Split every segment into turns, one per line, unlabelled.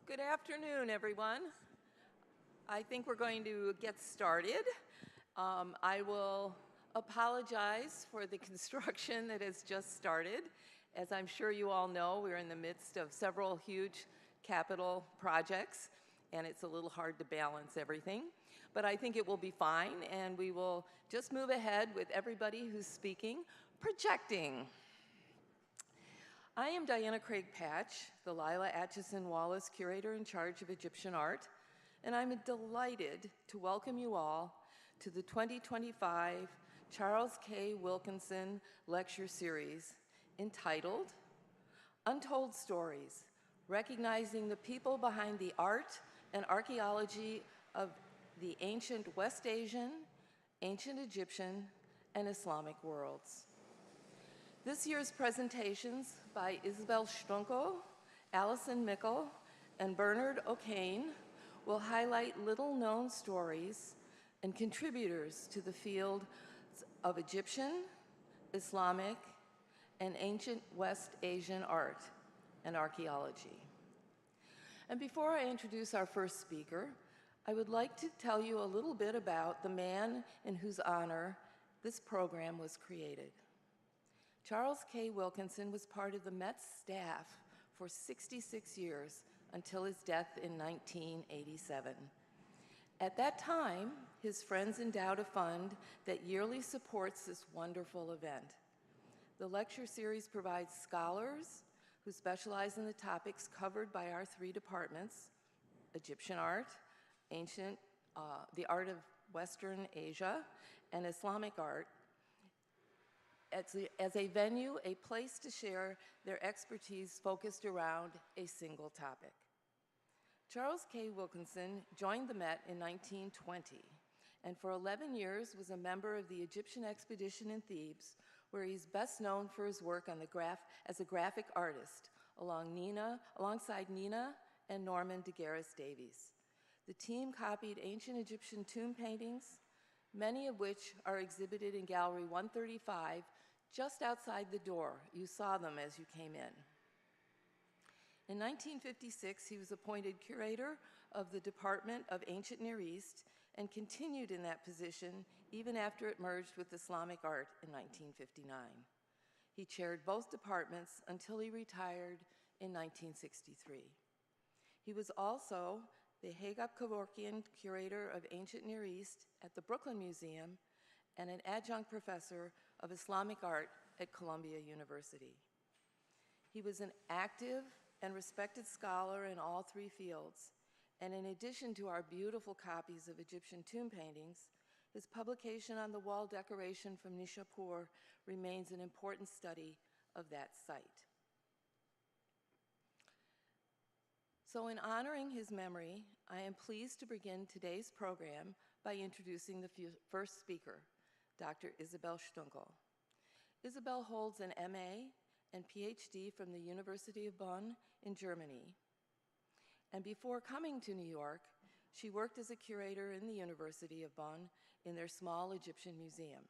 Good afternoon, everyone. I think we're going to get started. I will apologize for the construction that has just started. As I'm sure you all know, we're in the midst of several huge capital projects, and it's a little hard to balance everything. But I think it will be fine, and we will just move ahead with everybody who's speaking, projecting. I am Diana Craig Patch, the Lila Atchison Wallace Curator in charge of Egyptian art, and I'm delighted to welcome you all to the 2025 Charles K. Wilkinson Lecture Series entitled Untold Stories, Recognizing the People Behind the Art and Archaeology of the Ancient West Asian, Ancient Egyptian, and Islamic Worlds. This year's presentations by Isabel Stünkel, Allison Mickel, and Bernard O'Kane will highlight little-known stories and contributors to the field of Egyptian, Islamic, and ancient West Asian art and archaeology. And before I introduce our first speaker, I would like to tell you a little bit about the man in whose honor this program was created. Charles K. Wilkinson was part of the Met's staff for 66 years until his death in 1987. At that time, his friends endowed a fund that yearly supports this wonderful event. The lecture series provides scholars who specialize in the topics covered by our three departments: Egyptian art, the art of Western Asia, and Islamic art, as a venue, a place to share their expertise focused around a single topic. Charles K. Wilkinson joined the Met in 1920, and for 11 years was a member of the Egyptian expedition in Thebes, where he's best known for his work on as a graphic artist alongside Nina and Norman Degaris Davies. The team copied ancient Egyptian tomb paintings, many of which are exhibited in Gallery 135, just outside the door. You saw them as you came in. In 1956, he was appointed curator of the Department of Ancient Near East and continued in that position even after it merged with Islamic art in 1959. He chaired both departments until he retired in 1963. He was also the Hagop Kevorkian Curator of Ancient Near East at the Brooklyn Museum and an adjunct professor of Islamic art at Columbia University. He was an active and respected scholar in all three fields, and in addition to our beautiful copies of Egyptian tomb paintings, his publication on the wall decoration from Nishapur remains an important study of that site. So in honoring his memory, I am pleased to begin today's program by introducing the first speaker, Dr. Isabel Stünkel. Isabel holds an MA and PhD from the University of Bonn in Germany. And before coming to New York, she worked as a curator in the University of Bonn in their small Egyptian museum.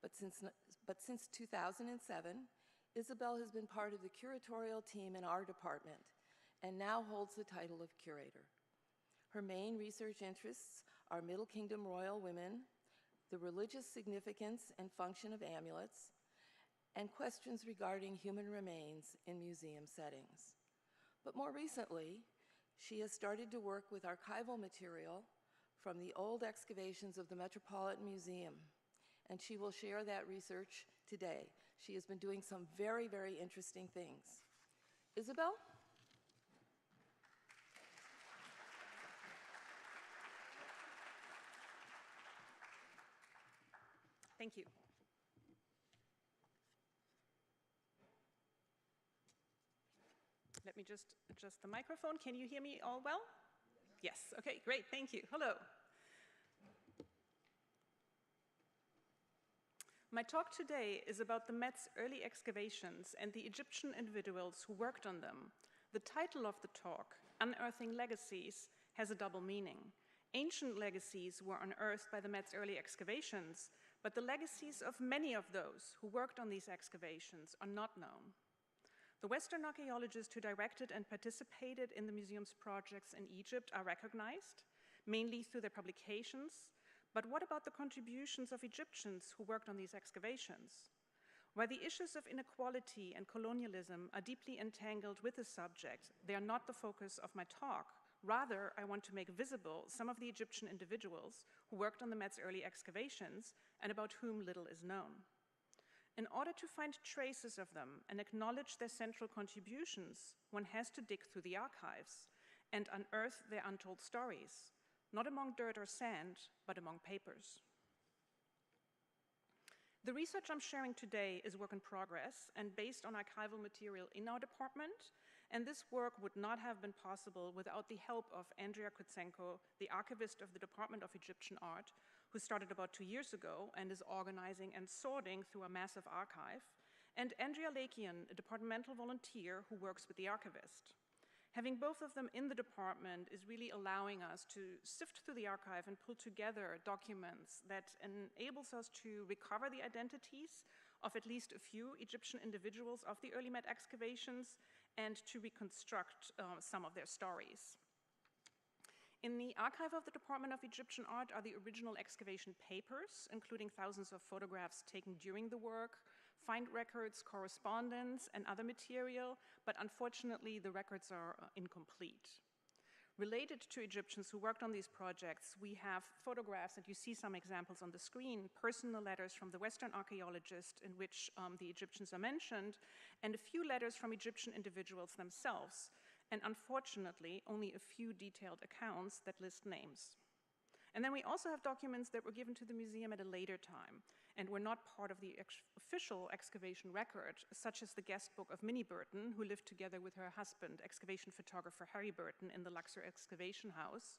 But since 2007, Isabel has been part of the curatorial team in our department and now holds the title of curator. Her main research interests are Middle Kingdom royal women, the religious significance and function of amulets, and questions regarding human remains in museum settings. But more recently, she has started to work with archival material from the old excavations of the Metropolitan Museum, and she will share that research today. She has been doing some very, very interesting things. Isabel?
Thank you. Let me just adjust the microphone. Can you hear me all well? Yes, okay, great, thank you. Hello. My talk today is about the Met's early excavations and the Egyptian individuals who worked on them. The title of the talk, Unearthing Legacies, has a double meaning. Ancient legacies were unearthed by the Met's early excavations, but the legacies of many of those who worked on these excavations are not known. The Western archaeologists who directed and participated in the museum's projects in Egypt are recognized, mainly through their publications. But what about the contributions of Egyptians who worked on these excavations? While the issues of inequality and colonialism are deeply entangled with the subject, they are not the focus of my talk. Rather, I want to make visible some of the Egyptian individuals who worked on the Met's early excavations and about whom little is known. In order to find traces of them and acknowledge their central contributions, one has to dig through the archives and unearth their untold stories, not among dirt or sand, but among papers. The research I'm sharing today is work in progress and based on archival material in our department, and this work would not have been possible without the help of Andrea Kutsenko, the archivist of the Department of Egyptian Art, who started about 2 years ago and is organizing and sorting through a massive archive, and Andrea Lakian, a departmental volunteer who works with the archivist. Having both of them in the department is really allowing us to sift through the archive and pull together documents that enables us to recover the identities of at least a few Egyptian individuals of the early Met excavations and to reconstruct some of their stories. In the archive of the Department of Egyptian Art are the original excavation papers, including thousands of photographs taken during the work, find records, correspondence, and other material, but unfortunately the records are incomplete. Related to Egyptians who worked on these projects, we have photographs, and you see some examples on the screen, personal letters from the Western archaeologist in which the Egyptians are mentioned, and a few letters from Egyptian individuals themselves, and unfortunately only a few detailed accounts that list names. And then we also have documents that were given to the museum at a later time and were not part of the official excavation record, such as the guest book of Minnie Burton, who lived together with her husband, excavation photographer Harry Burton, in the Luxor Excavation House,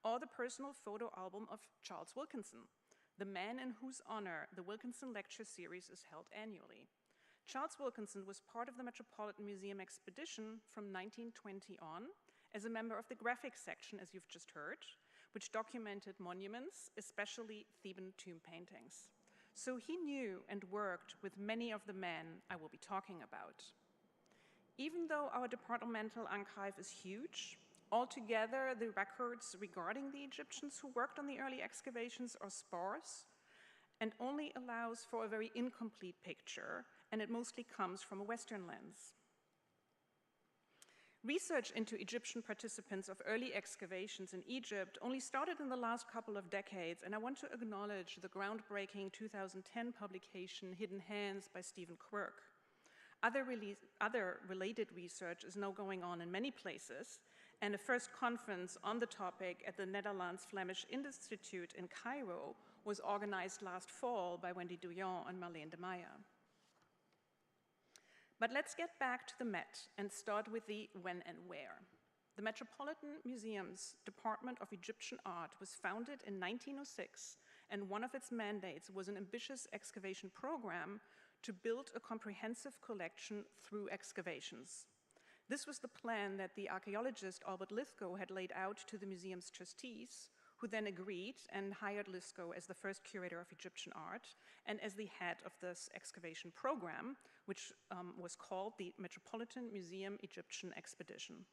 or the personal photo album of Charles Wilkinson, the man in whose honor the Wilkinson Lecture Series is held annually. Charles Wilkinson was part of the Metropolitan Museum expedition from 1920 on as a member of the graphics section, as you've just heard, which documented monuments, especially Theban tomb paintings. So he knew and worked with many of the men I will be talking about. Even though our departmental archive is huge, altogether the records regarding the Egyptians who worked on the early excavations are sparse and only allows for a very incomplete picture, and it mostly comes from a Western lens. Research into Egyptian participants of early excavations in Egypt only started in the last couple of decades, and I want to acknowledge the groundbreaking 2010 publication Hidden Hands by Stephen Quirk. Other related research is now going on in many places, and a first conference on the topic at the Netherlands Flemish Institute in Cairo was organized last fall by Wendy Douillon and Marlene de Meyer. But let's get back to the Met and start with the when and where. The Metropolitan Museum's Department of Egyptian Art was founded in 1906, and one of its mandates was an ambitious excavation program to build a comprehensive collection through excavations. This was the plan that the archaeologist Albert Lithgow had laid out to the museum's trustees, who then agreed and hired Lithgow as the first curator of Egyptian art and as the head of this excavation program, which was called the Metropolitan Museum Egyptian Expedition.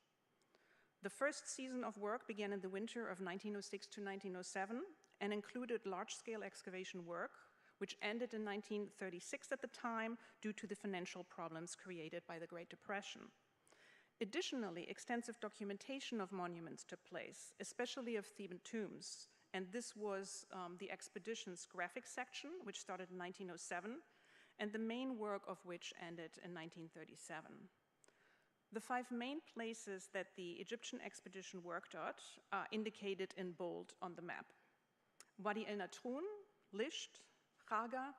The first season of work began in the winter of 1906 to 1907 and included large-scale excavation work, which ended in 1936 at the time due to the financial problems created by the Great Depression. Additionally, extensive documentation of monuments took place, especially of Theban tombs, and this was the expedition's graphics section, which started in 1907, and the main work of which ended in 1937. The 5 main places that the Egyptian expedition worked at are indicated in bold on the map. Wadi el-Natrun, Lisht, Kharga,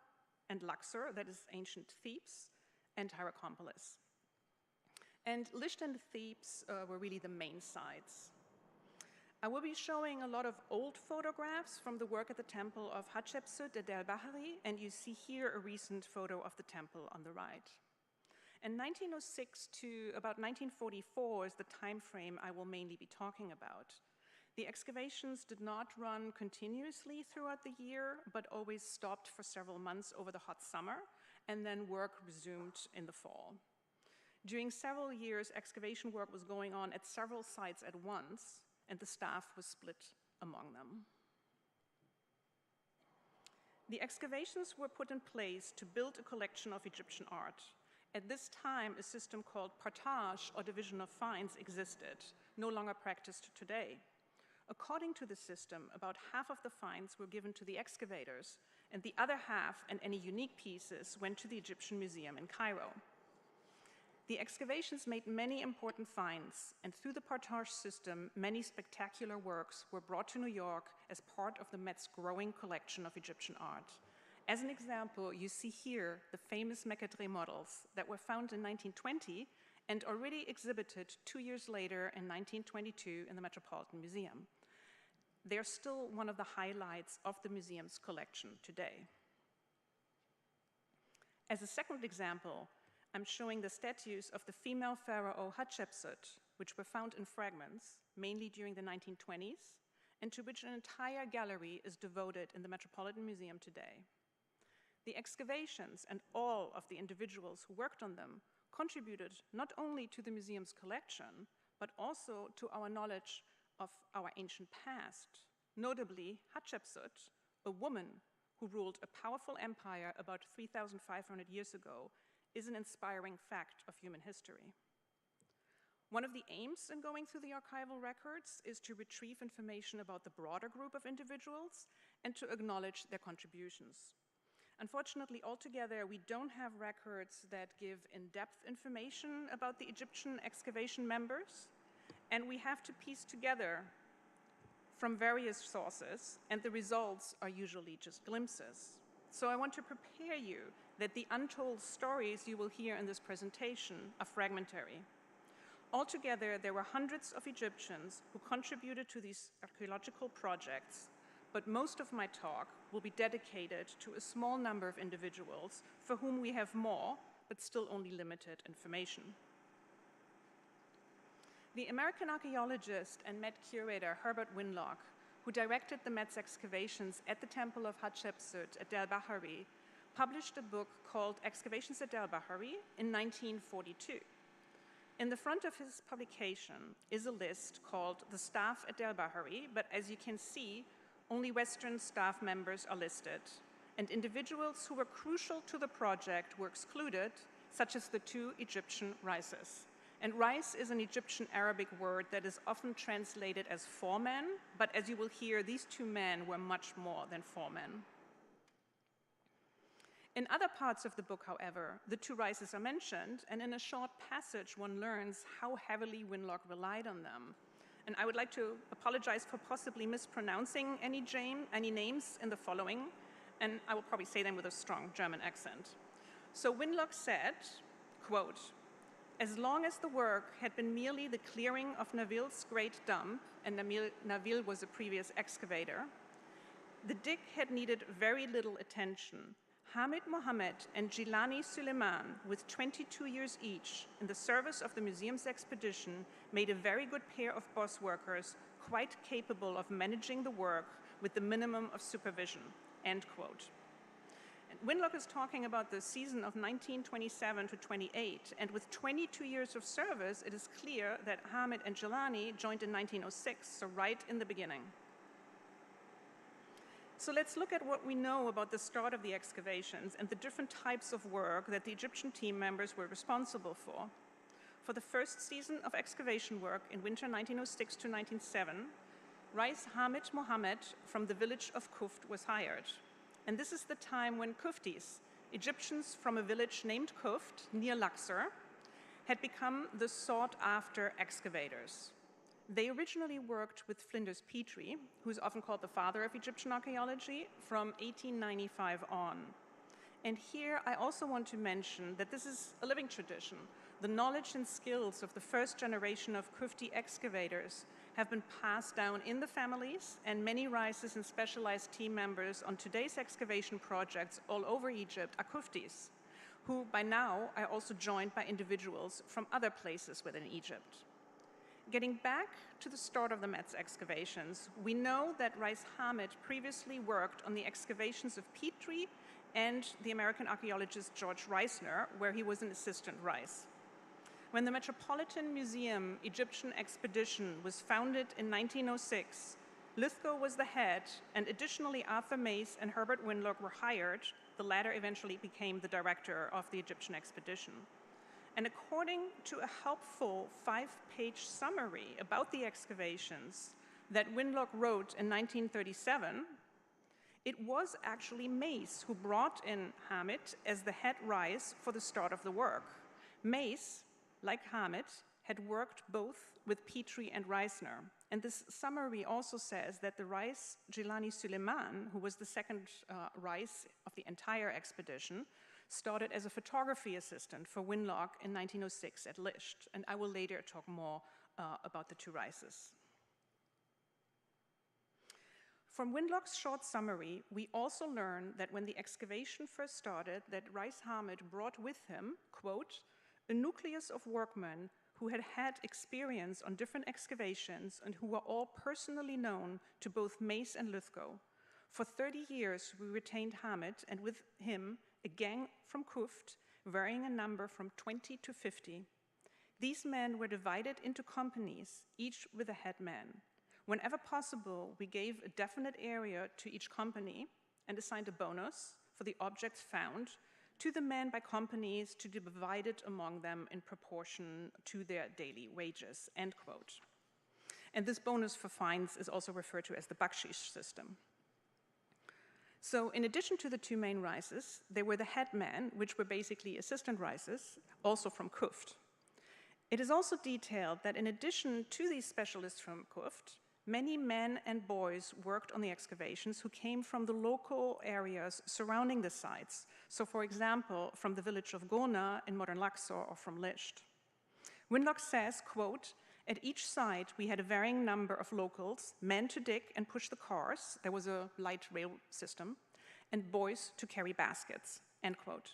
and Luxor, that is ancient Thebes, and Hierakonpolis. And Lisht and Thebes were really the main sites. I will be showing a lot of old photographs from the work at the temple of Hatshepsut at El Bahari, and you see here a recent photo of the temple on the right. And 1906 to about 1944 is the time frame I will mainly be talking about. The excavations did not run continuously throughout the year, but always stopped for several months over the hot summer, and then work resumed in the fall. During several years, excavation work was going on at several sites at once, and the staff was split among them. The excavations were put in place to build a collection of Egyptian art. At this time, a system called partage, or division of finds, existed, no longer practiced today. According to the system, about half of the finds were given to the excavators, and the other half, and any unique pieces, went to the Egyptian Museum in Cairo. The excavations made many important finds, and through the partage system, many spectacular works were brought to New York as part of the Met's growing collection of Egyptian art. As an example, you see here the famous Mecca models that were found in 1920 and already exhibited 2 years later in 1922 in the Metropolitan Museum. They're still one of the highlights of the museum's collection today. As a second example, I'm showing the statues of the female pharaoh Hatshepsut, which were found in fragments, mainly during the 1920s, and to which an entire gallery is devoted in the Metropolitan Museum today. The excavations and all of the individuals who worked on them contributed not only to the museum's collection, but also to our knowledge of our ancient past, notably Hatshepsut, a woman who ruled a powerful empire about 3,500 years ago, is an inspiring fact of human history. One of the aims in going through the archival records is to retrieve information about the broader group of individuals and to acknowledge their contributions. Unfortunately, altogether, we don't have records that give in-depth information about the Egyptian excavation members, and we have to piece together from various sources, and the results are usually just glimpses. So I want to prepare you that the untold stories you will hear in this presentation are fragmentary. Altogether, there were hundreds of Egyptians who contributed to these archaeological projects, but most of my talk will be dedicated to a small number of individuals for whom we have more, but still only limited information. The American archaeologist and Met curator Herbert Winlock, who directed the Met's excavations at the Temple of Hatshepsut at Del Bahari, published a book called Excavations at Del Bahari in 1942. In the front of his publication is a list called The Staff at Del Bahari, but as you can see, only Western staff members are listed, and individuals who were crucial to the project were excluded, such as the 2 Egyptian Rices. And rice is an Egyptian Arabic word that is often translated as foreman, but as you will hear, these 2 men were much more than foremen. In other parts of the book, however, the 2 Rices are mentioned, and in a short passage, one learns how heavily Winlock relied on them. And I would like to apologize for possibly mispronouncing any names in the following, and I will probably say them with a strong German accent. So Winlock said, quote, "As long as the work had been merely the clearing of Naville's great dump," and Naville was a previous excavator, "the dig had needed very little attention. Hamid Mohammed and Jilani Suleiman, with 22 years each, in the service of the museum's expedition, made a very good pair of boss workers, quite capable of managing the work with the minimum of supervision," end quote. And Winlock is talking about the season of 1927 to 28, and with 22 years of service, it is clear that Hamid and Jilani joined in 1906, so right in the beginning. So let's look at what we know about the start of the excavations and the different types of work that the Egyptian team members were responsible for. For the first season of excavation work in winter 1906 to 1907, Rais Hamid Mohammed from the village of Kuft was hired. And this is the time when Kuftis, Egyptians from a village named Kuft, near Luxor, had become the sought-after excavators. They originally worked with Flinders Petrie, who's often called the father of Egyptian archaeology, from 1895 on. And here I also want to mention that this is a living tradition. The knowledge and skills of the first generation of Kufti excavators have been passed down in the families, and many Rices and specialized team members on today's excavation projects all over Egypt are Kuftis, who by now are also joined by individuals from other places within Egypt. Getting back to the start of the Met's excavations, we know that Rais Hamid previously worked on the excavations of Petrie and the American archaeologist George Reisner, where he was an assistant Rice. When the Metropolitan Museum Egyptian Expedition was founded in 1906, Lithgow was the head, and additionally Arthur Mace and Herbert Winlock were hired. The latter eventually became the director of the Egyptian expedition. And according to a helpful 5-page summary about the excavations that Winlock wrote in 1937, it was actually Mace who brought in Hamid as the head rise for the start of the work. Mace, like Hamid, had worked both with Petrie and Reisner. And this summary also says that the Rais Jilani Suleiman, who was the second Rais of the entire expedition, started as a photography assistant for Winlock in 1906 at Lisht. And I will later talk more about the two Rises. From Winlock's short summary, we also learn that when the excavation first started, that Rais Hamid brought with him, quote, a nucleus of workmen who had had experience on different excavations and who were all personally known to both Mace and Lithgow. For 30 years, we retained Hamid, and with him, a gang from Kuft, varying in number from 20 to 50. These men were divided into companies, each with a head man. Whenever possible, we gave a definite area to each company and assigned a bonus for the objects found to the men by companies to be divided among them in proportion to their daily wages, end quote. And this bonus for finds is also referred to as the bakshish system. So in addition to the two main rises, there were the headmen, which were basically assistant rises, also from Kuft. It is also detailed that in addition to these specialists from Kuft, many men and boys worked on the excavations who came from the local areas surrounding the sites. So for example, from the village of Gona in modern Luxor or from Lisht. Winlock says, quote, at each site we had a varying number of locals, men to dig and push the cars, there was a light rail system, and boys to carry baskets, end quote.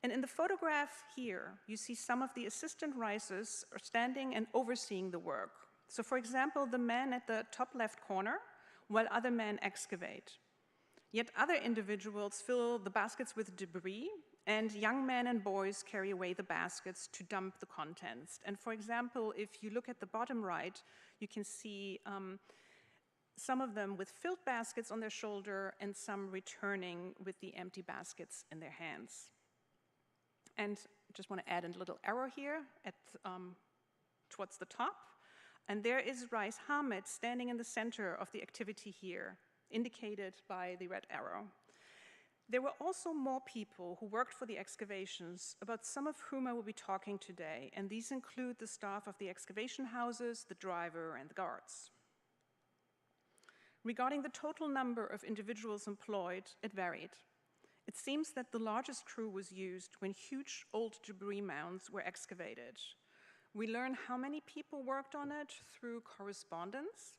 And in the photograph here, you see some of the assistant risers are standing and overseeing the work. So for example, the man at the top left corner, while other men excavate. Yet other individuals fill the baskets with debris, and young men and boys carry away the baskets to dump the contents. And for example, if you look at the bottom right, you can see some of them with filled baskets on their shoulder and some returning with the empty baskets in their hands. And I just want to add a little arrow here towards the top. And there is Rais Hamid standing in the center of the activity here, indicated by the red arrow. There were also more people who worked for the excavations, about some of whom I will be talking today, and these include the staff of the excavation houses, the driver, and the guards. Regarding the total number of individuals employed, it varied. It seems that the largest crew was used when huge old debris mounds were excavated. We learn how many people worked on it through correspondence.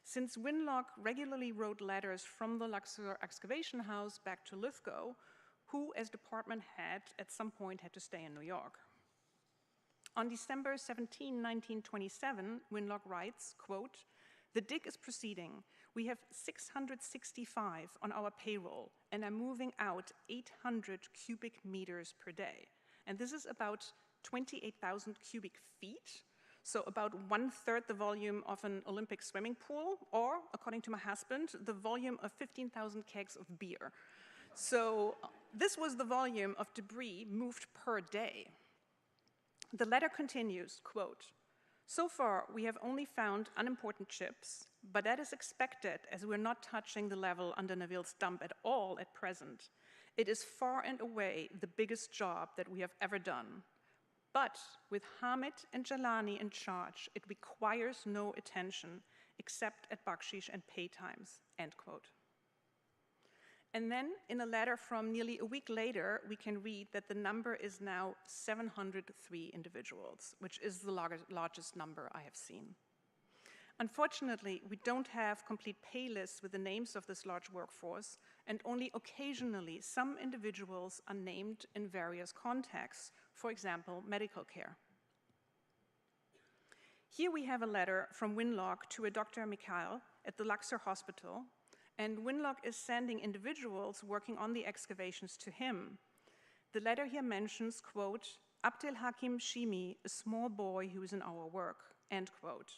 Since Winlock regularly wrote letters from the Luxor excavation house back to Lithgow, who as department head at some point had to stay in New York. On December 17, 1927, Winlock writes, quote, the dig is proceeding. We have 665 on our payroll and are moving out 800 cubic meters per day. And this is about 28,000 cubic feet, so about 1/3 the volume of an Olympic swimming pool, or, according to my husband, the volume of 15,000 kegs of beer. So this was the volume of debris moved per day. The letter continues, quote, so far we have only found unimportant chips, but that is expected as we're not touching the level under Neville's dump at all at present. It is far and away the biggest job that we have ever done. But with Hamid and Jalani in charge, it requires no attention except at bakshish and pay times, end quote. And then in a letter from nearly a week later, we can read that the number is now 703 individuals, which is the largest number I have seen. Unfortunately, we don't have complete pay lists with the names of this large workforce, and only occasionally some individuals are named in various contexts, for example, medical care. Here we have a letter from Winlock to a Dr. Mickel at the Luxor Hospital, and Winlock is sending individuals working on the excavations to him. The letter here mentions, quote, Abdel Hakim Shimi, a small boy who is in our work, end quote.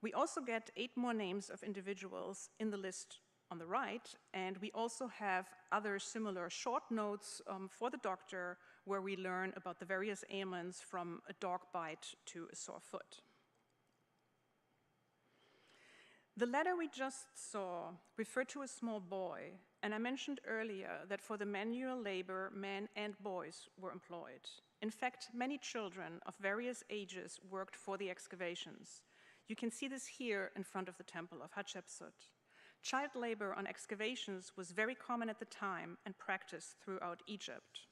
We also get 8 more names of individuals in the list on the right, and we also have other similar short notes for the doctor where we learn about the various ailments from a dog bite to a sore foot. The letter we just saw referred to a small boy, and I mentioned earlier that for the manual labor, men and boys were employed. In fact, many children of various ages worked for the excavations. You can see this here in front of the temple of Hatshepsut. Child labor on excavations was very common at the time and practiced throughout Egypt.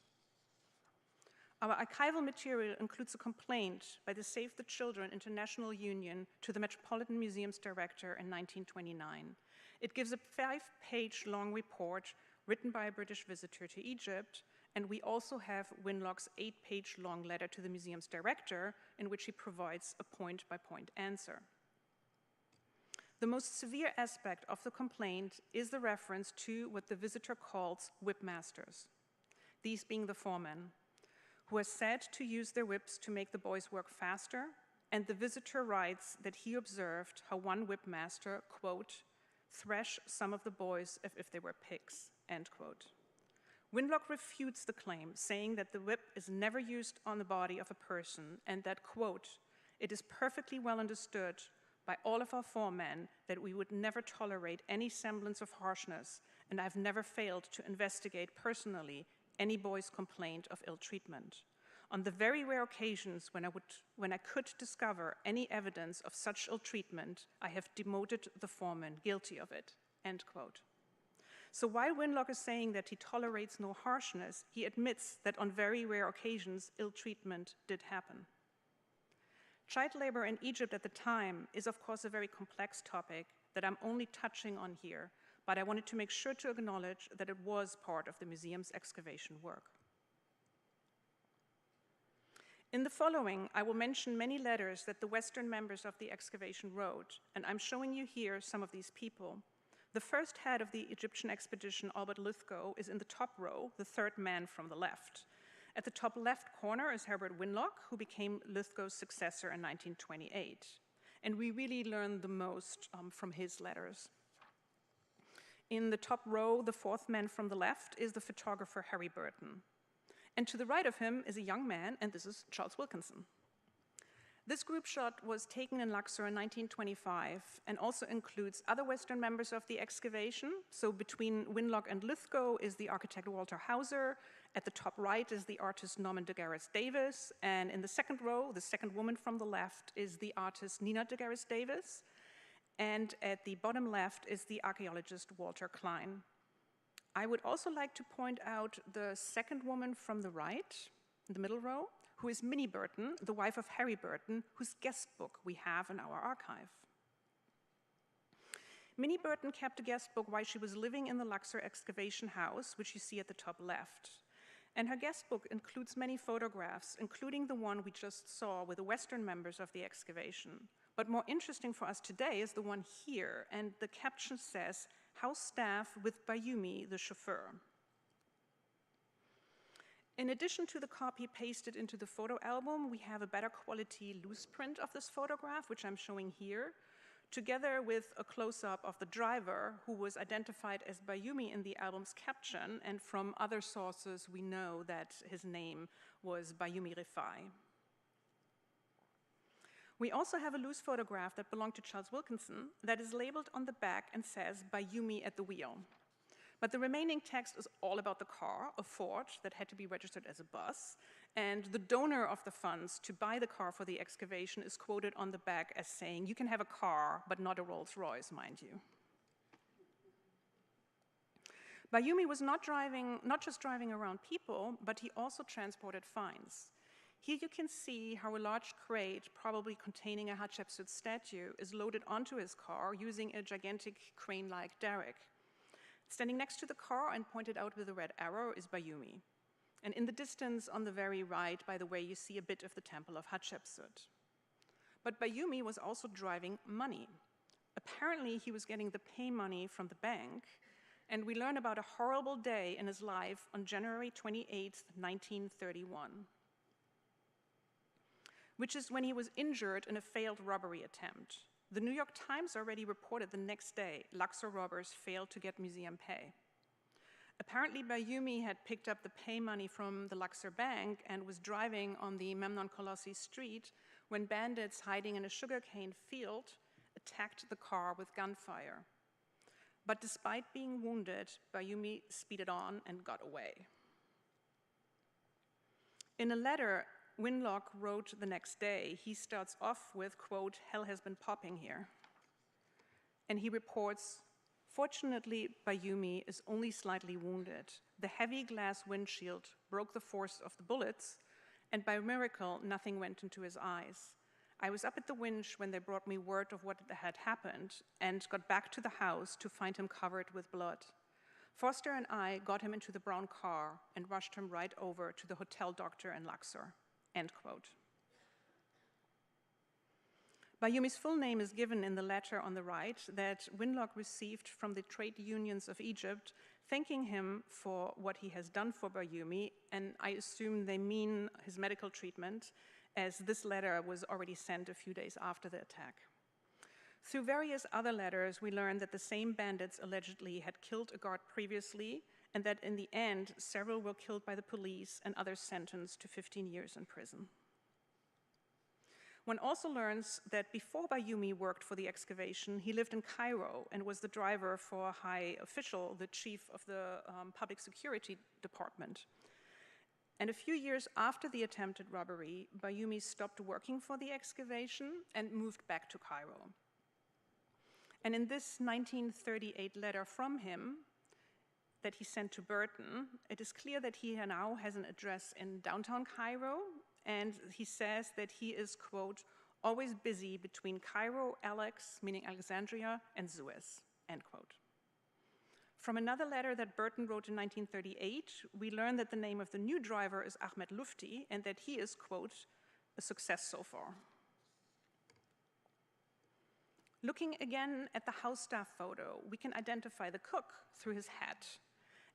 Our archival material includes a complaint by the Save the Children International Union to the Metropolitan Museum's director in 1929. It gives a 5-page long report written by a British visitor to Egypt, and we also have Winlock's 8-page long letter to the museum's director in which he provides a point-by-point answer. The most severe aspect of the complaint is the reference to what the visitor calls whipmasters, these being the foremen, who are said to use their whips to make the boys work faster, and the visitor writes that he observed how one whipmaster, quote, thresh some of the boys as if they were pigs, end quote. Winlock refutes the claim, saying that the whip is never used on the body of a person, and that, quote, it is perfectly well understood by all of our foremen that we would never tolerate any semblance of harshness, and I've never failed to investigate personally any boy's complaint of ill treatment. On the very rare occasions when I could discover any evidence of such ill treatment, I have demoted the foreman guilty of it, end quote. So while Winlock is saying that he tolerates no harshness, he admits that on very rare occasions, ill treatment did happen. Child labor in Egypt at the time is, of course, a very complex topic that I'm only touching on here, but I wanted to make sure to acknowledge that it was part of the museum's excavation work. In the following, I will mention many letters that the Western members of the excavation wrote, and I'm showing you here some of these people. The first head of the Egyptian expedition, Albert Lithgow, is in the top row, the third man from the left. At the top left corner is Herbert Winlock, who became Lithgow's successor in 1928. And we really learn the most from his letters. In the top row, the fourth man from the left is the photographer Harry Burton. And to the right of him is a young man, and this is Charles Wilkinson. This group shot was taken in Luxor in 1925 and also includes other Western members of the excavation. So between Winlock and Lithgow is the architect Walter Hauser. At the top right is the artist Norman deGarris Davis. And in the second row, the second woman from the left is the artist Nina deGarris Davis. And at the bottom left is the archaeologist Walter Klein. I would also like to point out the second woman from the right, in the middle row, who is Minnie Burton, the wife of Harry Burton, whose guest book we have in our archive. Minnie Burton kept a guest book while she was living in the Luxor excavation house, which you see at the top left. And her guest book includes many photographs, including the one we just saw with the Western members of the excavation. But more interesting for us today is the one here, and the caption says, "House staff with Bayumi, the chauffeur." In addition to the copy pasted into the photo album, we have a better quality loose print of this photograph, which I'm showing here, together with a close-up of the driver, who was identified as Bayumi in the album's caption, and from other sources we know that his name was Bayumi Rifai. We also have a loose photograph that belonged to Charles Wilkinson that is labeled on the back and says Bayumi at the wheel. But the remaining text is all about the car, a Ford that had to be registered as a bus, and the donor of the funds to buy the car for the excavation is quoted on the back as saying, "You can have a car, but not a Rolls Royce, mind you." Bayumi was not just driving around people, but he also transported finds. Here you can see how a large crate, probably containing a Hatshepsut statue, is loaded onto his car using a gigantic crane-like derrick. Standing next to the car and pointed out with a red arrow is Bayumi. And in the distance on the very right, by the way, you see a bit of the temple of Hatshepsut. But Bayumi was also driving money. Apparently, he was getting the pay money from the bank, and we learn about a horrible day in his life on January 28, 1931. which is when he was injured in a failed robbery attempt. The New York Times already reported the next day Luxor robbers failed to get museum pay. Apparently, Bayoumi had picked up the pay money from the Luxor Bank and was driving on the Memnon Colossi street when bandits hiding in a sugarcane field attacked the car with gunfire. But despite being wounded, Bayoumi speeded on and got away. In a letter Winlock wrote the next day, he starts off with, quote, "Hell has been popping here." And he reports, "Fortunately, Bayoumi is only slightly wounded. The heavy glass windshield broke the force of the bullets, and by miracle, nothing went into his eyes. I was up at the winch when they brought me word of what had happened and got back to the house to find him covered with blood. Foster and I got him into the brown car and rushed him right over to the hotel doctor in Luxor." End quote. Bayoumi's full name is given in the letter on the right that Winlock received from the trade unions of Egypt, thanking him for what he has done for Bayoumi, and I assume they mean his medical treatment, as this letter was already sent a few days after the attack. Through various other letters, we learn that the same bandits allegedly had killed a guard previously, and that in the end, several were killed by the police and others sentenced to 15 years in prison. One also learns that before Bayoumi worked for the excavation, he lived in Cairo and was the driver for a high official, the chief of the public security department. And a few years after the attempted robbery, Bayoumi stopped working for the excavation and moved back to Cairo. And in this 1938 letter from him that he sent to Burton, it is clear that he now has an address in downtown Cairo, and he says that he is, quote, "always busy between Cairo, Alex, meaning Alexandria, and Suez," end quote. From another letter that Burton wrote in 1938, we learn that the name of the new driver is Ahmed Lufti, and that he is, quote, "a success so far." Looking again at the house staff photo, we can identify the cook through his hat.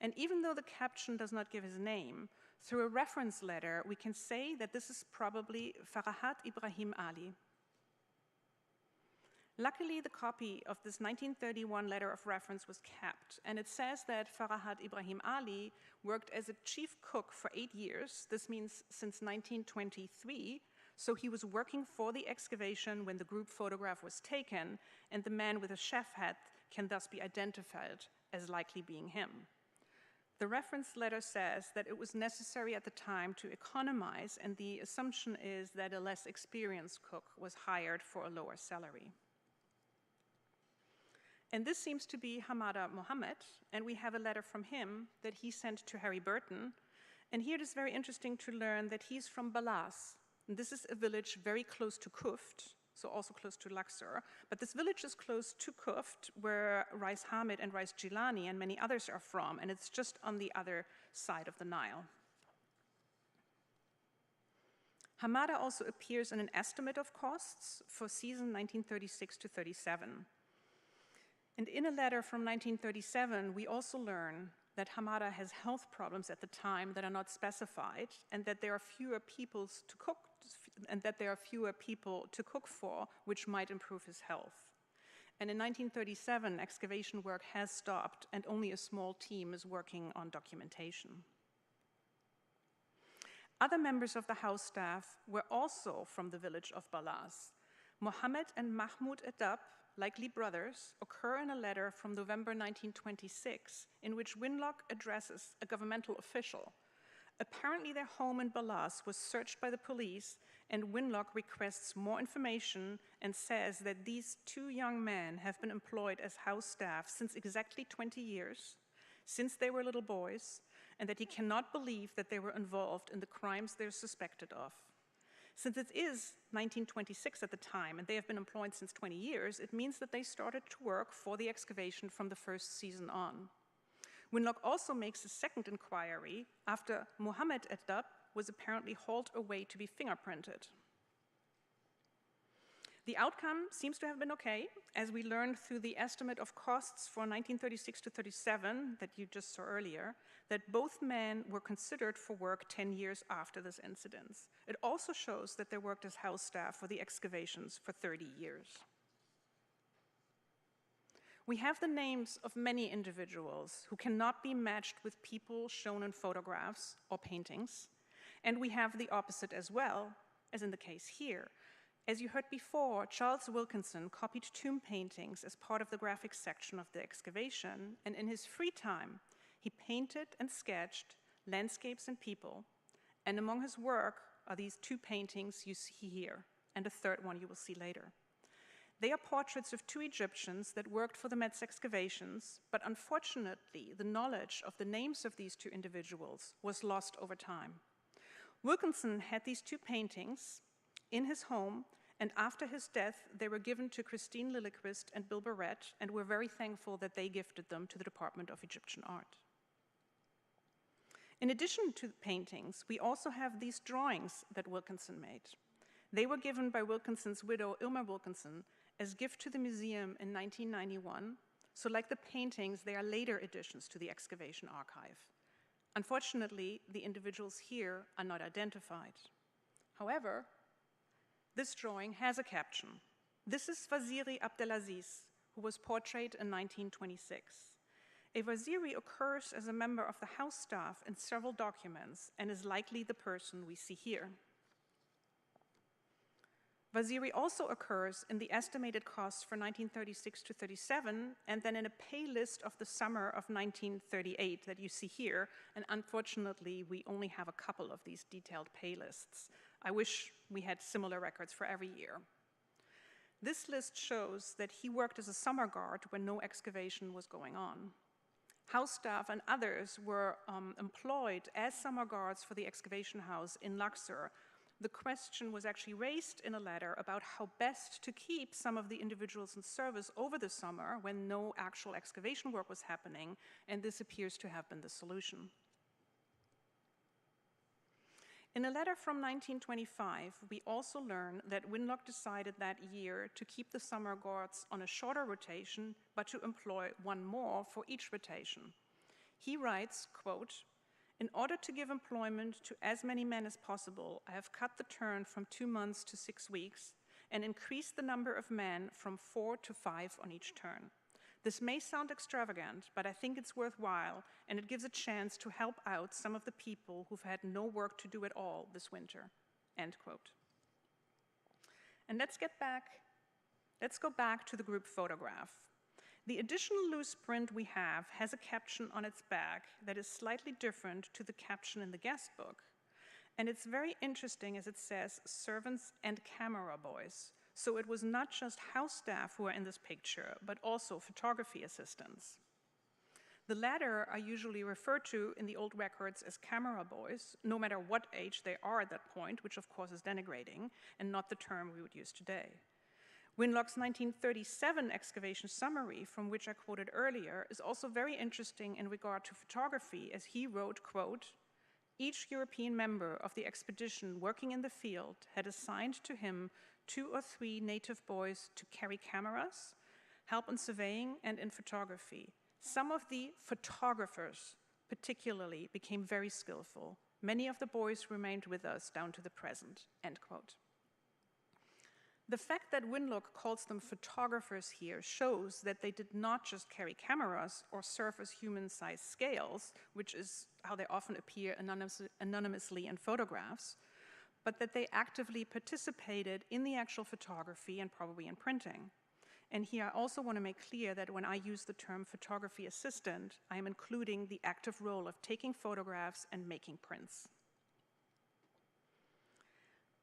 And even though the caption does not give his name, through a reference letter, we can say that this is probably Farahat Ibrahim Ali. Luckily, the copy of this 1931 letter of reference was kept, and it says that Farahat Ibrahim Ali worked as a chief cook for 8 years. This means since 1923, so he was working for the excavation when the group photograph was taken, and the man with a chef hat can thus be identified as likely being him. The reference letter says that it was necessary at the time to economize, and the assumption is that a less experienced cook was hired for a lower salary. And this seems to be Hamada Mohammed, and we have a letter from him that he sent to Harry Burton. And here it is very interesting to learn that he's from Balas. And this is a village very close to Kuft, so also close to Luxor. But this village is close to Kuft, where Rais Hamid and Rais Gilani and many others are from, and it's just on the other side of the Nile. Hamada also appears in an estimate of costs for season 1936 to 37. And in a letter from 1937, we also learn that Hamada has health problems at the time that are not specified, and that there are fewer people to cook for, which might improve his health. And in 1937, excavation work has stopped, and only a small team is working on documentation. Other members of the house staff were also from the village of Balas. Mohammed and Mahmoud Edab, likely brothers, occur in a letter from November 1926 in which Winlock addresses a governmental official. Apparently their home in Balas was searched by the police, and Winlock requests more information and says that these two young men have been employed as house staff since exactly 20 years, since they were little boys, and that he cannot believe that they were involved in the crimes they're suspected of. Since it is 1926 at the time, and they have been employed since 20 years, it means that they started to work for the excavation from the first season on. Winlock also makes a second inquiry after Mohammed Edab was apparently hauled away to be fingerprinted. The outcome seems to have been okay, as we learned through the estimate of costs for 1936 to 37 that you just saw earlier, that both men were considered for work 10 years after this incident. It also shows that they worked as house staff for the excavations for 30 years. We have the names of many individuals who cannot be matched with people shown in photographs or paintings, and we have the opposite as well, as in the case here. As you heard before, Charles Wilkinson copied tomb paintings as part of the graphics section of the excavation, and in his free time, he painted and sketched landscapes and people, and among his work are these two paintings you see here, and a third one you will see later. They are portraits of two Egyptians that worked for the Metz excavations, but unfortunately, the knowledge of the names of these two individuals was lost over time. Wilkinson had these two paintings in his home, and after his death, they were given to Christine Lilliquist and Bill Barrett, and we're very thankful that they gifted them to the Department of Egyptian Art. In addition to the paintings, we also have these drawings that Wilkinson made. They were given by Wilkinson's widow, Irma Wilkinson, as gift to the museum in 1991. So like the paintings, they are later additions to the excavation archive. Unfortunately, the individuals here are not identified. However, this drawing has a caption. This is Waziri Abdelaziz, who was portrayed in 1926. A Waziri occurs as a member of the house staff in several documents and is likely the person we see here. Waziri also occurs in the estimated costs for 1936 to 37, and then in a pay list of the summer of 1938 that you see here, and unfortunately, we only have a couple of these detailed pay lists. I wish we had similar records for every year. This list shows that he worked as a summer guard when no excavation was going on. House staff and others were employed as summer guards for the excavation house in Luxor. The question was actually raised in a letter about how best to keep some of the individuals in service over the summer when no actual excavation work was happening, and this appears to have been the solution. In a letter from 1925, we also learn that Winlock decided that year to keep the summer guards on a shorter rotation, but to employ one more for each rotation. He writes, quote, "In order to give employment to as many men as possible, I have cut the turn from 2 months to 6 weeks and increased the number of men from 4 to 5 on each turn. This may sound extravagant, but I think it's worthwhile, and it gives a chance to help out some of the people who've had no work to do at all this winter." End quote. And let's go back to the group photograph. The additional loose print we have has a caption on its back that is slightly different to the caption in the guest book. And it's very interesting as it says servants and camera boys. So it was not just house staff who are in this picture, but also photography assistants. The latter are usually referred to in the old records as camera boys, no matter what age they are at that point, which of course is denigrating, and not the term we would use today. Winlock's 1937 excavation summary, from which I quoted earlier, is also very interesting in regard to photography, as he wrote, quote, "Each European member of the expedition working in the field had assigned to him 2 or 3 native boys to carry cameras, help in surveying and in photography. Some of the photographers particularly became very skillful. Many of the boys remained with us down to the present," end quote. The fact that Winlock calls them photographers here shows that they did not just carry cameras or serve as human-sized scales, which is how they often appear anonymously in photographs, but that they actively participated in the actual photography and probably in printing. And here I also want to make clear that when I use the term photography assistant, I am including the active role of taking photographs and making prints.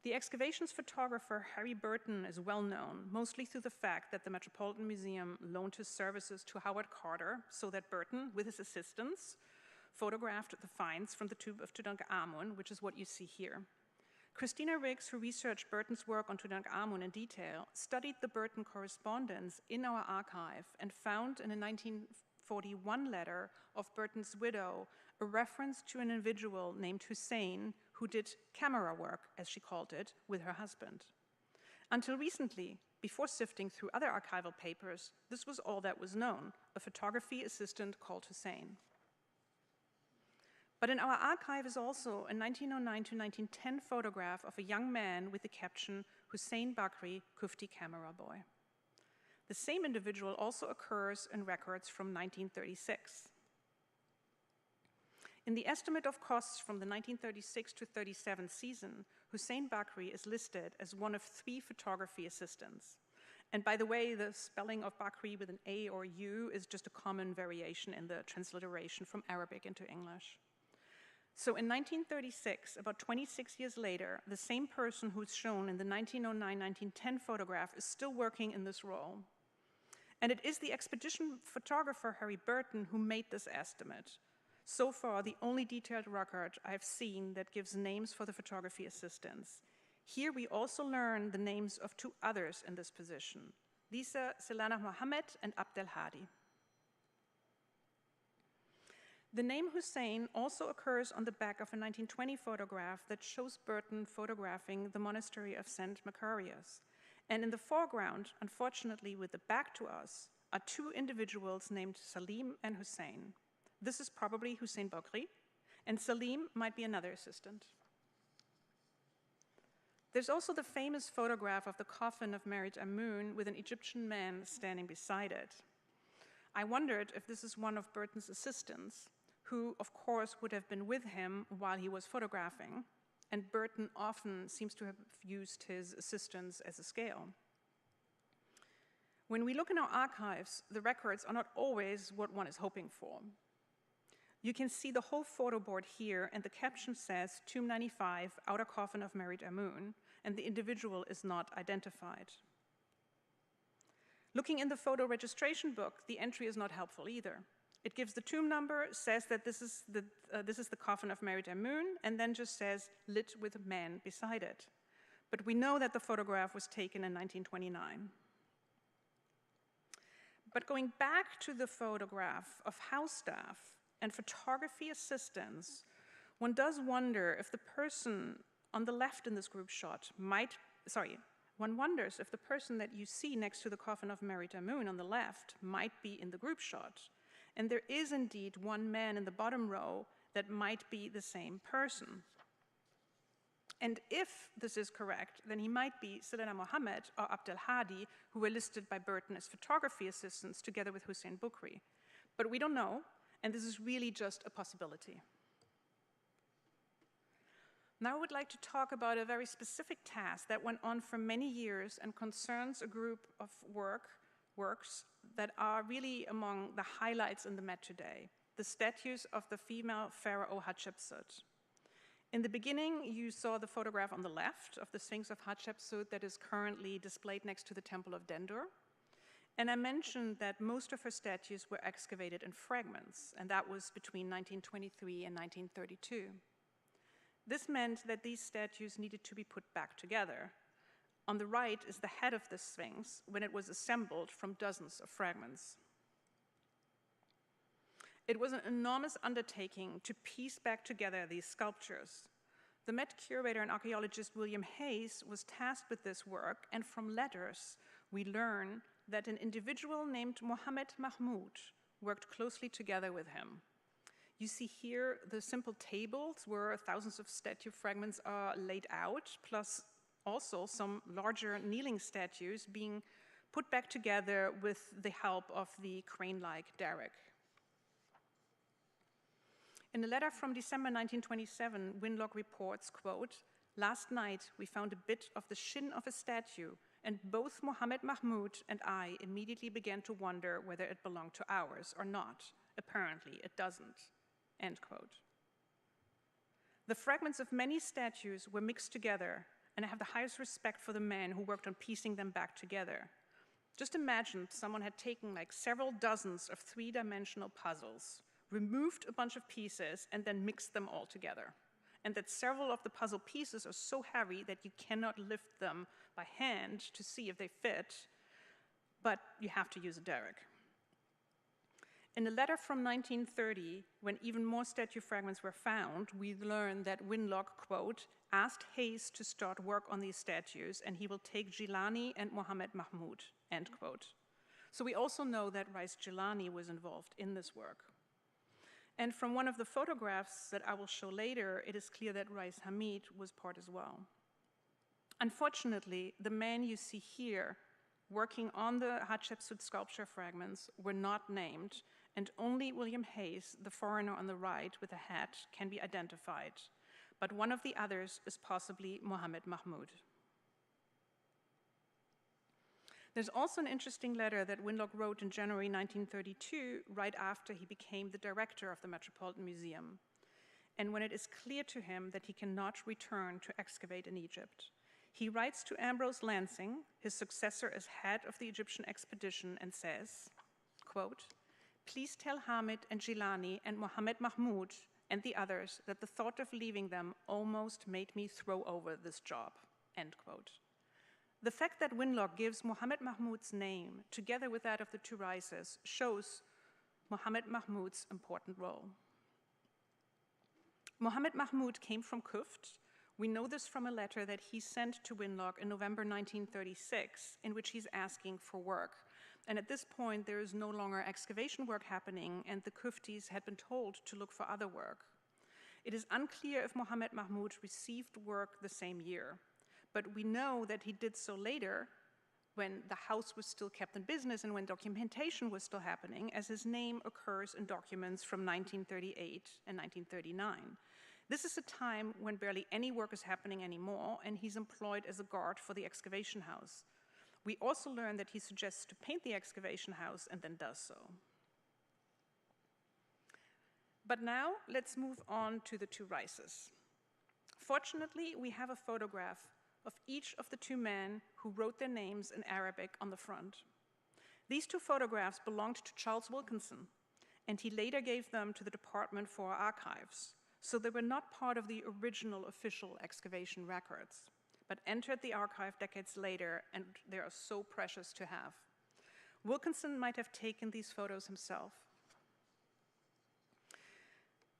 The excavations photographer Harry Burton is well known, mostly through the fact that the Metropolitan Museum loaned his services to Howard Carter so that Burton, with his assistants, photographed the finds from the tomb of Tutankhamun, which is what you see here. Christina Riggs, who researched Burton's work on Tutankhamun in detail, studied the Burton correspondence in our archive and found in a 1941 letter of Burton's widow a reference to an individual named Hussein who did camera work, as she called it, with her husband. Until recently, before sifting through other archival papers, this was all that was known, a photography assistant called Hussein. But in our archive is also a 1909 to 1910 photograph of a young man with the caption, Hussein Bakri, Kufti Camera Boy. The same individual also occurs in records from 1936. In the estimate of costs from the 1936 to 37 season, Hussein Bakri is listed as one of 3 photography assistants. And by the way, the spelling of Bakri with an A or U is just a common variation in the transliteration from Arabic into English. So in 1936, about 26 years later, the same person who's shown in the 1909-1910 photograph is still working in this role. And it is the expedition photographer Harry Burton who made this estimate. So far, the only detailed record I've seen that gives names for the photography assistants. Here we also learn the names of 2 others in this position. These are Selana Mohammed and Abdel Hadi. The name Hussein also occurs on the back of a 1920 photograph that shows Burton photographing the monastery of St. Macarius. And in the foreground, unfortunately with the back to us, are 2 individuals named Salim and Hussein. This is probably Hussein Bakri, and Salim might be another assistant. There's also the famous photograph of the coffin of Merit Amun with an Egyptian man standing beside it. I wondered if this is one of Burton's assistants, who, of course, would have been with him while he was photographing, and Burton often seems to have used his assistants as a scale. When we look in our archives, the records are not always what one is hoping for. You can see the whole photo board here, and the caption says, Tomb 95, Outer Coffin of Merit Amun, and the individual is not identified. Looking in the photo registration book, the entry is not helpful either. It gives the tomb number, says that this is the coffin of Merit Amun, and then just says, lit with a man beside it. But we know that the photograph was taken in 1929. But going back to the photograph of house staff and photography assistants, one does wonder if the person on the left in this group shot one wonders if the person that you see next to the coffin of Merit Amun on the left might be in the group shot. And there is indeed one man in the bottom row that might be the same person. And if this is correct, then he might be Selena Mohammed or Abdel Hadi, who were listed by Burton as photography assistants together with Hussein Bakri. But we don't know, and this is really just a possibility. Now I would like to talk about a very specific task that went on for many years and concerns a group of works that are really among the highlights in the Met today, the statues of the female pharaoh Hatshepsut. In the beginning, you saw the photograph on the left of the Sphinx of Hatshepsut that is currently displayed next to the Temple of Dendur. And I mentioned that most of her statues were excavated in fragments, and that was between 1923 and 1932. This meant that these statues needed to be put back together. On the right is the head of the Sphinx when it was assembled from dozens of fragments. It was an enormous undertaking to piece back together these sculptures. The Met curator and archaeologist William Hayes was tasked with this work, and from letters we learn that an individual named Mohammed Mahmoud worked closely together with him. You see here the simple tables where thousands of statue fragments are laid out, plus also some larger kneeling statues being put back together with the help of the crane-like derrick. In a letter from December 1927, Winlock reports, quote, "Last night we found a bit of the shin of a statue, and both Mohammed Mahmoud and I immediately began to wonder whether it belonged to ours or not. Apparently it doesn't," end quote. The fragments of many statues were mixed together, and I have the highest respect for the men who worked on piecing them back together. Just imagine someone had taken like several dozens of three-dimensional puzzles, removed a bunch of pieces, and then mixed them all together. And that several of the puzzle pieces are so heavy that you cannot lift them by hand to see if they fit, but you have to use a derrick. In a letter from 1930, when even more statue fragments were found, we learn that Winlock, quote, asked Hayes to start work on these statues, and he will take Jilani and Mohammed Mahmud, end quote. So we also know that Rais Jilani was involved in this work. And from one of the photographs that I will show later, it is clear that Rais Hamid was part as well. Unfortunately, the men you see here working on the Hatshepsut sculpture fragments were not named, and only William Hayes, the foreigner on the right with a hat, can be identified. But one of the others is possibly Mohammed Mahmud. There's also an interesting letter that Winlock wrote in January 1932, right after he became the director of the Metropolitan Museum, and when it is clear to him that he cannot return to excavate in Egypt. He writes to Ambrose Lansing, his successor as head of the Egyptian expedition, and says, quote, please tell Hamid and Jilani and Mohammed Mahmud and the others that the thought of leaving them almost made me throw over this job, end quote. The fact that Winlock gives Mohammed Mahmud's name together with that of the two Rises shows Mohammed Mahmud's important role. Mohammed Mahmud came from Kuft. We know this from a letter that he sent to Winlock in November 1936, in which he's asking for work. And at this point, there is no longer excavation work happening, and the Kuftis had been told to look for other work. It is unclear if Mohammed Mahmud received work the same year, but we know that he did so later when the house was still kept in business and when documentation was still happening, as his name occurs in documents from 1938 and 1939. This is a time when barely any work is happening anymore, and he's employed as a guard for the excavation house. We also learn that he suggests to paint the excavation house and then does so. But now let's move on to the two Rises. Fortunately, we have a photograph of each of the two men who wrote their names in Arabic on the front. These two photographs belonged to Charles Wilkinson, and he later gave them to the Department for Archives, so they were not part of the original official excavation records, but entered the archive decades later, and they are so precious to have. Wilkinson might have taken these photos himself.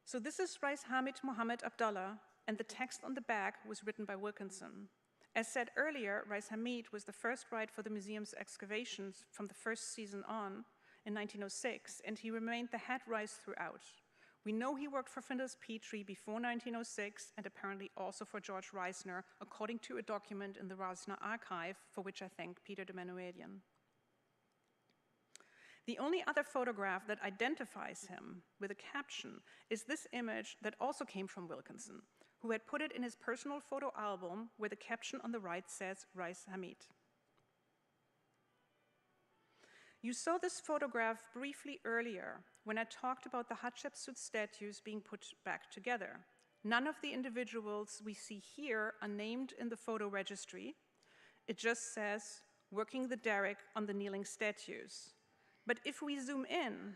So this is Rais Hamid Mohammed Abdallah, and the text on the back was written by Wilkinson. As said earlier, Rais Hamid was the first right for the museum's excavations from the first season on in 1906, and he remained the head Rais throughout. We know he worked for Flinders Petrie before 1906 and apparently also for George Reisner, according to a document in the Reisner archive, for which I thank Peter de Manuelian. The only other photograph that identifies him with a caption is this image that also came from Wilkinson, who had put it in his personal photo album where the caption on the right says Rais Hamid. You saw this photograph briefly earlier when I talked about the Hatshepsut statues being put back together. None of the individuals we see here are named in the photo registry. It just says, working the derrick on the kneeling statues. But if we zoom in,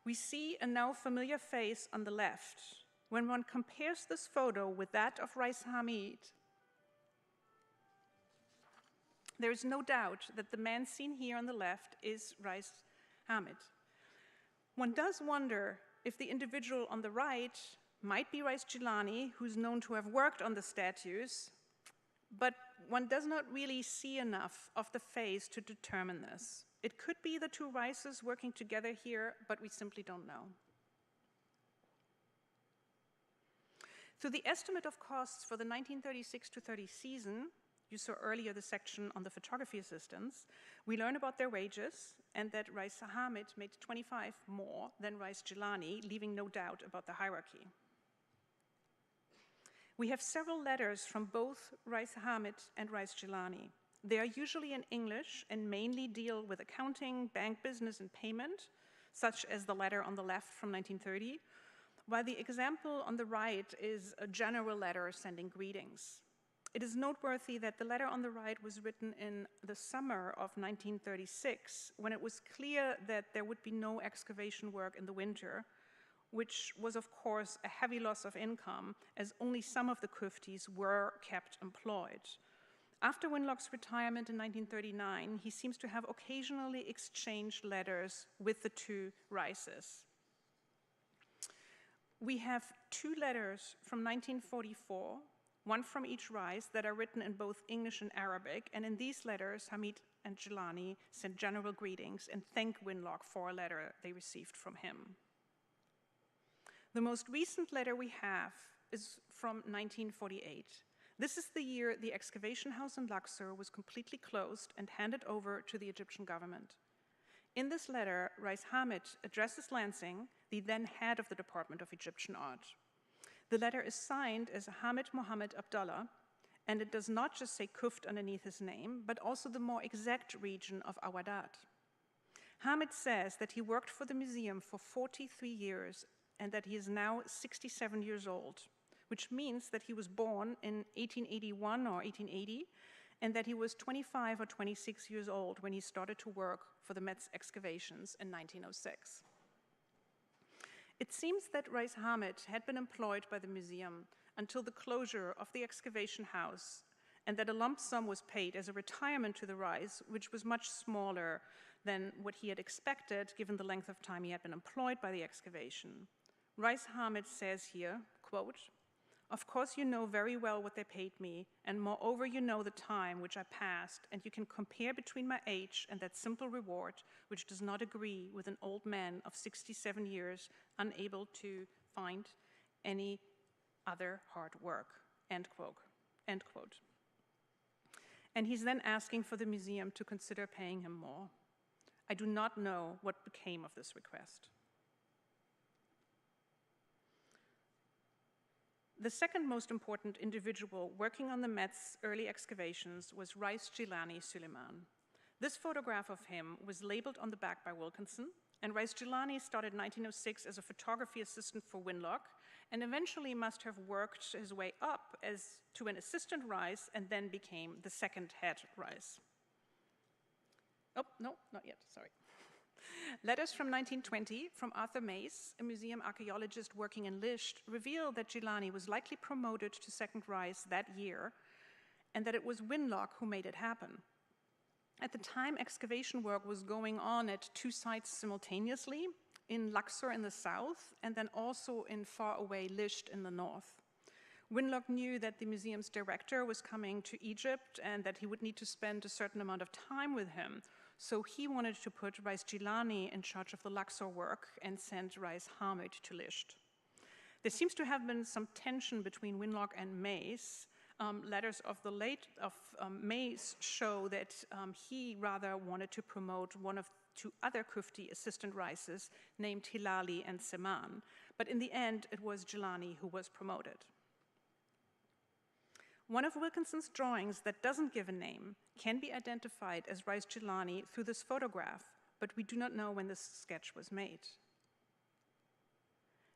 we see a now familiar face on the left. When one compares this photo with that of Rais Hamid, there is no doubt that the man seen here on the left is Rais Hamid. One does wonder if the individual on the right might be Rais Jilani, who's known to have worked on the statues, but one does not really see enough of the face to determine this. It could be the two Rises working together here, but we simply don't know. So the estimate of costs for the 1936-30 season, you saw earlier the section on the photography assistants, we learn about their wages and that Rais Hamid made 25 more than Rais Jilani, leaving no doubt about the hierarchy. We have several letters from both Rais Hamid and Rais Jilani. They are usually in English and mainly deal with accounting, bank business, and payment, such as the letter on the left from 1930, while the example on the right is a general letter sending greetings. It is noteworthy that the letter on the right was written in the summer of 1936, when it was clear that there would be no excavation work in the winter, which was, of course, a heavy loss of income, as only some of the Kuftis were kept employed. After Winlock's retirement in 1939, he seems to have occasionally exchanged letters with the two Rices. We have two letters from 1944, one from each Rice, that are written in both English and Arabic, and in these letters, Hamid and Jilani sent general greetings and thanked Winlock for a letter they received from him. The most recent letter we have is from 1948. This is the year the excavation house in Luxor was completely closed and handed over to the Egyptian government. In this letter, Rice Hamid addresses Lansing, the then head of the Department of Egyptian Art. The letter is signed as Hamid Mohammed Abdullah, and it does not just say Kuft underneath his name, but also the more exact region of Awadat. Hamid says that he worked for the museum for 43 years and that he is now 67 years old, which means that he was born in 1881 or 1880, and that he was 25 or 26 years old when he started to work for the Met's Excavations in 1906. It seems that Rice Hamid had been employed by the museum until the closure of the excavation house, and that a lump sum was paid as a retirement to the Rice, which was much smaller than what he had expected given the length of time he had been employed by the excavation. Rice Hamid says here, quote, "Of course you know very well what they paid me, and moreover you know the time which I passed, and you can compare between my age and that simple reward, which does not agree with an old man of 67 years, unable to find any other hard work," end quote. End quote. And he's then asking for the museum to consider paying him more. I do not know what became of this request. The second most important individual working on the Met's early excavations was Rice Jilani Suleiman. This photograph of him was labeled on the back by Wilkinson, and Rice Jilani started in 1906 as a photography assistant for Winlock, and eventually must have worked his way up to an assistant Rice, and then became the second head Rice. Oh, no, not yet, sorry. Letters from 1920 from Arthur Mace, a museum archaeologist working in Lisht, reveal that Jilani was likely promoted to second Rice that year, and that it was Winlock who made it happen. At the time, excavation work was going on at two sites simultaneously, in Luxor in the south, and then also in far-away Lisht in the north. Winlock knew that the museum's director was coming to Egypt and that he would need to spend a certain amount of time with him, so he wanted to put Rice Jilani in charge of the Luxor work and sent Rice Hamid to Lisht. There seems to have been some tension between Winlock and Mace. Letters of Mace show that he rather wanted to promote one of two other Kufti assistant Rices named Hilali and Seman, but in the end it was Jilani who was promoted. One of Wilkinson's drawings that doesn't give a name can be identified as Rice Jilani through this photograph, but we do not know when this sketch was made.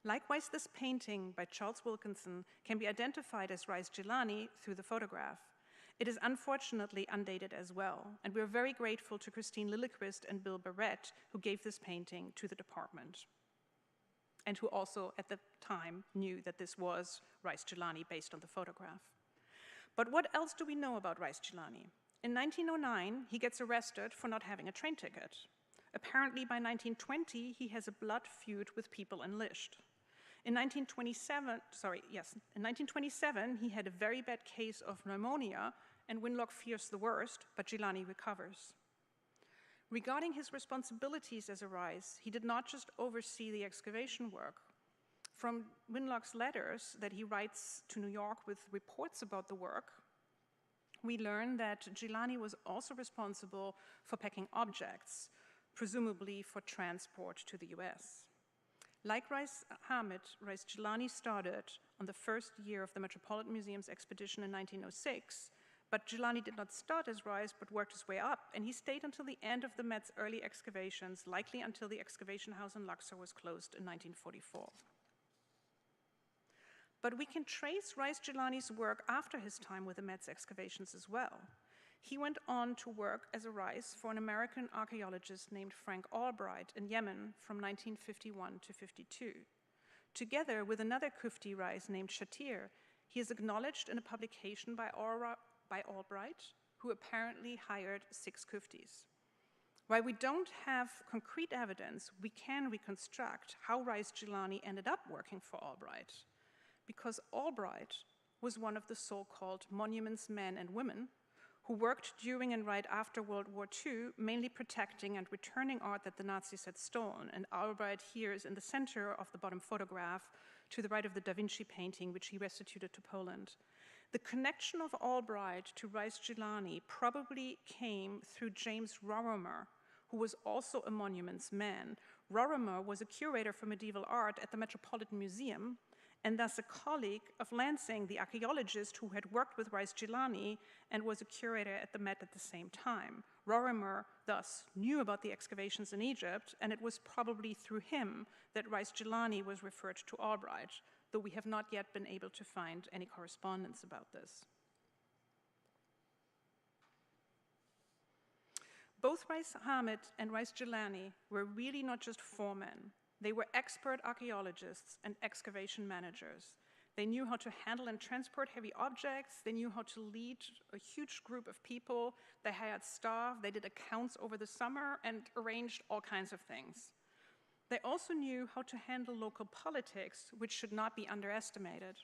Likewise, this painting by Charles Wilkinson can be identified as Rice Jilani through the photograph. It is unfortunately undated as well, and we're very grateful to Christine Lilliquist and Bill Barrett, who gave this painting to the department, and who also at the time knew that this was Rice Jilani based on the photograph. But what else do we know about Rice Jilani? In 1909, he gets arrested for not having a train ticket. Apparently by 1920, he has a blood feud with people in Lisht. In 1927, he had a very bad case of pneumonia, and Winlock fears the worst, but Jilani recovers. Regarding his responsibilities as a Rice, he did not just oversee the excavation work. From Winlock's letters that he writes to New York with reports about the work, we learn that Jilani was also responsible for packing objects, presumably for transport to the US. Like Rice Hamid, Rice Jilani started on the first year of the Metropolitan Museum's expedition in 1906, but Jilani did not start as Rice, but worked his way up, and he stayed until the end of the Met's early excavations, likely until the excavation house in Luxor was closed in 1944. But we can trace Rice Jilani's work after his time with the Met's excavations as well. He went on to work as a Rice for an American archaeologist named Frank Albright in Yemen from 1951 to 52. Together with another Kufti Rice named Shatir, he is acknowledged in a publication by by Albright, who apparently hired 6 Kuftis. While we don't have concrete evidence, we can reconstruct how Rice Gilani ended up working for Albright, because Albright was one of the so-called monuments men and women who worked during and right after World War II, mainly protecting and returning art that the Nazis had stolen. And Albright here is in the center of the bottom photograph, to the right of the Da Vinci painting, which he restituted to Poland. The connection of Albright to Rice Gilani probably came through James Rorimer, who was also a monuments man. Rorimer was a curator for medieval art at the Metropolitan Museum, and thus a colleague of Lansing, the archaeologist who had worked with Rice Gilani and was a curator at the Met at the same time. Rorimer thus knew about the excavations in Egypt, and it was probably through him that Rice Gilani was referred to Albright, though we have not yet been able to find any correspondence about this. Both Rice Hamid and Rice Gilani were really not just foremen. They were expert archaeologists and excavation managers. They knew how to handle and transport heavy objects. They knew how to lead a huge group of people. They hired staff. They did accounts over the summer and arranged all kinds of things. They also knew how to handle local politics, which should not be underestimated.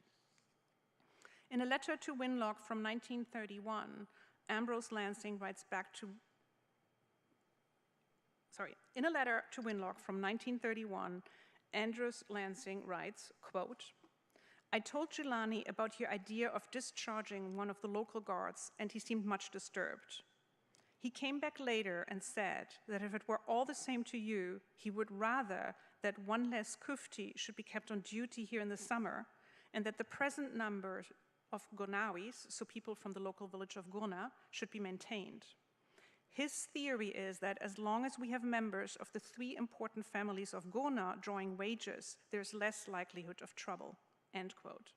In a letter to Winlock from 1931, Ambrose Lansing writes back to in a letter to Winlock from 1931, Andrews Lansing writes, quote, "I told Gilani about your idea of discharging one of the local guards, and he seemed much disturbed. He came back later and said that if it were all the same to you, he would rather that one less Kufti should be kept on duty here in the summer, and that the present number of Gonawis, so people from the local village of Gona, should be maintained. His theory is that as long as we have members of the 3 important families of Gona drawing wages, there's less likelihood of trouble," end quote.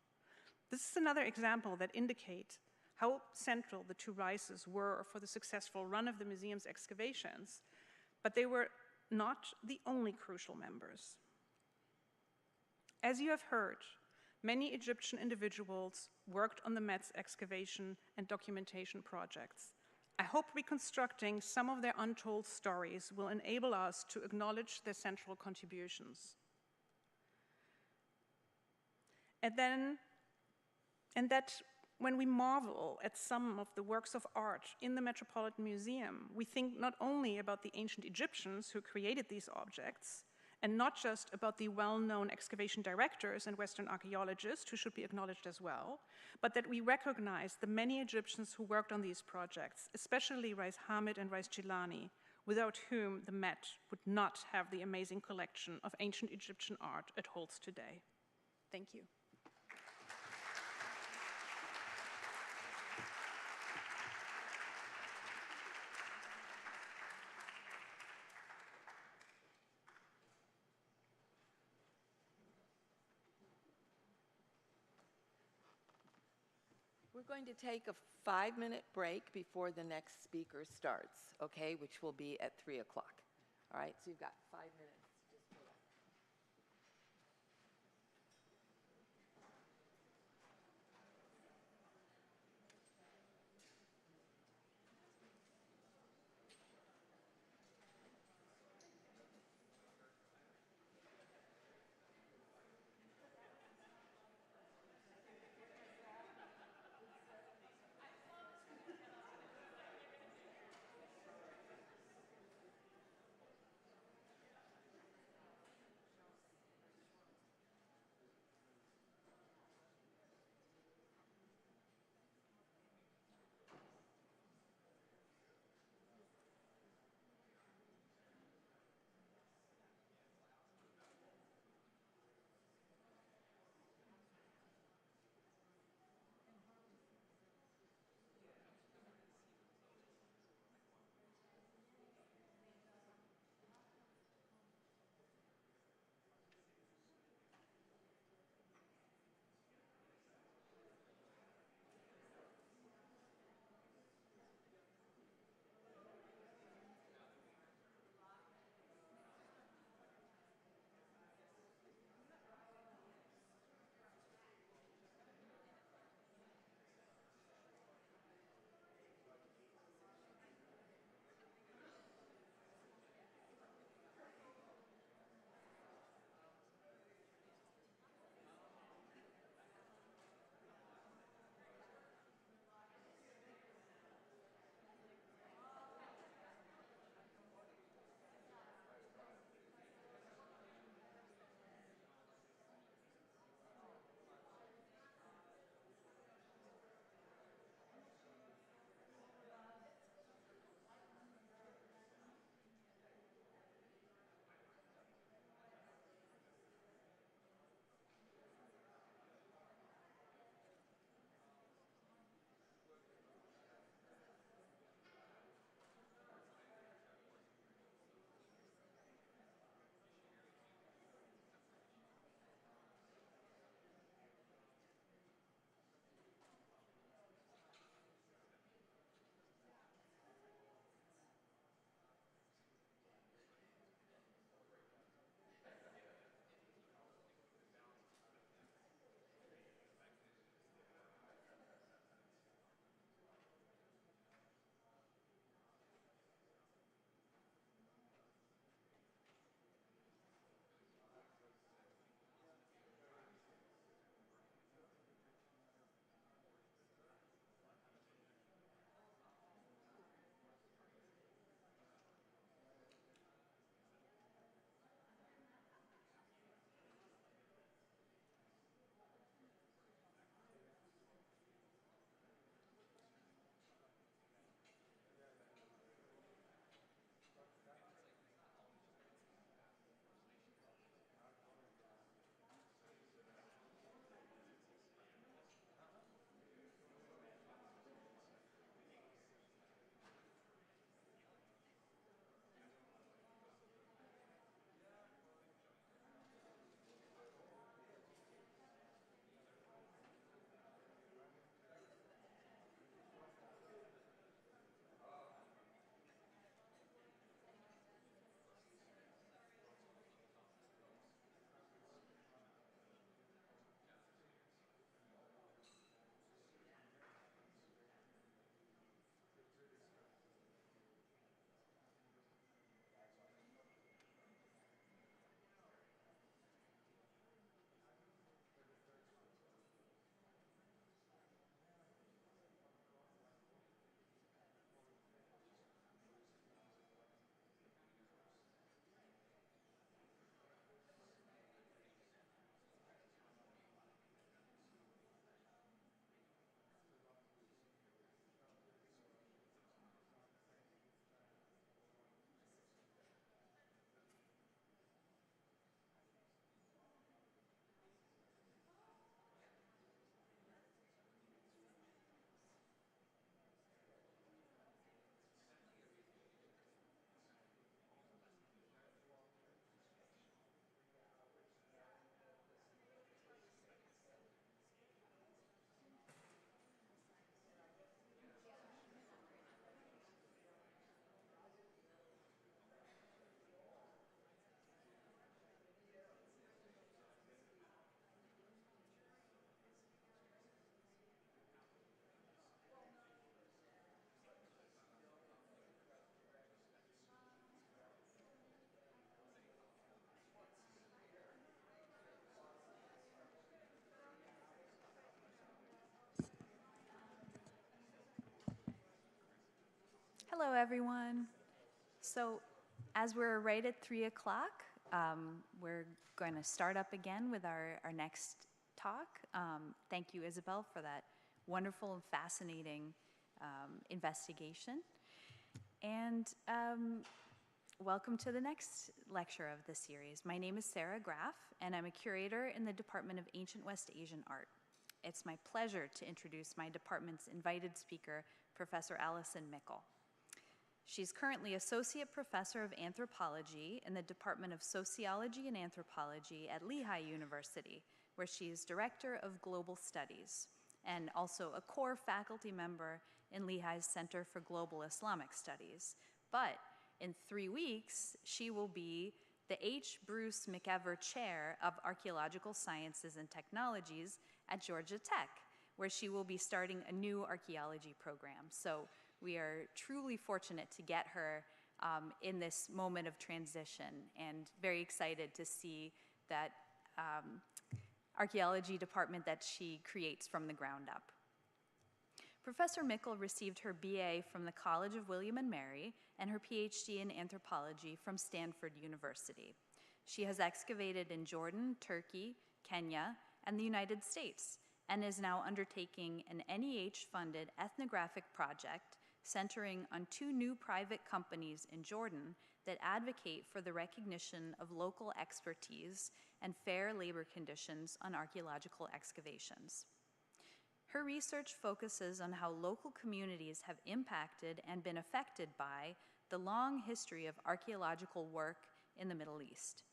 This is another example that indicates how central the 2 Rices were for the successful run of the museum's excavations, but they were not the only crucial members. As you have heard, many Egyptian individuals worked on the Met's excavation and documentation projects. I hope reconstructing some of their untold stories will enable us to acknowledge their central contributions. And that when we marvel at some of the works of art in the Metropolitan Museum, we think not only about the ancient Egyptians who created these objects, and not just about the well-known excavation directors and Western archaeologists who should be acknowledged as well, but that we recognize the many Egyptians who worked on these projects, especially Rice Hamid and Rice Gilani, without whom the Met would not have the amazing collection of ancient Egyptian art it holds today. Thank you.
We're going to take a 5-minute break before the next speaker starts, okay, which will be at 3 o'clock. All right, so you've got 5 minutes. Just for that.
Hello, everyone. So, as we're right at 3 o'clock, we're going to start up again with our next talk. Thank you, Isabel, for that wonderful and fascinating investigation. And welcome to the next lecture of the series. My name is Sarah Graff, and I'm a curator in the Department of Ancient West Asian Art. It's my pleasure to introduce my department's invited speaker, Professor Allison Mickel. She's currently Associate Professor of Anthropology in the Department of Sociology and Anthropology at Lehigh University, where she is Director of Global Studies, and also a core faculty member in Lehigh's Center for Global Islamic Studies. But in 3 weeks, she will be the H. Bruce McEver Chair of Archaeological Sciences and Technologies at Georgia Tech, where she will be starting a new archaeology program. So we are truly fortunate to get her in this moment of transition, and very excited to see that archaeology department that she creates from the ground up. Professor Mickel received her BA from the College of William and Mary and her PhD in anthropology from Stanford University. She has excavated in Jordan, Turkey, Kenya, and the United States, and is now undertaking an NEH-funded ethnographic project centering on 2 new private companies in Jordan that advocate for the recognition of local expertise and fair labor conditions on archaeological excavations. Her research focuses on how local communities have impacted and been affected by the long history of archaeological work in the Middle East.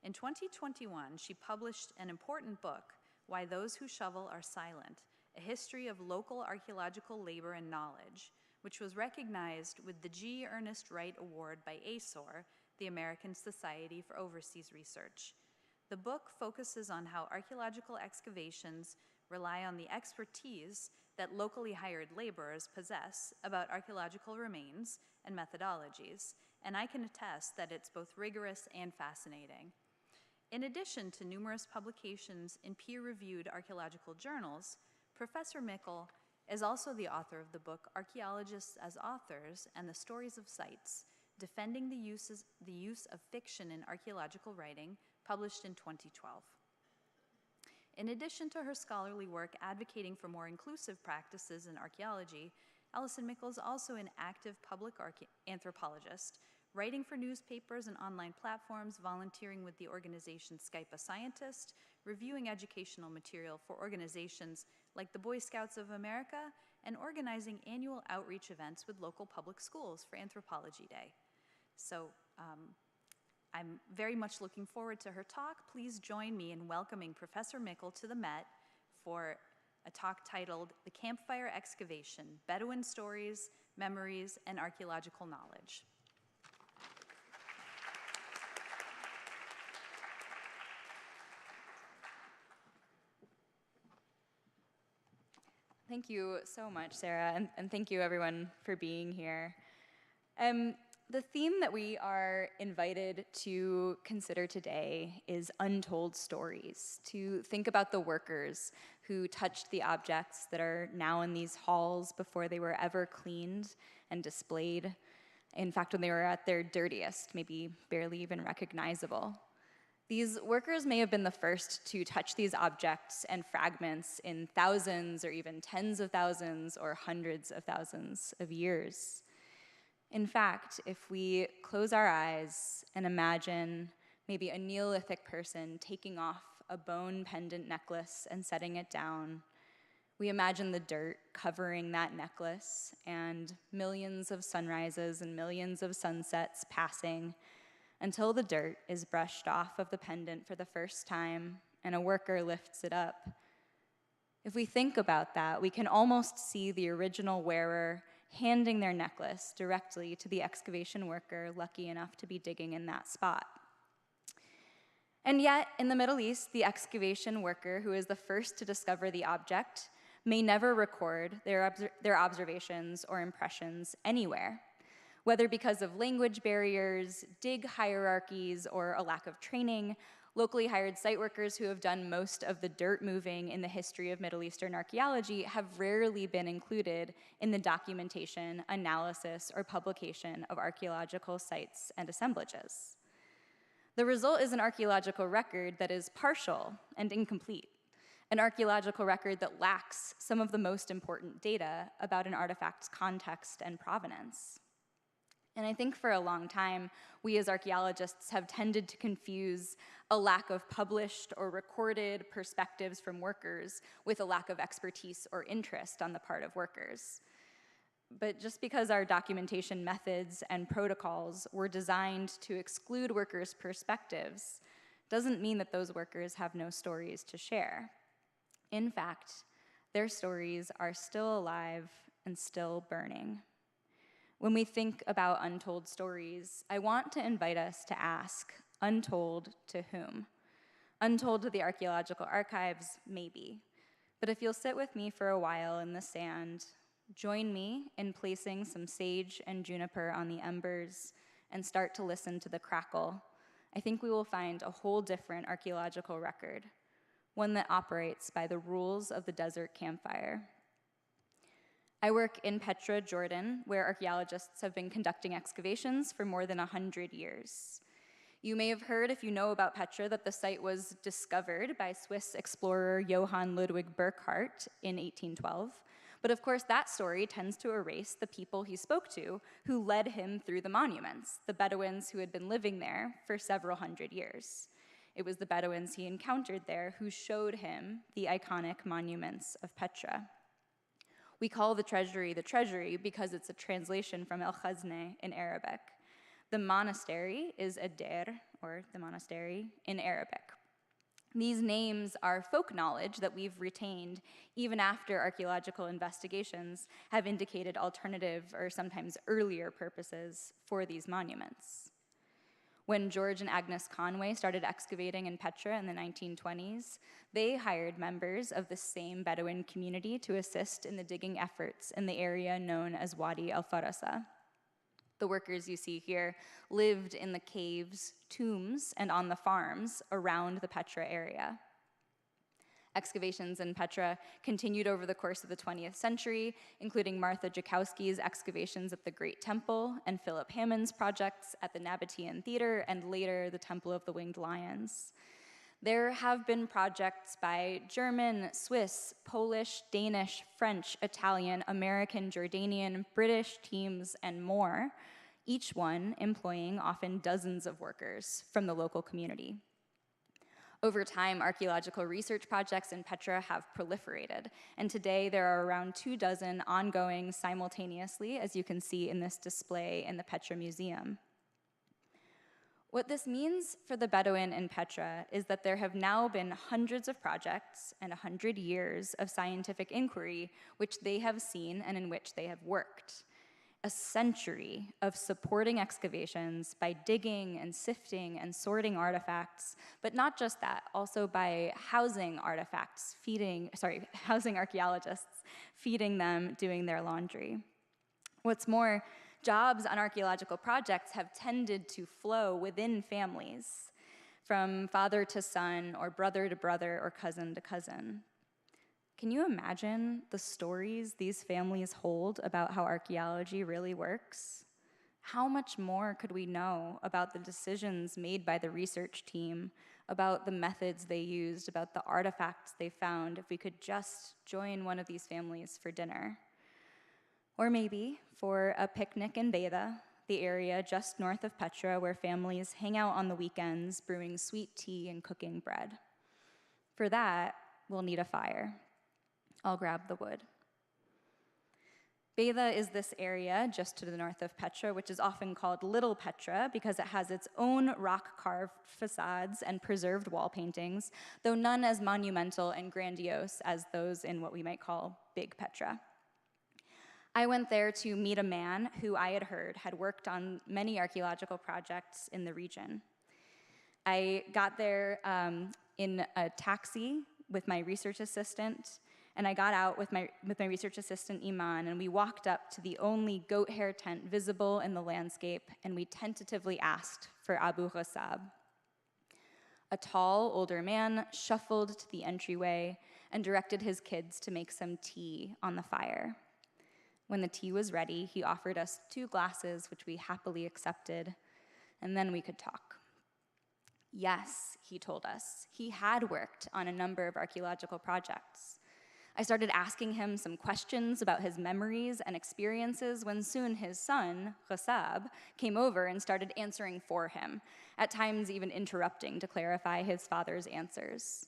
In 2021, she published an important book, Why Those Who Shovel Are Silent, a history of local archaeological labor and knowledge, which was recognized with the G. Ernest Wright Award by ASOR, the American Society for Overseas Research. The book focuses on how archaeological excavations rely on the expertise that locally hired laborers possess about archaeological remains and methodologies, and I can attest that it's both rigorous and fascinating. In addition to numerous publications in peer-reviewed archaeological journals, Professor Mickel is also the author of the book Archaeologists as Authors and the Stories of Sites, Defending the Use of Fiction in Archaeological Writing, published in 2012. In addition to her scholarly work advocating for more inclusive practices in archaeology, Allison Mickel is also an active public anthropologist, writing for newspapers and online platforms, volunteering with the organization Skype a Scientist, reviewing educational material for organizations like the Boy Scouts of America, and organizing annual outreach events with local public schools for Anthropology Day. So I'm very much looking forward to her talk. Please join me in welcoming Professor Mickel to the Met for a talk titled The Campfire Excavation, Bedouin Stories, Memories, and Archaeological Knowledge.
Thank you so much, Sarah, and thank you everyone for being here. The theme that we are invited to consider today is untold stories, to think about the workers who touched the objects that are now in these halls before they were ever cleaned and displayed. In fact, when they were at their dirtiest, maybe barely even recognizable. These workers may have been the first to touch these objects and fragments in thousands or even tens of thousands or hundreds of thousands of years. In fact, if we close our eyes and imagine maybe a Neolithic person taking off a bone pendant necklace and setting it down, we imagine the dirt covering that necklace and millions of sunrises and millions of sunsets passing until the dirt is brushed off of the pendant for the first time and a worker lifts it up. If we think about that, we can almost see the original wearer handing their necklace directly to the excavation worker lucky enough to be digging in that spot. And yet, in the Middle East, the excavation worker who is the first to discover the object may never record their observations or impressions anywhere, whether because of language barriers, dig hierarchies, or a lack of training. Locally hired site workers who have done most of the dirt moving in the history of Middle Eastern archaeology have rarely been included in the documentation, analysis, or publication of archaeological sites and assemblages. The result is an archaeological record that is partial and incomplete, an archaeological record that lacks some of the most important data about an artifact's context and provenance. And I think for a long time, we as archaeologists have tended to confuse a lack of published or recorded perspectives from workers with a lack of expertise or interest on the part of workers. But just because our documentation methods and protocols were designed to exclude workers' perspectives doesn't mean that those workers have no stories to share. In fact, their stories are still alive and still burning. When we think about untold stories, I want to invite us to ask, untold to whom? Untold to the archaeological archives, maybe. But if you'll sit with me for a while in the sand, join me in placing some sage and juniper on the embers and start to listen to the crackle, I think we will find a whole different archaeological record, one that operates by the rules of the desert campfire. I work in Petra, Jordan, where archaeologists have been conducting excavations for more than 100 years. You may have heard, if you know about Petra, that the site was discovered by Swiss explorer Johann Ludwig Burckhardt in 1812. But of course, that story tends to erase the people he spoke to who led him through the monuments, the Bedouins who had been living there for several hundred years. It was the Bedouins he encountered there who showed him the iconic monuments of Petra. We call the treasury because it's a translation from el-Khazne in Arabic. The monastery is a der, or the monastery, in Arabic. These names are folk knowledge that we've retained even after archaeological investigations have indicated alternative or sometimes earlier purposes for these monuments. When George and Agnes Conway started excavating in Petra in the 1920s, they hired members of the same Bedouin community to assist in the digging efforts in the area known as Wadi al-Farasa. The workers you see here lived in the caves, tombs, and on the farms around the Petra area. Excavations in Petra continued over the course of the 20th century, including Martha Jakowski's excavations at the Great Temple and Philip Hammond's projects at the Nabatean Theater and later the Temple of the Winged Lions. There have been projects by German, Swiss, Polish, Danish, French, Italian, American, Jordanian, British teams, and more, each one employing often dozens of workers from the local community. Over time, archaeological research projects in Petra have proliferated, and today there are around 24 ongoing simultaneously, as you can see in this display in the Petra Museum. What this means for the Bedouin in Petra is that there have now been hundreds of projects and 100 years of scientific inquiry which they have seen and in which they have worked. A century of supporting excavations by digging and sifting and sorting artifacts, but not just that, also by housing artifacts, housing archaeologists, feeding them, doing their laundry. What's more, jobs on archaeological projects have tended to flow within families, from father to son, or brother to brother, or cousin to cousin. Can you imagine the stories these families hold about how archaeology really works? How much more could we know about the decisions made by the research team, about the methods they used, about the artifacts they found, if we could just join one of these families for dinner? Or maybe for a picnic in Beda, the area just north of Petra where families hang out on the weekends brewing sweet tea and cooking bread. For that, we'll need a fire. I'll grab the wood. Beda is this area just to the north of Petra, which is often called Little Petra because it has its own rock-carved facades and preserved wall paintings, though none as monumental and grandiose as those in what we might call Big Petra. I went there to meet a man who I had heard had worked on many archaeological projects in the region. I got there in a taxi with my research assistant, and I got out with my research assistant, Iman, and we walked up to the only goat hair tent visible in the landscape, and we tentatively asked for Abu Ghassab. A tall, older man shuffled to the entryway and directed his kids to make some tea on the fire. When the tea was ready, he offered us 2 glasses, which we happily accepted, and then we could talk. Yes, he told us, he had worked on a number of archaeological projects. I started asking him some questions about his memories and experiences when soon his son, Ghasab, came over and started answering for him, at times even interrupting to clarify his father's answers.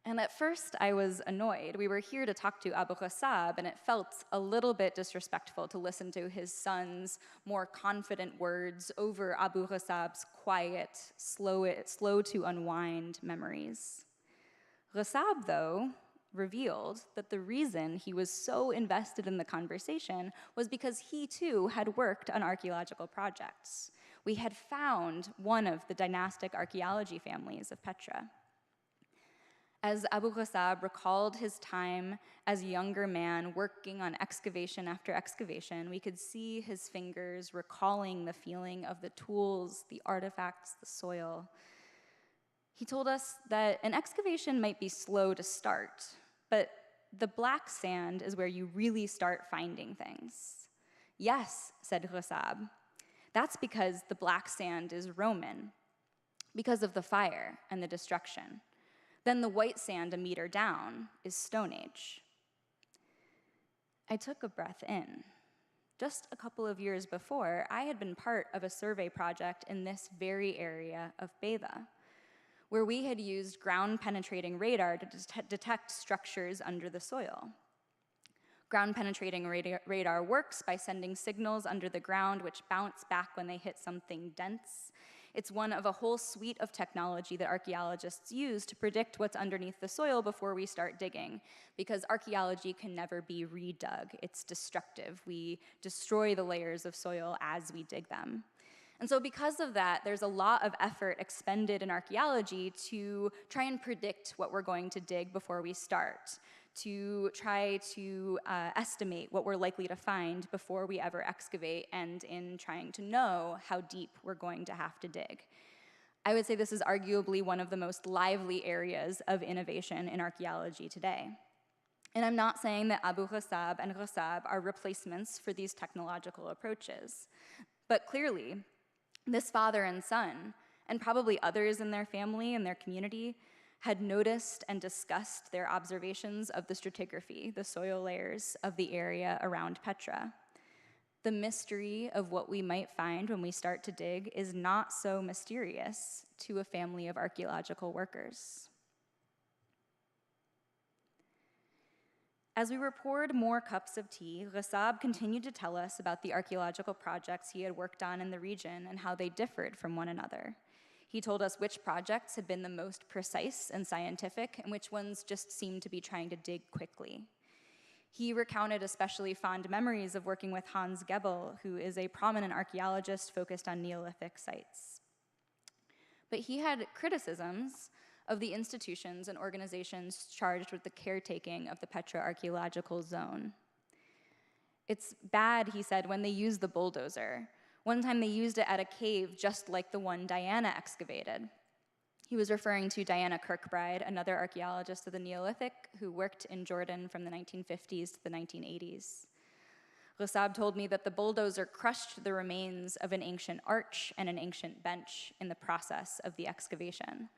And at first I was annoyed. We were here to talk to Abu Ghasab, and it felt a little bit disrespectful to listen to his son's more confident words over Abu Ghasab's quiet, slow to unwind memories. Ghasab, though, revealed that the reason he was so invested in the conversation was because he too had worked on archaeological projects. We had found one of the dynastic archaeology families of Petra. As Abu Ghasab recalled his time as a younger man working on excavation after excavation, we could see his fingers recalling the feeling of the tools, the artifacts, the soil. He told us that an excavation might be slow to start, but the black sand is where you really start finding things. Yes, said Ghasab, that's because the black sand is Roman, because of the fire and the destruction. Then the white sand a meter down is Stone Age. I took a breath in. Just a couple of years before, I had been part of a survey project in this very area of Beida, where we had used ground-penetrating radar to detect structures under the soil. Ground-penetrating radar works by sending signals under the ground which bounce back when they hit something dense. It's one of a whole suite of technology that archaeologists use to predict what's underneath the soil before we start digging, because archaeology can never be redug. It's destructive. We destroy the layers of soil as we dig them. And so because of that, there's a lot of effort expended in archaeology to try and predict what we're going to dig before we start, to try to estimate what we're likely to find before we ever excavate, and in trying to know how deep we're going to have to dig. I would say this is arguably one of the most lively areas of innovation in archaeology today. And I'm not saying that Abu Ghasab and Ghasab are replacements for these technological approaches, but clearly, this father and son, and probably others in their family and their community, had noticed and discussed their observations of the stratigraphy, the soil layers of the area around Petra. The mystery of what we might find when we start to dig is not so mysterious to a family of archaeological workers. As we were poured more cups of tea, Ghasab continued to tell us about the archaeological projects he had worked on in the region and how they differed from one another. He told us which projects had been the most precise and scientific, and which ones just seemed to be trying to dig quickly. He recounted especially fond memories of working with Hans Gebel, who is a prominent archaeologist focused on Neolithic sites. But he had criticisms of the institutions and organizations charged with the caretaking of the Petra archaeological zone. It's bad, he said, when they use the bulldozer. One time they used it at a cave just like the one Diana excavated. He was referring to Diana Kirkbride, another archaeologist of the Neolithic who worked in Jordan from the 1950s to the 1980s. Ghasab told me that the bulldozer crushed the remains of an ancient arch and an ancient bench in the process of the excavation.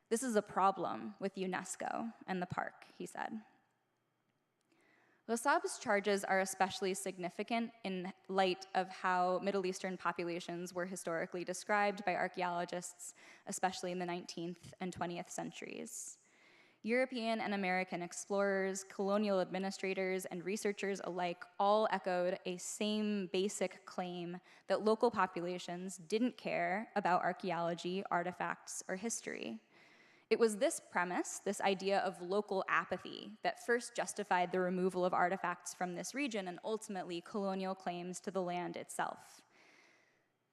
This is a problem with UNESCO and the park, he said. Ghasab's charges are especially significant in light of how Middle Eastern populations were historically described by archaeologists, especially in the 19th and 20th centuries. European and American explorers, colonial administrators, and researchers alike all echoed a same basic claim that local populations didn't care about archaeology, artifacts, or history. It was this premise, this idea of local apathy, that first justified the removal of artifacts from this region and ultimately colonial claims to the land itself.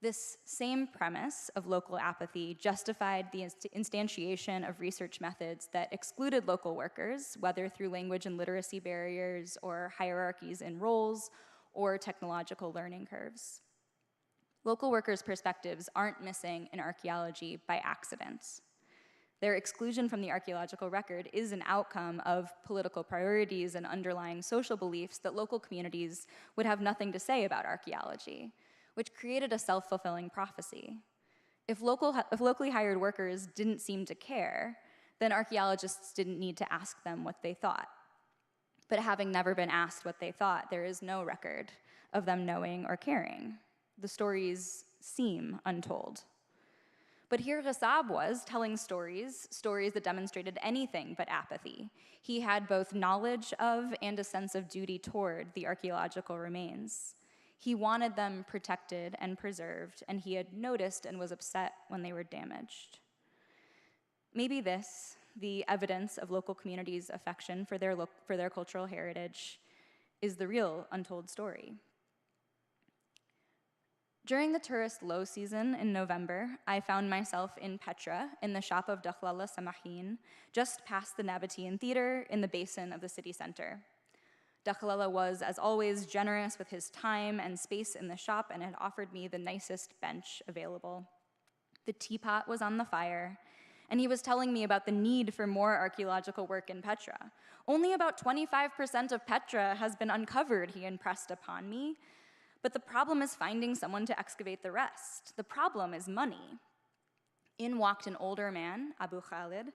This same premise of local apathy justified the instantiation of research methods that excluded local workers, whether through language and literacy barriers or hierarchies in roles or technological learning curves. Local workers' perspectives aren't missing in archaeology by accident. their exclusion from the archaeological record is an outcome of political priorities and underlying social beliefs that local communities would have nothing to say about archaeology, which created a self-fulfilling prophecy. If locally hired workers didn't seem to care, then archaeologists didn't need to ask them what they thought. But having never been asked what they thought, there is no record of them knowing or caring. The stories seem untold. But here Ghasab was telling stories that demonstrated anything but apathy. He had both knowledge of and a sense of duty toward the archaeological remains. He wanted them protected and preserved, and he had noticed and was upset when they were damaged. Maybe this, the evidence of local communities' affection for their cultural heritage, is the real untold story. During the tourist low season in November, I found myself in Petra, in the shop of Dakhlala Samahin, just past the Nabatean Theater in the basin of the city center. Dakhlala was, as always, generous with his time and space in the shop and had offered me the nicest bench available. The teapot was on the fire, and he was telling me about the need for more archaeological work in Petra. Only about 25% of Petra has been uncovered, he impressed upon me. But the problem is finding someone to excavate the rest. The problem is money. In walked an older man, Abu Khalid,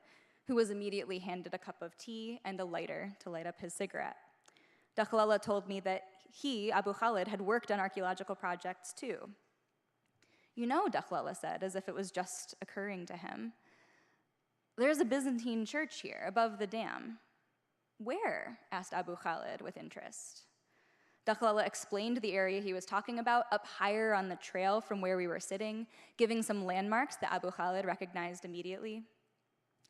who was immediately handed a cup of tea and a lighter to light up his cigarette. Dakhlala told me that he, Abu Khalid, had worked on archaeological projects too. You know, Dakhlala said, as if it was just occurring to him, there's a Byzantine church here, above the dam. Where? Asked Abu Khalid with interest. Dakhlala explained the area he was talking about, up higher on the trail from where we were sitting, giving some landmarks that Abu Khalid recognized immediately.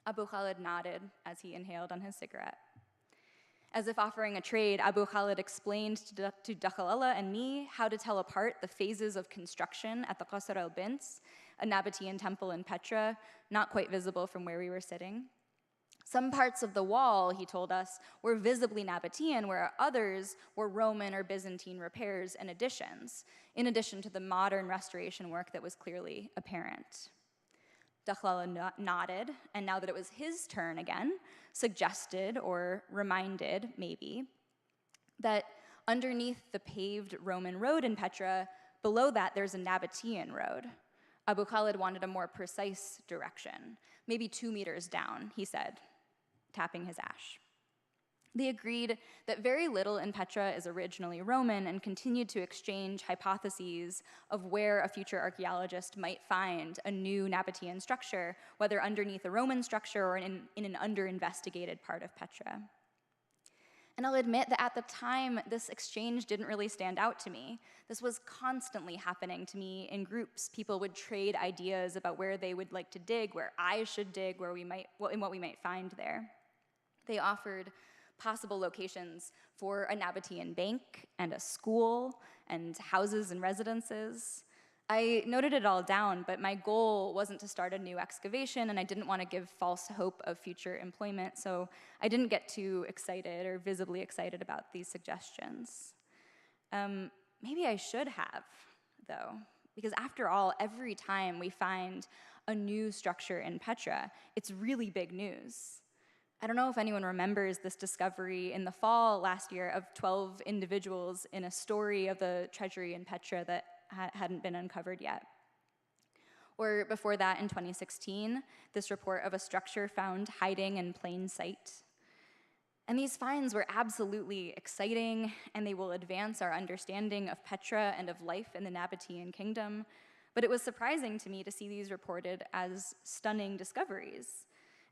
Abu Khalid nodded as he inhaled on his cigarette. As if offering a trade, Abu Khalid explained to Dakhlala and me how to tell apart the phases of construction at the Qasr al-Bint, a Nabatean temple in Petra, not quite visible from where we were sitting. Some parts of the wall, he told us, were visibly Nabatean, where others were Roman or Byzantine repairs and additions, in addition to the modern restoration work that was clearly apparent. Dakhlala nodded, and now that it was his turn again, suggested or reminded, maybe, that underneath the paved Roman road in Petra, below that there's a Nabatean road. Abu Khalid wanted a more precise direction, maybe 2 meters down, he said, tapping his ash. They agreed that very little in Petra is originally Roman and continued to exchange hypotheses of where a future archaeologist might find a new Nabatean structure, whether underneath a Roman structure or in an under-investigated part of Petra. And I'll admit that at the time, this exchange didn't really stand out to me. This was constantly happening to me in groups. People would trade ideas about where they would like to dig, where I should dig, what we might find there. They offered possible locations for a Nabatean bank and a school and houses and residences. I noted it all down, but my goal wasn't to start a new excavation, and I didn't want to give false hope of future employment, so I didn't get too excited or visibly excited about these suggestions. Maybe I should have, though, because after all, every time we find a new structure in Petra, it's really big news. I don't know if anyone remembers this discovery in the fall last year of 12 individuals in a story of the treasury in Petra that hadn't been uncovered yet. Or before that, in 2016, this report of a structure found hiding in plain sight. And these finds were absolutely exciting, and they will advance our understanding of Petra and of life in the Nabatean kingdom. But it was surprising to me to see these reported as stunning discoveries.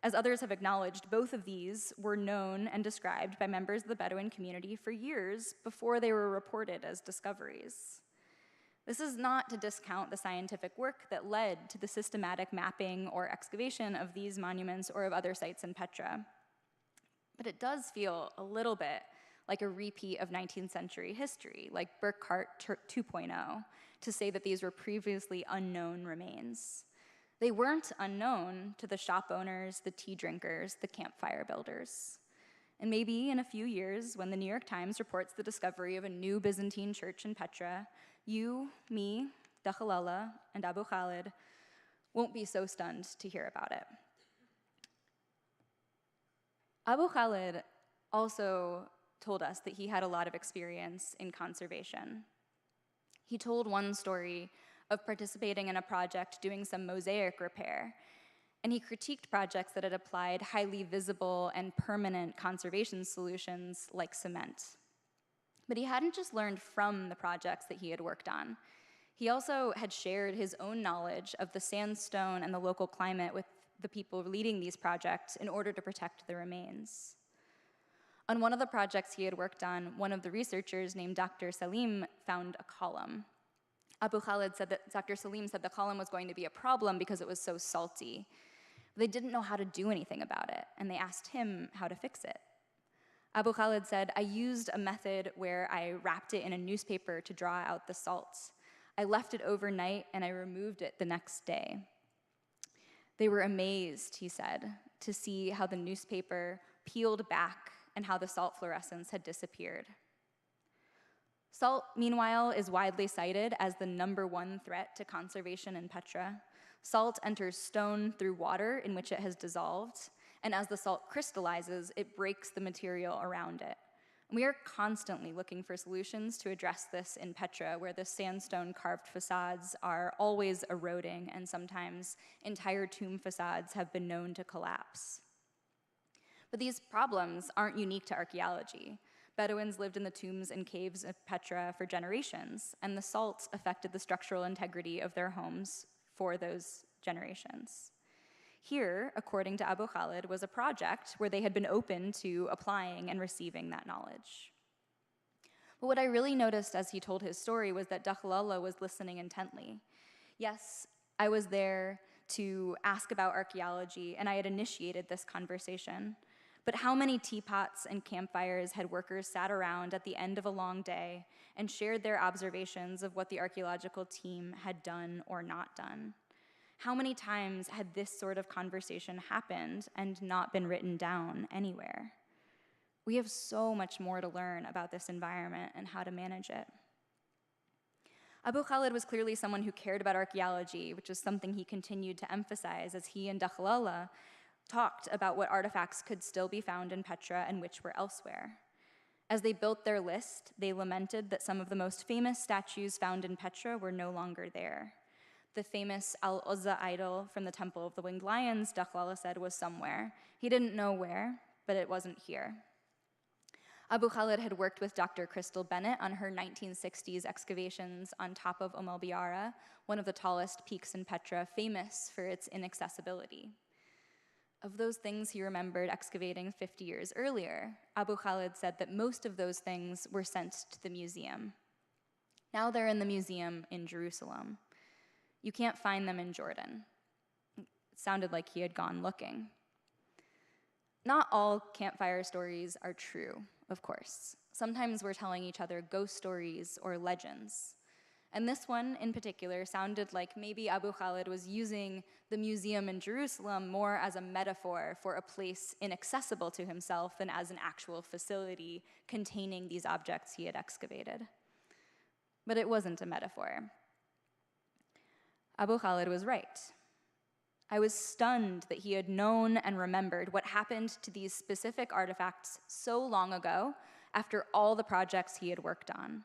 As others have acknowledged, both of these were known and described by members of the Bedouin community for years before they were reported as discoveries. This is not to discount the scientific work that led to the systematic mapping or excavation of these monuments or of other sites in Petra. But it does feel a little bit like a repeat of 19th century history, like Burckhardt 2.0, to say that these were previously unknown remains. They weren't unknown to the shop owners, the tea drinkers, the campfire builders. And maybe in a few years, when the New York Times reports the discovery of a new Byzantine church in Petra, you, me, Dakhlala, and Abu Khalid won't be so stunned to hear about it. Abu Khalid also told us that he had a lot of experience in conservation. He told one story of participating in a project doing some mosaic repair, and he critiqued projects that had applied highly visible and permanent conservation solutions like cement. But he hadn't just learned from the projects that he had worked on. He also had shared his own knowledge of the sandstone and the local climate with the people leading these projects in order to protect the remains. On one of the projects he had worked on, one of the researchers named Dr. Salim found a column. Abu Khalid said that Dr. Salim said the column was going to be a problem because it was so salty. They didn't know how to do anything about it, and they asked him how to fix it. Abu Khalid said, I used a method where I wrapped it in a newspaper to draw out the salt. I left it overnight, and I removed it the next day. They were amazed, he said, to see how the newspaper peeled back and how the salt fluorescence had disappeared. Salt, meanwhile, is widely cited as the #1 threat to conservation in Petra. Salt enters stone through water in which it has dissolved, and as the salt crystallizes, it breaks the material around it. We are constantly looking for solutions to address this in Petra, where the sandstone carved facades are always eroding, and sometimes entire tomb facades have been known to collapse. But these problems aren't unique to archaeology. Bedouins lived in the tombs and caves of Petra for generations, and the salt affected the structural integrity of their homes for those generations. Here, according to Abu Khalid, was a project where they had been open to applying and receiving that knowledge. But what I really noticed as he told his story was that Dakhlala was listening intently. Yes, I was there to ask about archaeology, and I had initiated this conversation. But how many teapots and campfires had workers sat around at the end of a long day and shared their observations of what the archaeological team had done or not done? How many times had this sort of conversation happened and not been written down anywhere? We have so much more to learn about this environment and how to manage it. Abu Khalid was clearly someone who cared about archaeology, which is something he continued to emphasize as he and Dakhlala talked about what artifacts could still be found in Petra and which were elsewhere. As they built their list, they lamented that some of the most famous statues found in Petra were no longer there. The famous Al-Uzza idol from the Temple of the Winged Lions, Dakhlala said, was somewhere. He didn't know where, but it wasn't here. Abu Khalid had worked with Dr. Crystal Bennett on her 1960s excavations on top of El Biara, one of the tallest peaks in Petra, famous for its inaccessibility. Of those things he remembered excavating 50 years earlier, Abu Khalid said that most of those things were sent to the museum. Now they're in the museum in Jerusalem. You can't find them in Jordan. It sounded like he had gone looking. Not all campfire stories are true, of course. Sometimes we're telling each other ghost stories or legends. And this one, in particular, sounded like maybe Abu Khalid was using the museum in Jerusalem more as a metaphor for a place inaccessible to himself than as an actual facility containing these objects he had excavated. But it wasn't a metaphor. Abu Khalid was right. I was stunned that he had known and remembered what happened to these specific artifacts so long ago after all the projects he had worked on.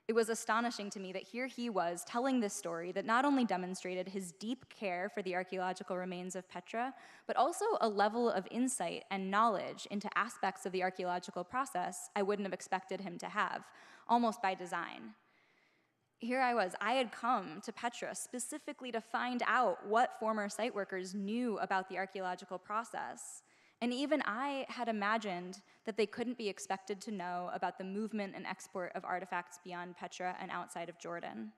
It was astonishing to me that here he was telling this story that not only demonstrated his deep care for the archaeological remains of Petra, but also a level of insight and knowledge into aspects of the archaeological process I wouldn't have expected him to have, almost by design. Here I had come to Petra specifically to find out what former site workers knew about the archaeological process. And even I had imagined that they couldn't be expected to know about the movement and export of artifacts beyond Petra and outside of Jordan.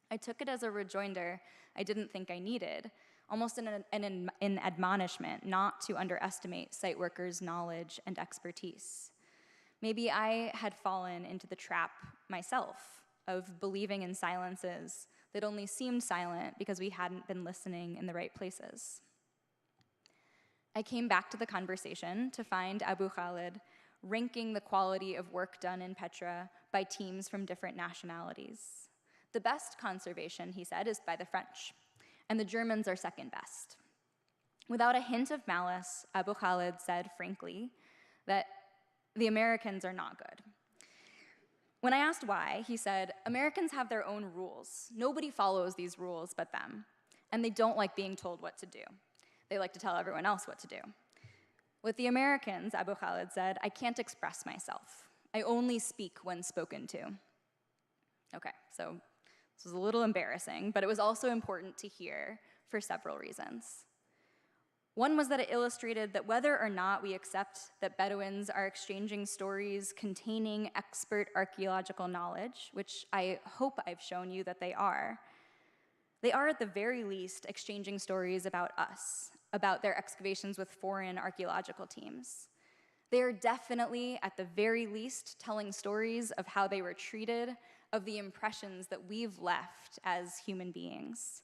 I took it as a rejoinder I didn't think I needed, almost an admonishment not to underestimate site workers' knowledge and expertise. Maybe I had fallen into the trap myself of believing in silences that only seemed silent because we hadn't been listening in the right places. I came back to the conversation to find Abu Khalid ranking the quality of work done in Petra by teams from different nationalities. The best conservation, he said, is by the French, and the Germans are second best. Without a hint of malice, Abu Khalid said frankly that the Americans are not good. When I asked why, he said, Americans have their own rules. Nobody follows these rules but them, and they don't like being told what to do. They like to tell everyone else what to do. With the Americans, Abu Khalid said, I can't express myself. I only speak when spoken to. Okay, so this was a little embarrassing, but it was also important to hear for several reasons. One was that it illustrated that whether or not we accept that Bedouins are exchanging stories containing expert archaeological knowledge, which I hope I've shown you that they are at the very least exchanging stories about us, about their excavations with foreign archaeological teams. They are definitely, at the very least, telling stories of how they were treated, of the impressions that we've left as human beings.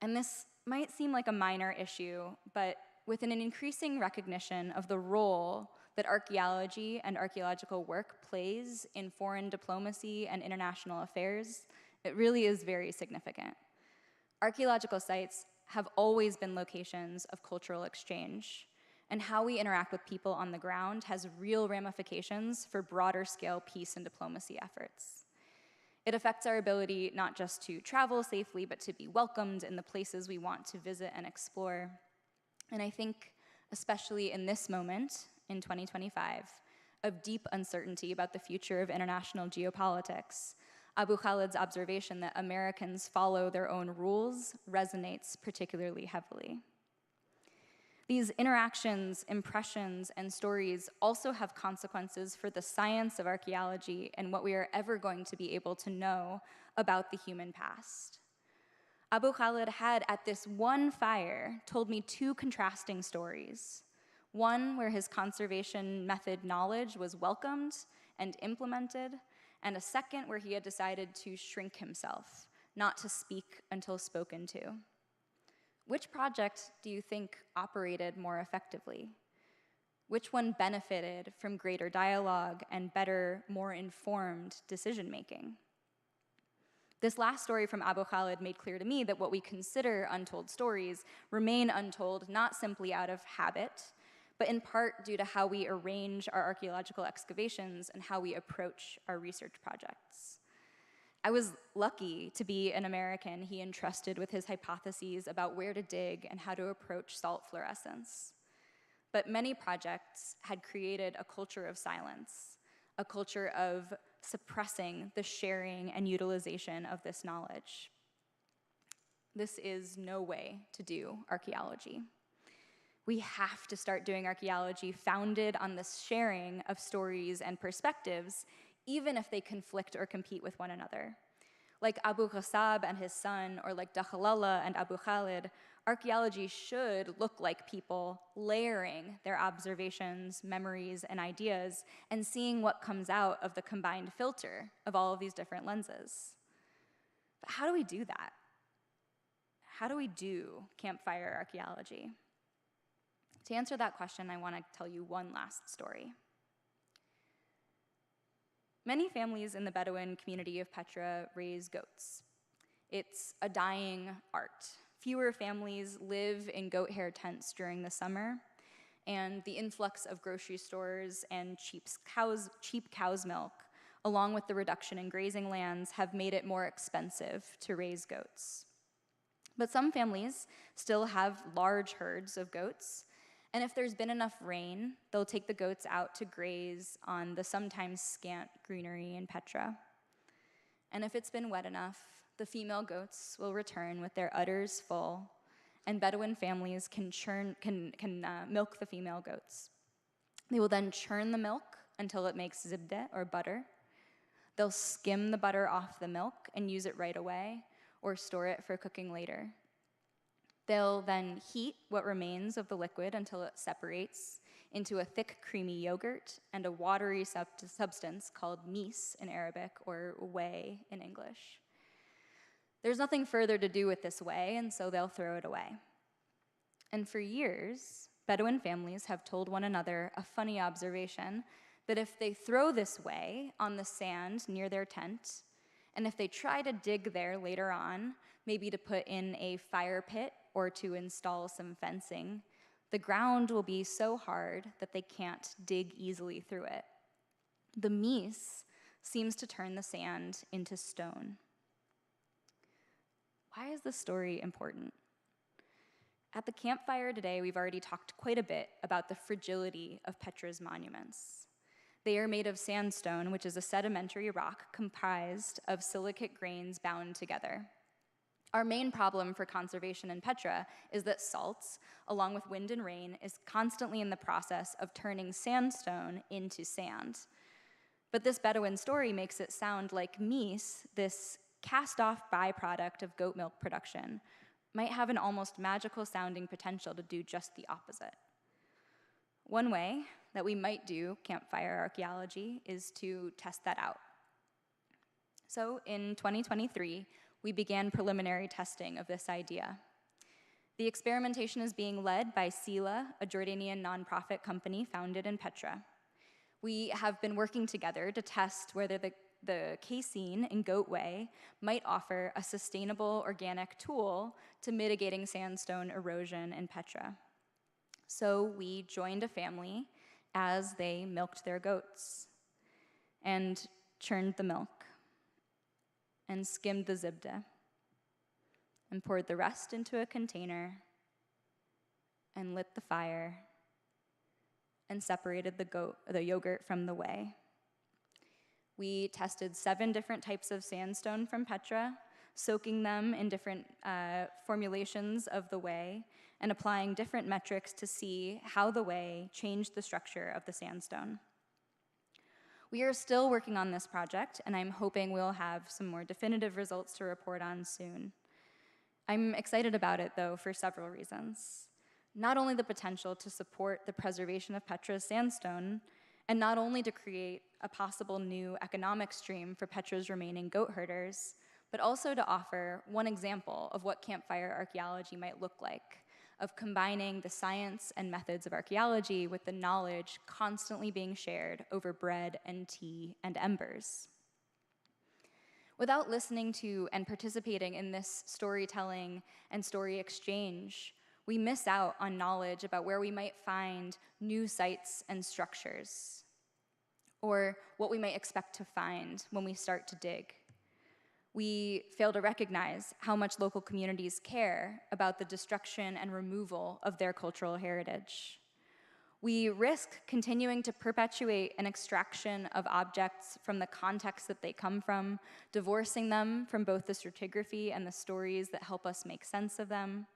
And this might seem like a minor issue, but with an increasing recognition of the role that archaeology and archaeological work plays in foreign diplomacy and international affairs, it really is very significant. Archaeological sites have always been locations of cultural exchange, and how we interact with people on the ground has real ramifications for broader scale peace and diplomacy efforts. It affects our ability not just to travel safely, but to be welcomed in the places we want to visit and explore. And I think, especially in this moment, in 2025, of deep uncertainty about the future of international geopolitics, Abu Khalid's observation that Americans follow their own rules resonates particularly heavily. These interactions, impressions, and stories also have consequences for the science of archaeology and what we are ever going to be able to know about the human past. Abu Khalid had, at this one fire, told me two contrasting stories. One where his conservation method knowledge was welcomed and implemented, and a second where he had decided to shrink himself, not to speak until spoken to. Which project do you think operated more effectively? Which one benefited from greater dialogue and better, more informed decision-making? This last story from Abu Khalid made clear to me that what we consider untold stories remain untold not simply out of habit, but in part due to how we arrange our archaeological excavations and how we approach our research projects. I was lucky to be an American he entrusted with his hypotheses about where to dig and how to approach salt fluorescence. But many projects had created a culture of silence, a culture of suppressing the sharing and utilization of this knowledge. This is no way to do archaeology. We have to start doing archaeology founded on this sharing of stories and perspectives, even if they conflict or compete with one another. Like Abu Ghassab and his son, or like Dakhalala and Abu Khalid, archaeology should look like people layering their observations, memories, and ideas, and seeing what comes out of the combined filter of all of these different lenses. But how do we do that? How do we do campfire archaeology? To answer that question, I want to tell you one last story. Many families in the Bedouin community of Petra raise goats. It's a dying art. Fewer families live in goat hair tents during the summer, and the influx of grocery stores and cheap cow's milk, along with the reduction in grazing lands, have made it more expensive to raise goats. But some families still have large herds of goats, and if there's been enough rain, they'll take the goats out to graze on the sometimes scant greenery in Petra. And if it's been wet enough, the female goats will return with their udders full, and Bedouin families can milk the female goats. They will then churn the milk until it makes zibdeh, or butter. They'll skim the butter off the milk and use it right away, or store it for cooking later. They'll then heat what remains of the liquid until it separates into a thick, creamy yogurt and a watery substance called meis in Arabic, or whey in English. There's nothing further to do with this whey, and so they'll throw it away. And for years, Bedouin families have told one another a funny observation that if they throw this whey on the sand near their tent, and if they try to dig there later on, maybe to put in a fire pit or to install some fencing, the ground will be so hard that they can't dig easily through it. The mies seems to turn the sand into stone. Why is this story important? At the campfire today, we've already talked quite a bit about the fragility of Petra's monuments. They are made of sandstone, which is a sedimentary rock comprised of silicate grains bound together. Our main problem for conservation in Petra is that salts, along with wind and rain, is constantly in the process of turning sandstone into sand. But this Bedouin story makes it sound like mies, this cast-off byproduct of goat milk production, might have an almost magical sounding potential to do just the opposite. One way that we might do campfire archaeology is to test that out. So in 2023, we began preliminary testing of this idea. The experimentation is being led by Sila, a Jordanian nonprofit company founded in Petra. We have been working together to test whether the casein in goat whey might offer a sustainable organic tool to mitigating sandstone erosion in Petra. So we joined a family as they milked their goats and churned the milk and skimmed the zibda and poured the rest into a container and lit the fire and separated the yogurt from the whey. We tested 7 different types of sandstone from Petra, soaking them in different formulations of the whey and applying different metrics to see how the whey changed the structure of the sandstone. We are still working on this project, and I'm hoping we'll have some more definitive results to report on soon. I'm excited about it, though, for several reasons. Not only the potential to support the preservation of Petra's sandstone, and not only to create a possible new economic stream for Petra's remaining goat herders, but also to offer one example of what campfire archaeology might look like, of combining the science and methods of archaeology with the knowledge constantly being shared over bread and tea and embers. Without listening to and participating in this storytelling and story exchange, we miss out on knowledge about where we might find new sites and structures, or what we might expect to find when we start to dig. We fail to recognize how much local communities care about the destruction and removal of their cultural heritage. We risk continuing to perpetuate an extraction of objects from the context that they come from, divorcing them from both the stratigraphy and the stories that help us make sense of them.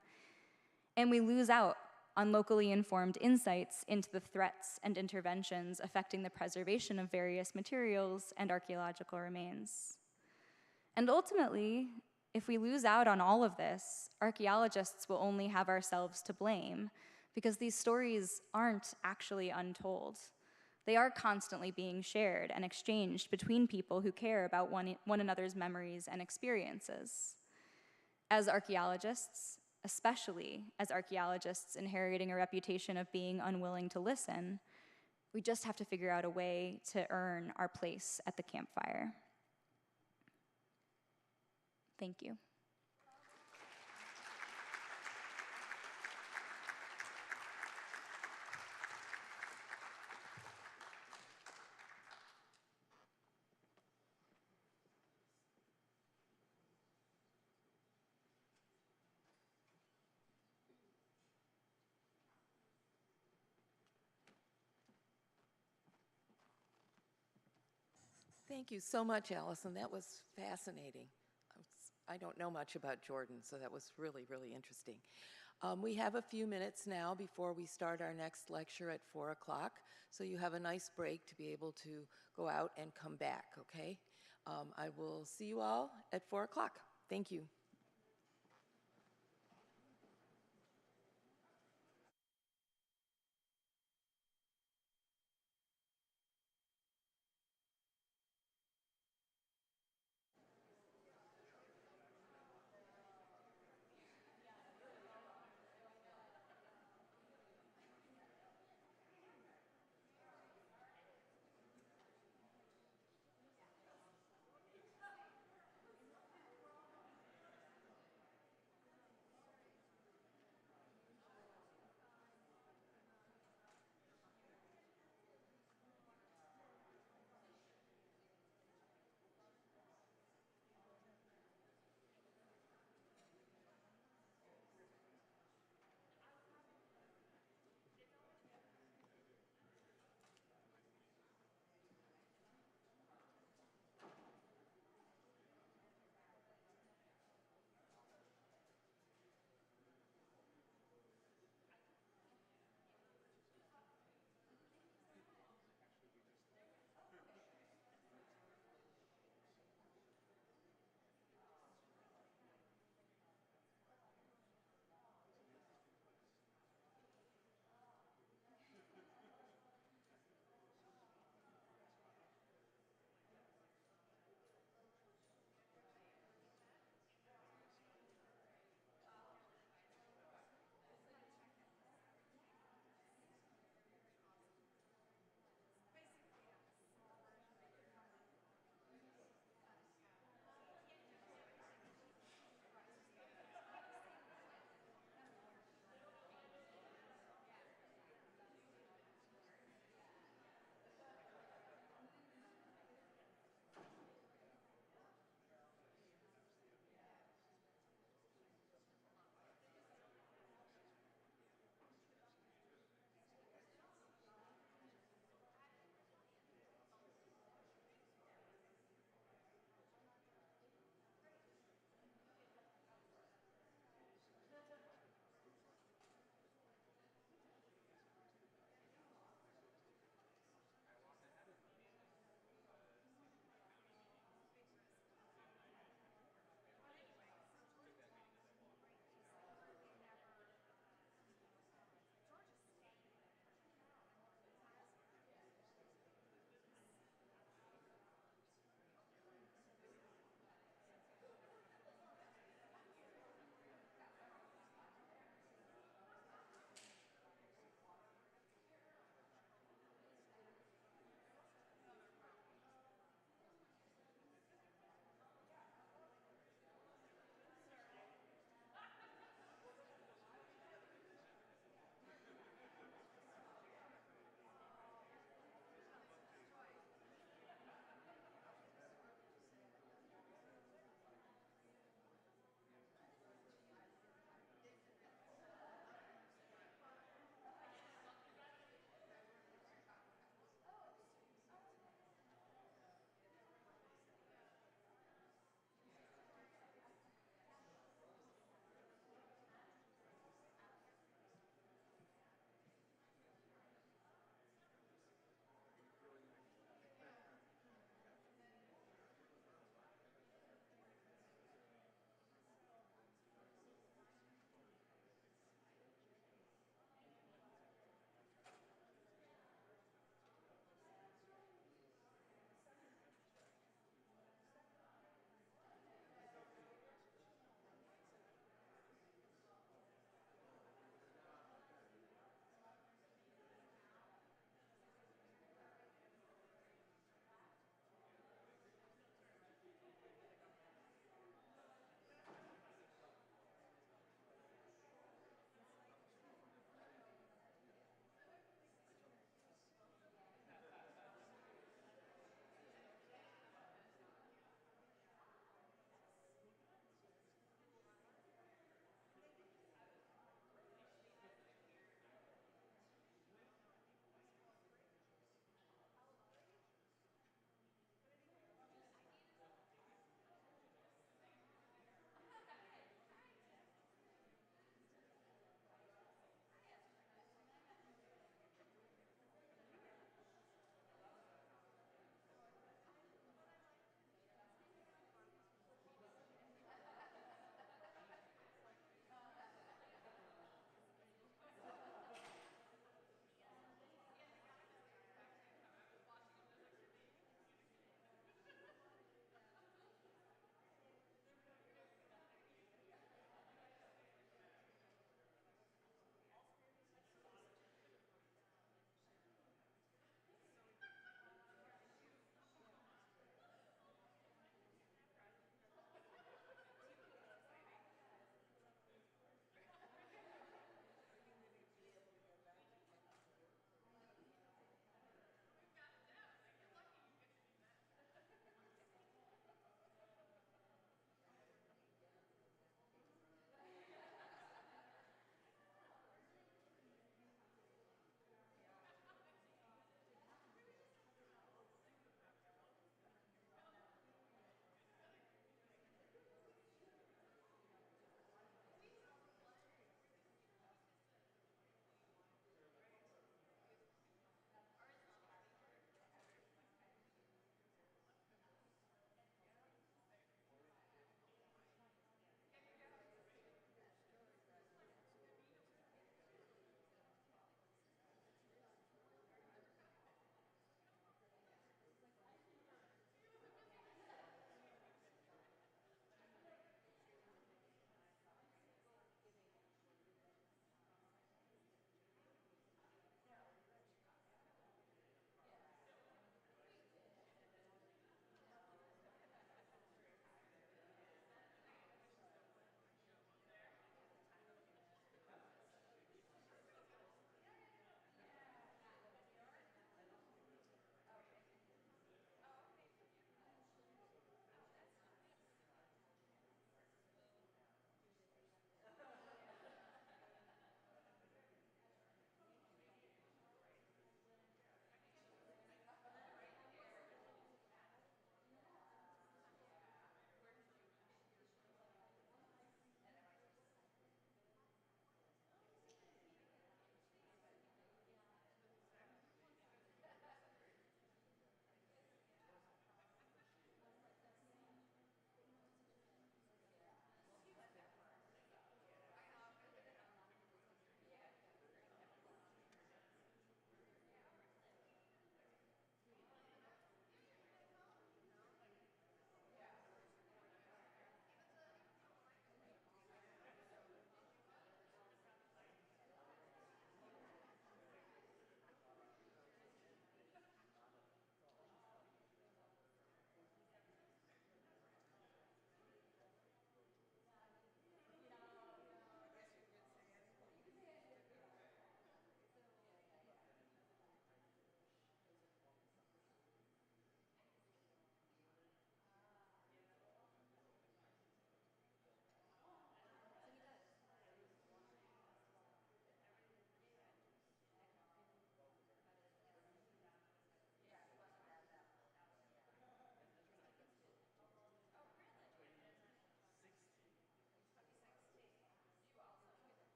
And we lose out on locally informed insights into the threats and interventions affecting the preservation of various materials and archaeological remains. And ultimately, if we lose out on all of this, archaeologists will only have ourselves to blame, because these stories aren't actually untold. They are constantly being shared and exchanged between people who care about one another's memories and experiences. As archaeologists, especially as archaeologists inheriting a reputation of being unwilling to listen, we just have to figure out a way to earn our place at the campfire. Thank you.
Thank you so much, Allison. That was fascinating. I don't know much about Jordan, so that was really, really interesting. We have a few minutes now before we start our next lecture at 4 o'clock, so you have a nice break to be able to go out and come back, okay? I will see you all at 4 o'clock. Thank you.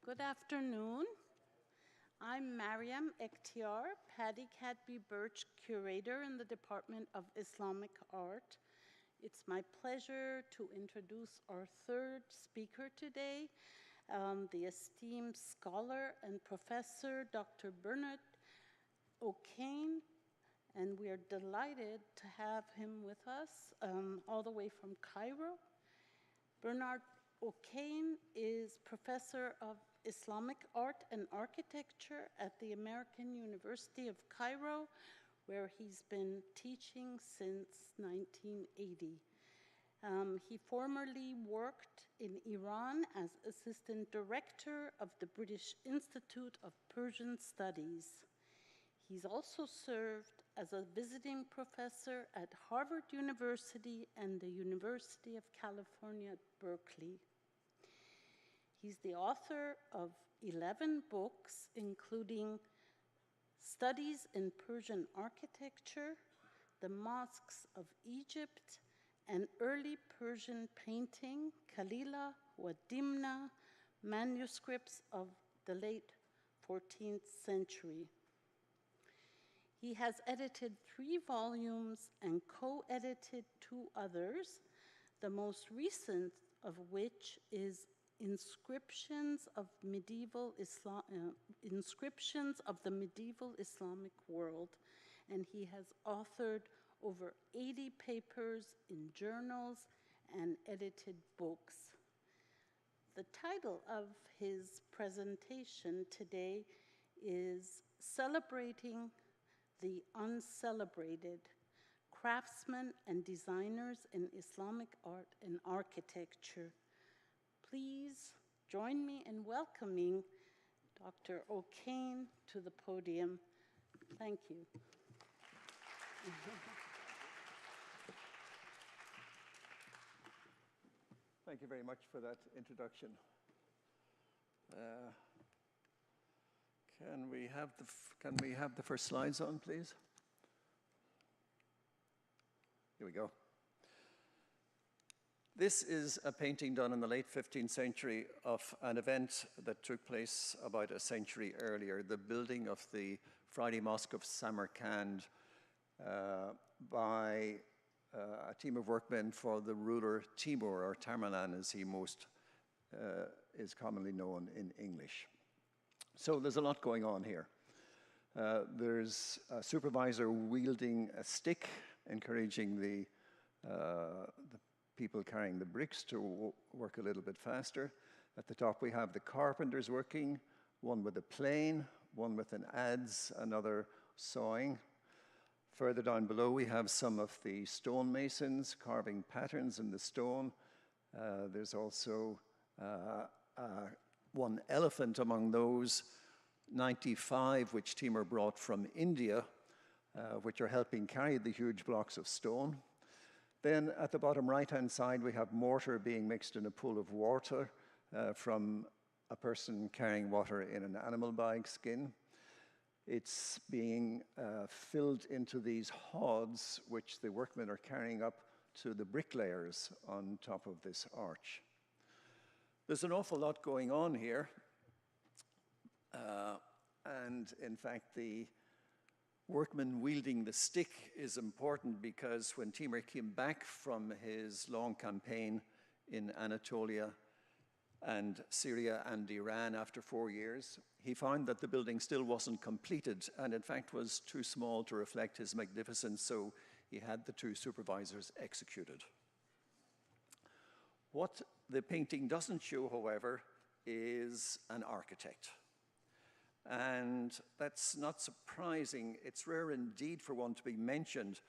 Good afternoon. I'm Mariam Ekhtiar, Paddy Cadby Birch Curator in the Department of Islamic Art. It's my pleasure to introduce our third speaker today, the esteemed scholar and professor, Dr. Bernard O'Kane, and we are delighted to have him with us all the way from Cairo. Bernard O'Kane is professor of Islamic art and architecture at the American University of Cairo, where he's been teaching since 1980. He formerly worked in Iran as assistant director of the British Institute of Persian Studies. He's also served as a visiting professor at Harvard University and the University of California at Berkeley. He's the author of 11 books, including Studies in Persian Architecture, The Mosques of Egypt, and Early Persian Painting, Kalila wa Dimna, manuscripts of the late 14th century. He has edited 3 volumes and co-edited 2 others, the most recent of which is Inscriptions of the Medieval Islamic World, and he has authored over 80 papers in journals and edited books. The title of his presentation today is Celebrating the Uncelebrated, Craftsmen and Designers in Islamic Art and Architecture. Please join me in welcoming Dr. O'Kane to the podium. Thank you.
Thank you very much for that introduction. Can we have the first slides on, please? Here we go. This is a painting done in the late 15th century of an event that took place about a century earlier, the building of the Friday Mosque of Samarkand by a team of workmen for the ruler Timur, or Tamerlan as he most is commonly known in English. So there's a lot going on here. There's a supervisor wielding a stick, encouraging the people carrying the bricks to work a little bit faster. At the top we have the carpenters working, one with a plane, one with an adze, another sawing. Further down below we have some of the stonemasons carving patterns in the stone. There's also one elephant among those 95 which Timur brought from India, which are helping carry the huge blocks of stone. Then at the bottom right-hand side, we have mortar being mixed in a pool of water from a person carrying water in an animal bag skin. It's being filled into these hods, which the workmen are carrying up to the bricklayers on top of this arch. There's an awful lot going on here. And in fact, the workman wielding the stick is important because when Timur came back from his long campaign in Anatolia and Syria and Iran after 4 years, he found that the building still wasn't completed and in fact was too small to reflect his magnificence, so he had the 2 supervisors executed. What the painting doesn't show, however, is an architect. And that's not surprising. It's rare indeed for one to be mentioned,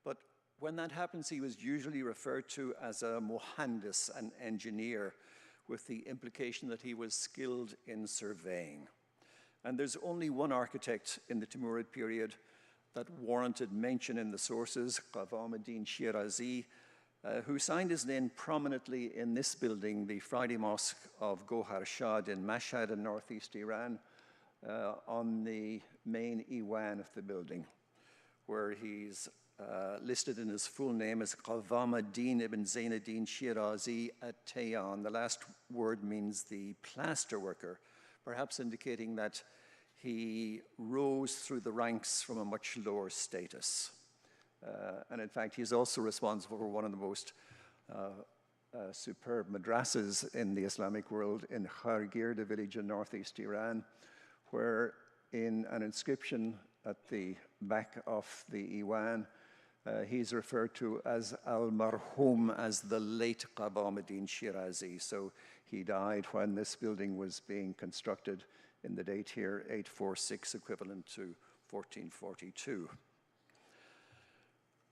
but when that happens, he was usually referred to as a mohandis, an engineer, with the implication that he was skilled in surveying. And there's only one architect in the Timurid period that warranted mention in the sources, Qavam ad-Din Shirazi, who signed his name prominently in this building, the Friday Mosque of Gohar Shad in Mashhad in northeast Iran, on the main Iwan of the building, where he's listed in his full name as Qavam ad-Din ibn Zainuddin Shirazi at Tayan. The last word means the plaster worker, perhaps indicating that he rose through the ranks from a much lower status. And in fact, he's also responsible for one of the most superb madrasas in the Islamic world in Khargir, the village in northeast Iran, where in an inscription at the back of the Iwan, he's referred to as al-marhum, as the late Qabamuddin Shirazi. So he died when this building was being constructed in the date here, 846, equivalent to 1442.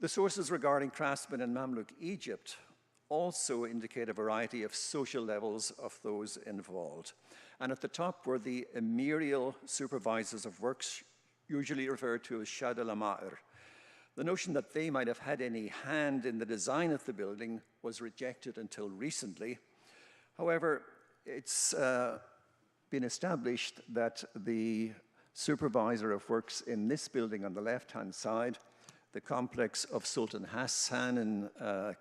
The sources regarding craftsmen in Mamluk Egypt also indicate a variety of social levels of those involved. And at the top were the emirial supervisors of works, usually referred to as Shad al-Ama'ir. The notion that they might have had any hand in the design of the building was rejected until recently. However, it's been established that the supervisor of works in this building on the left-hand side, the complex of Sultan Hassan in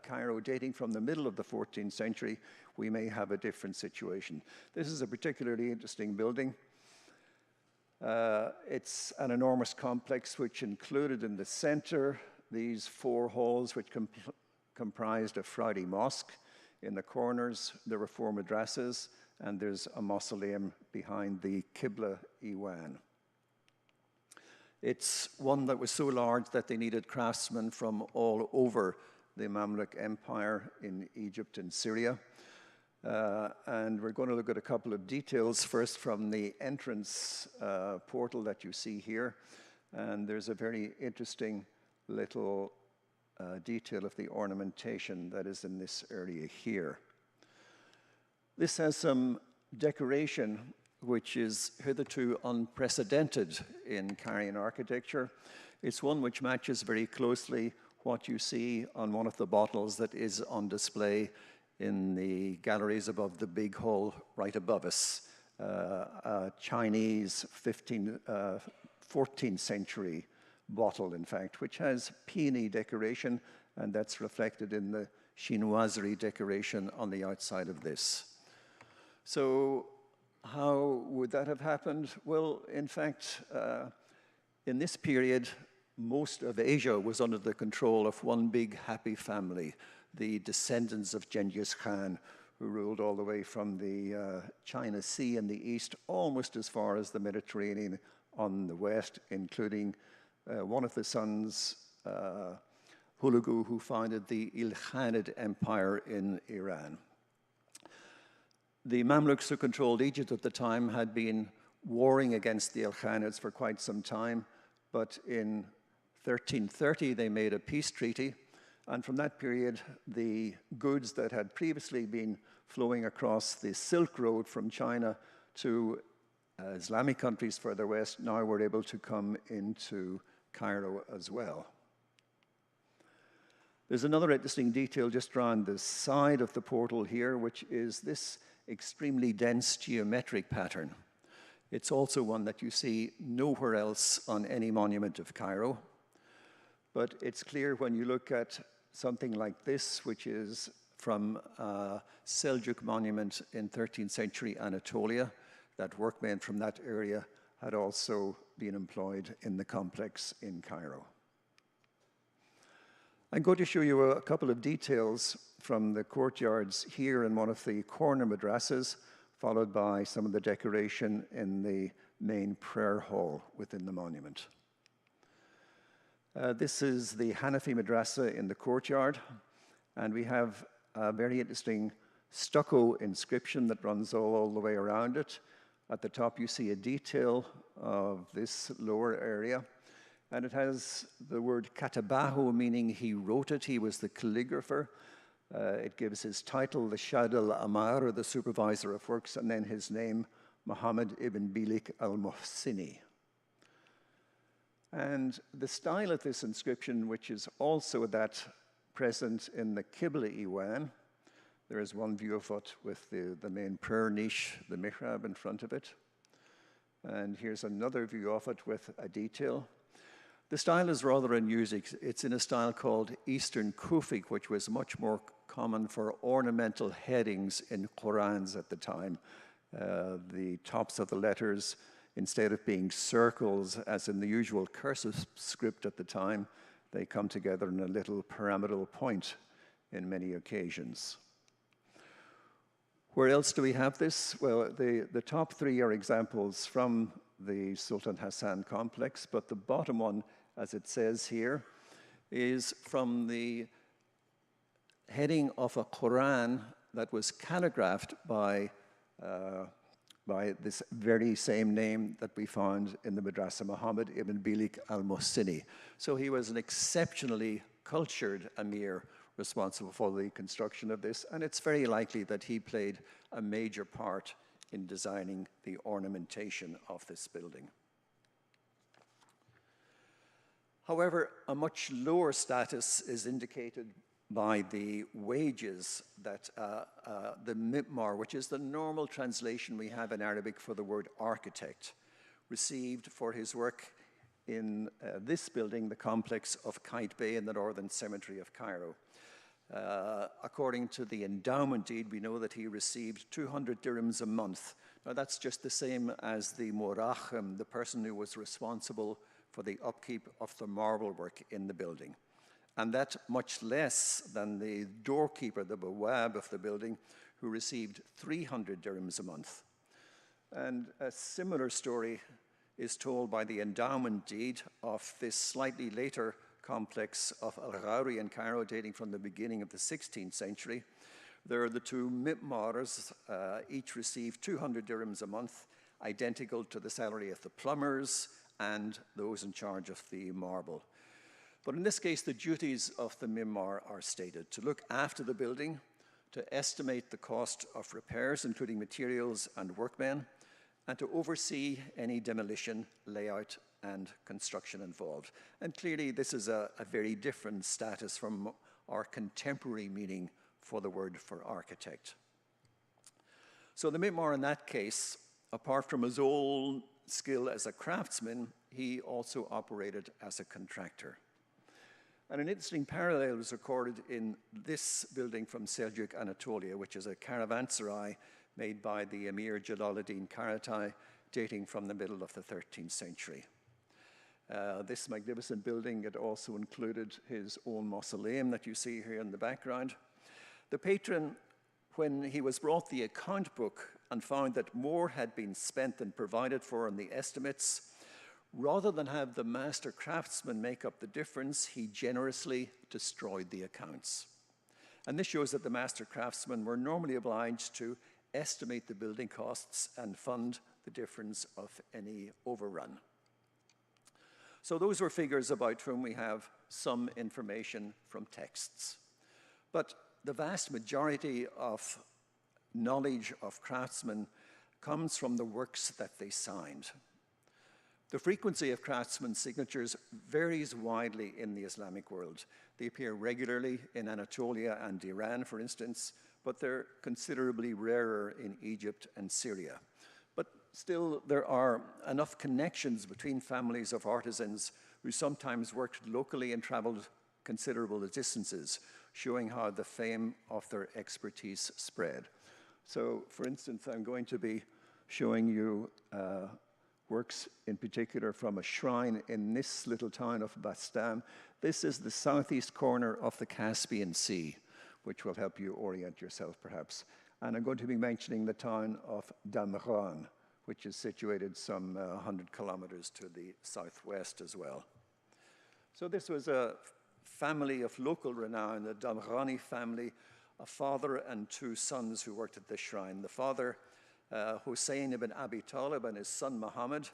Cairo, dating from the middle of the 14th century, we may have a different situation. This is a particularly interesting building. It's an enormous complex which included in the center these 4 halls which comprised a Friday mosque. In the corners, there were 4 madrasas, and there's a mausoleum behind the Qibla Iwan. It's one that was so large that they needed craftsmen from all over the Mamluk Empire in Egypt and Syria. And we're going to look at a couple of details, first from the entrance portal that you see here. And there's a very interesting little detail of the ornamentation that is in this area here. This has some decoration which is hitherto unprecedented in Carian architecture. It's one which matches very closely what you see on one of the bottles that is on display in the galleries above the big hall right above us, a Chinese 14th century bottle, in fact, which has peony decoration, and that's reflected in the chinoiserie decoration on the outside of this. So how would that have happened? Well, in fact, in this period, most of Asia was under the control of one big happy family, the descendants of Genghis Khan, who ruled all the way from the China Sea in the east, almost as far as the Mediterranean on the west, including one of the sons, Hulagu, who founded the Ilkhanid Empire in Iran. The Mamluks who controlled Egypt at the time had been warring against the Ilkhanids for quite some time, but in 1330 they made a peace treaty, and from that period the goods that had previously been flowing across the Silk Road from China to Islamic countries further west now were able to come into Cairo as well. There's another interesting detail just around the side of the portal here, which is this extremely dense geometric pattern. It's also one that you see nowhere else on any monument of Cairo. But it's clear when you look at something like this, which is from a Seljuk monument in 13th century Anatolia, that workmen from that area had also been employed in the complex in Cairo. I'm going to show you a couple of details from the courtyards here in one of the corner madrasas, followed by some of the decoration in the main prayer hall within the monument. This is the Hanafi madrasa in the courtyard, and we have a very interesting stucco inscription that runs all the way around it. At the top you see a detail of this lower area, and it has the word katabahu, meaning he wrote it, he was the calligrapher. It gives his title, the Shad al-Amar, or the supervisor of works, and then his name, Muhammad ibn Bilik al-Muhsini. And the style of this inscription, which is also that present in the Qibla Iwan, there is one view of it with the main prayer niche, the mihrab in front of it. And here's another view of it with a detail. The style is rather unusual. It's in a style called Eastern Kufic, which was much more common for ornamental headings in Qurans at the time. The tops of the letters, instead of being circles, as in the usual cursive script at the time, they come together in a little pyramidal point in many occasions. Where else do we have this? Well, the top three are examples from the Sultan Hassan complex, but the bottom one, as it says here, is from the heading of a Quran that was calligraphed by this very same name that we found in the Madrasa Muhammad ibn Bilik al-Muhsini. So he was an exceptionally cultured emir responsible for the construction of this, and it's very likely that he played a major part in designing the ornamentation of this building. However, a much lower status is indicated by the wages that the mimar, which is the normal translation we have in Arabic for the word architect, received for his work in this building, the complex of Kite Bay in the Northern Cemetery of Cairo. According to the endowment deed, we know that he received 200 dirhams a month. Now that's just the same as the murachim, the person who was responsible for the upkeep of the marble work in the building. And that much less than the doorkeeper, the bawab of the building, who received 300 dirhams a month. And a similar story is told by the endowment deed of this slightly later complex of Al-Ghawri in Cairo, dating from the beginning of the 16th century. There are the two mimars, each received 200 dirhams a month, identical to the salary of the plumbers and those in charge of the marble. But in this case, the duties of the mimar are stated: to look after the building, to estimate the cost of repairs, including materials and workmen, and to oversee any demolition, layout, and construction involved. And clearly, this is a very different status from our contemporary meaning for the word for architect. So the mimar in that case, apart from his own skill as a craftsman, he also operated as a contractor. And an interesting parallel was recorded in this building from Seljuk, Anatolia, which is a caravanserai made by the Emir Jalaluddin Karatai, dating from the middle of the 13th century. This magnificent building had also included his own mausoleum that you see here in the background. The patron, when he was brought the account book and found that more had been spent than provided for in the estimates, rather than have the master craftsman make up the difference, he generously destroyed the accounts. And this shows that the master craftsmen were normally obliged to estimate the building costs and fund the difference of any overrun. So those were figures about whom we have some information from texts. But the vast majority of knowledge of craftsmen comes from the works that they signed. The frequency of craftsmen's signatures varies widely in the Islamic world. They appear regularly in Anatolia and Iran, for instance, but they're considerably rarer in Egypt and Syria. But still, there are enough connections between families of artisans who sometimes worked locally and traveled considerable distances, showing how the fame of their expertise spread. So, for instance, I'm going to be showing you works in particular from a shrine in this little town of Bastam. This is the southeast corner of the Caspian Sea, which will help you orient yourself perhaps. And I'm going to be mentioning the town of Damran, which is situated some 100 kilometers to the southwest as well. So this was a family of local renown, the Damrani family, a father and two sons who worked at this shrine. The father, Hussein ibn Abi Talib, and his son Muhammad,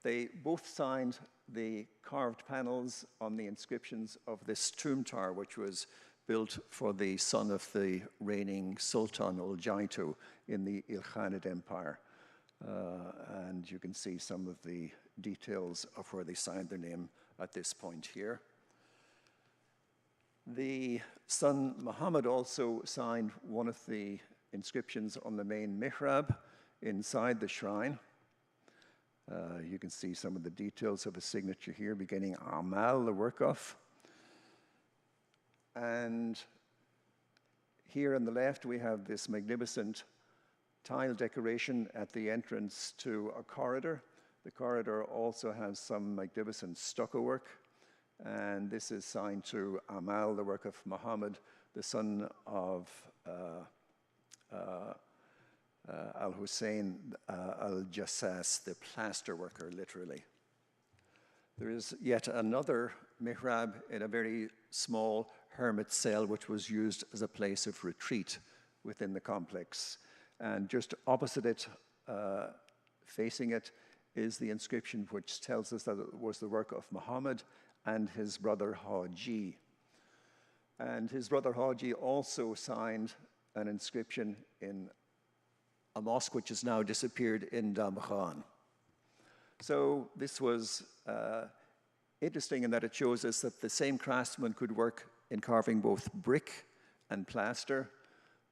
they both signed the carved panels on the inscriptions of this tomb tower, which was built for the son of the reigning Sultan Ul-Jaitu in the Ilkhanid Empire. And you can see some of the details of where they signed their name at this point here. The son Muhammad also signed one of the inscriptions on the main mihrab inside the shrine. You can see some of the details of his signature here, beginning Amal, the work of. And here on the left, we have this magnificent tile decoration at the entrance to a corridor. The corridor also has some magnificent stucco work, and this is signed to Amal, the work of Muhammad, the son of Al-Hussein al-Jassas, the plaster worker, literally. There is yet another mihrab in a very small hermit cell, which was used as a place of retreat within the complex. And just opposite it, facing it, is the inscription which tells us that it was the work of Muhammad and his brother Haji. And his brother Haji also signed an inscription in a mosque which has now disappeared in Damghan. So this was interesting in that it shows us that the same craftsman could work in carving both brick and plaster,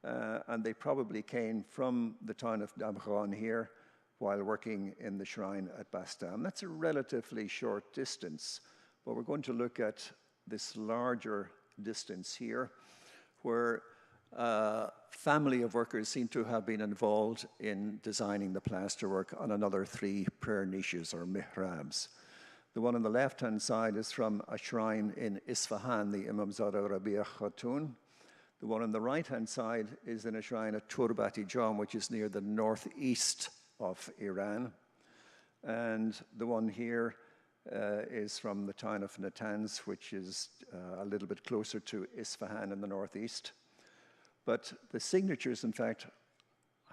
and they probably came from the town of Damghan here while working in the shrine at Bastam. That's a relatively short distance, but we're going to look at this larger distance here, where a family of workers seem to have been involved in designing the plasterwork on another 3 prayer niches or mihrabs. The one on the left-hand side is from a shrine in Isfahan, the Imamzada Rabia Khatun. The one on the right-hand side is in a shrine at Turbati Jam, which is near the northeast of Iran. And the one here is from the town of Natanz, which is a little bit closer to Isfahan in the northeast. But the signatures, in fact,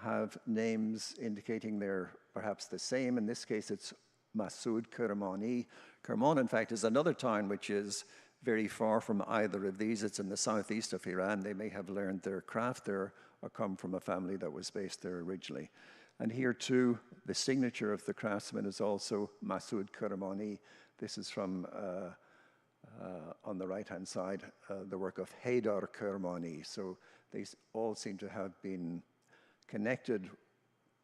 have names indicating they're perhaps the same. In this case, it's Masoud Kermani. Kerman, in fact, is another town which is very far from either of these. It's in the southeast of Iran. They may have learned their craft there or come from a family that was based there originally. And here, too, the signature of the craftsman is also Masoud Kermani. This is from, on the right-hand side, the work of Haydar Kermani. So they all seem to have been connected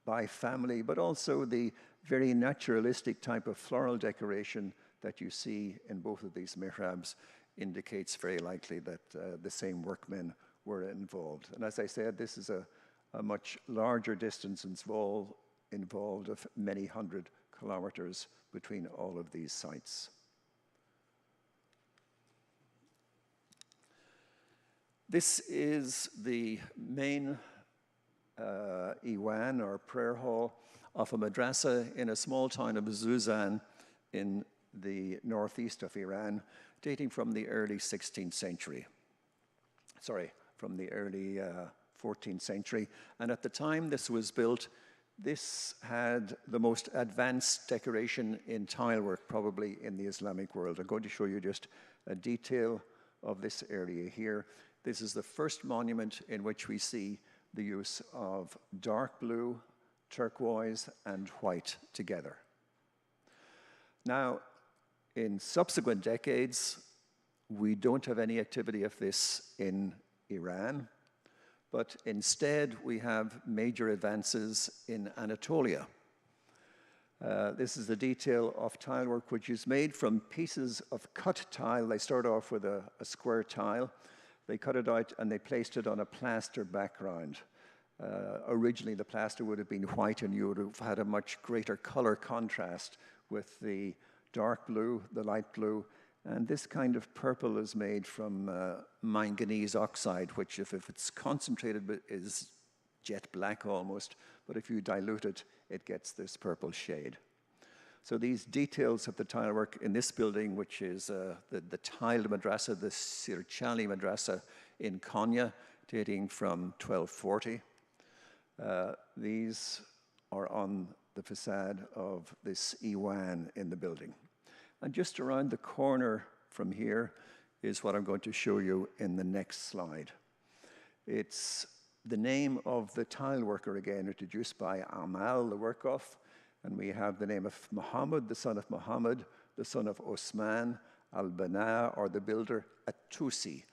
by family, but also the very naturalistic type of floral decoration that you see in both of these mihrabs indicates very likely that the same workmen were involved. And as I said, this is a much larger distance involved of many hundred kilometers between all of these sites. This is the main Iwan, or prayer hall, of a madrasa in a small town of Zuzan in the northeast of Iran, dating from the early 16th century. Sorry, from the early 14th century. And at the time this was built, this had the most advanced decoration in tile work, probably in the Islamic world. I'm going to show you just a detail of this area here. This is the first monument in which we see the use of dark blue, turquoise, and white together. Now, in subsequent decades, we don't have any activity of this in Iran, but instead we have major advances in Anatolia. This is the detail of tile work which is made from pieces of cut tile. They start off with a square tile. They cut it out and they placed it on a plaster background. Originally, the plaster would have been white, and you would have had a much greater color contrast with the dark blue, the light blue, and this kind of purple is made from manganese oxide, which if it's concentrated is jet black almost, but if you dilute it, it gets this purple shade. So these details of the tile work in this building, which is the tiled madrasa, the Sirchali madrasa in Konya, dating from 1240. These are on the facade of this Iwan in the building. And just around the corner from here is what I'm going to show you in the next slide. It's the name of the tile worker again, introduced by Amal, the work of, and we have the name of Muhammad, the son of Muhammad, the son of Osman, al-Bana, or the builder, at-Tusi.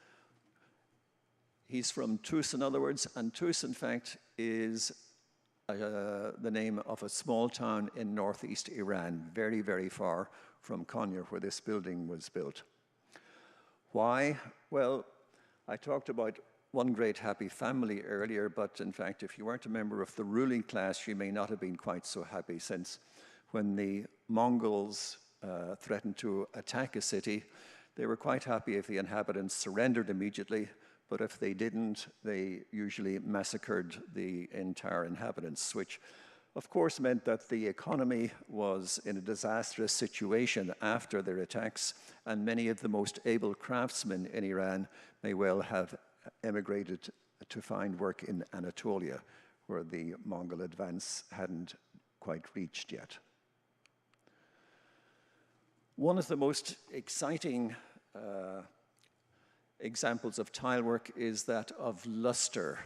He's from Tus, in other words, and Tus, in fact, is the name of a small town in northeast Iran, very, very far from Konya, where this building was built. Why? Well, I talked about one great happy family earlier, but in fact, if you weren't a member of the ruling class, you may not have been quite so happy, since when the Mongols threatened to attack a city, they were quite happy if the inhabitants surrendered immediately, but if they didn't, they usually massacred the entire inhabitants, which of course meant that the economy was in a disastrous situation after their attacks, and many of the most able craftsmen in Iran may well have emigrated to find work in Anatolia, where the Mongol advance hadn't quite reached yet. One of the most exciting examples of tile work is that of luster,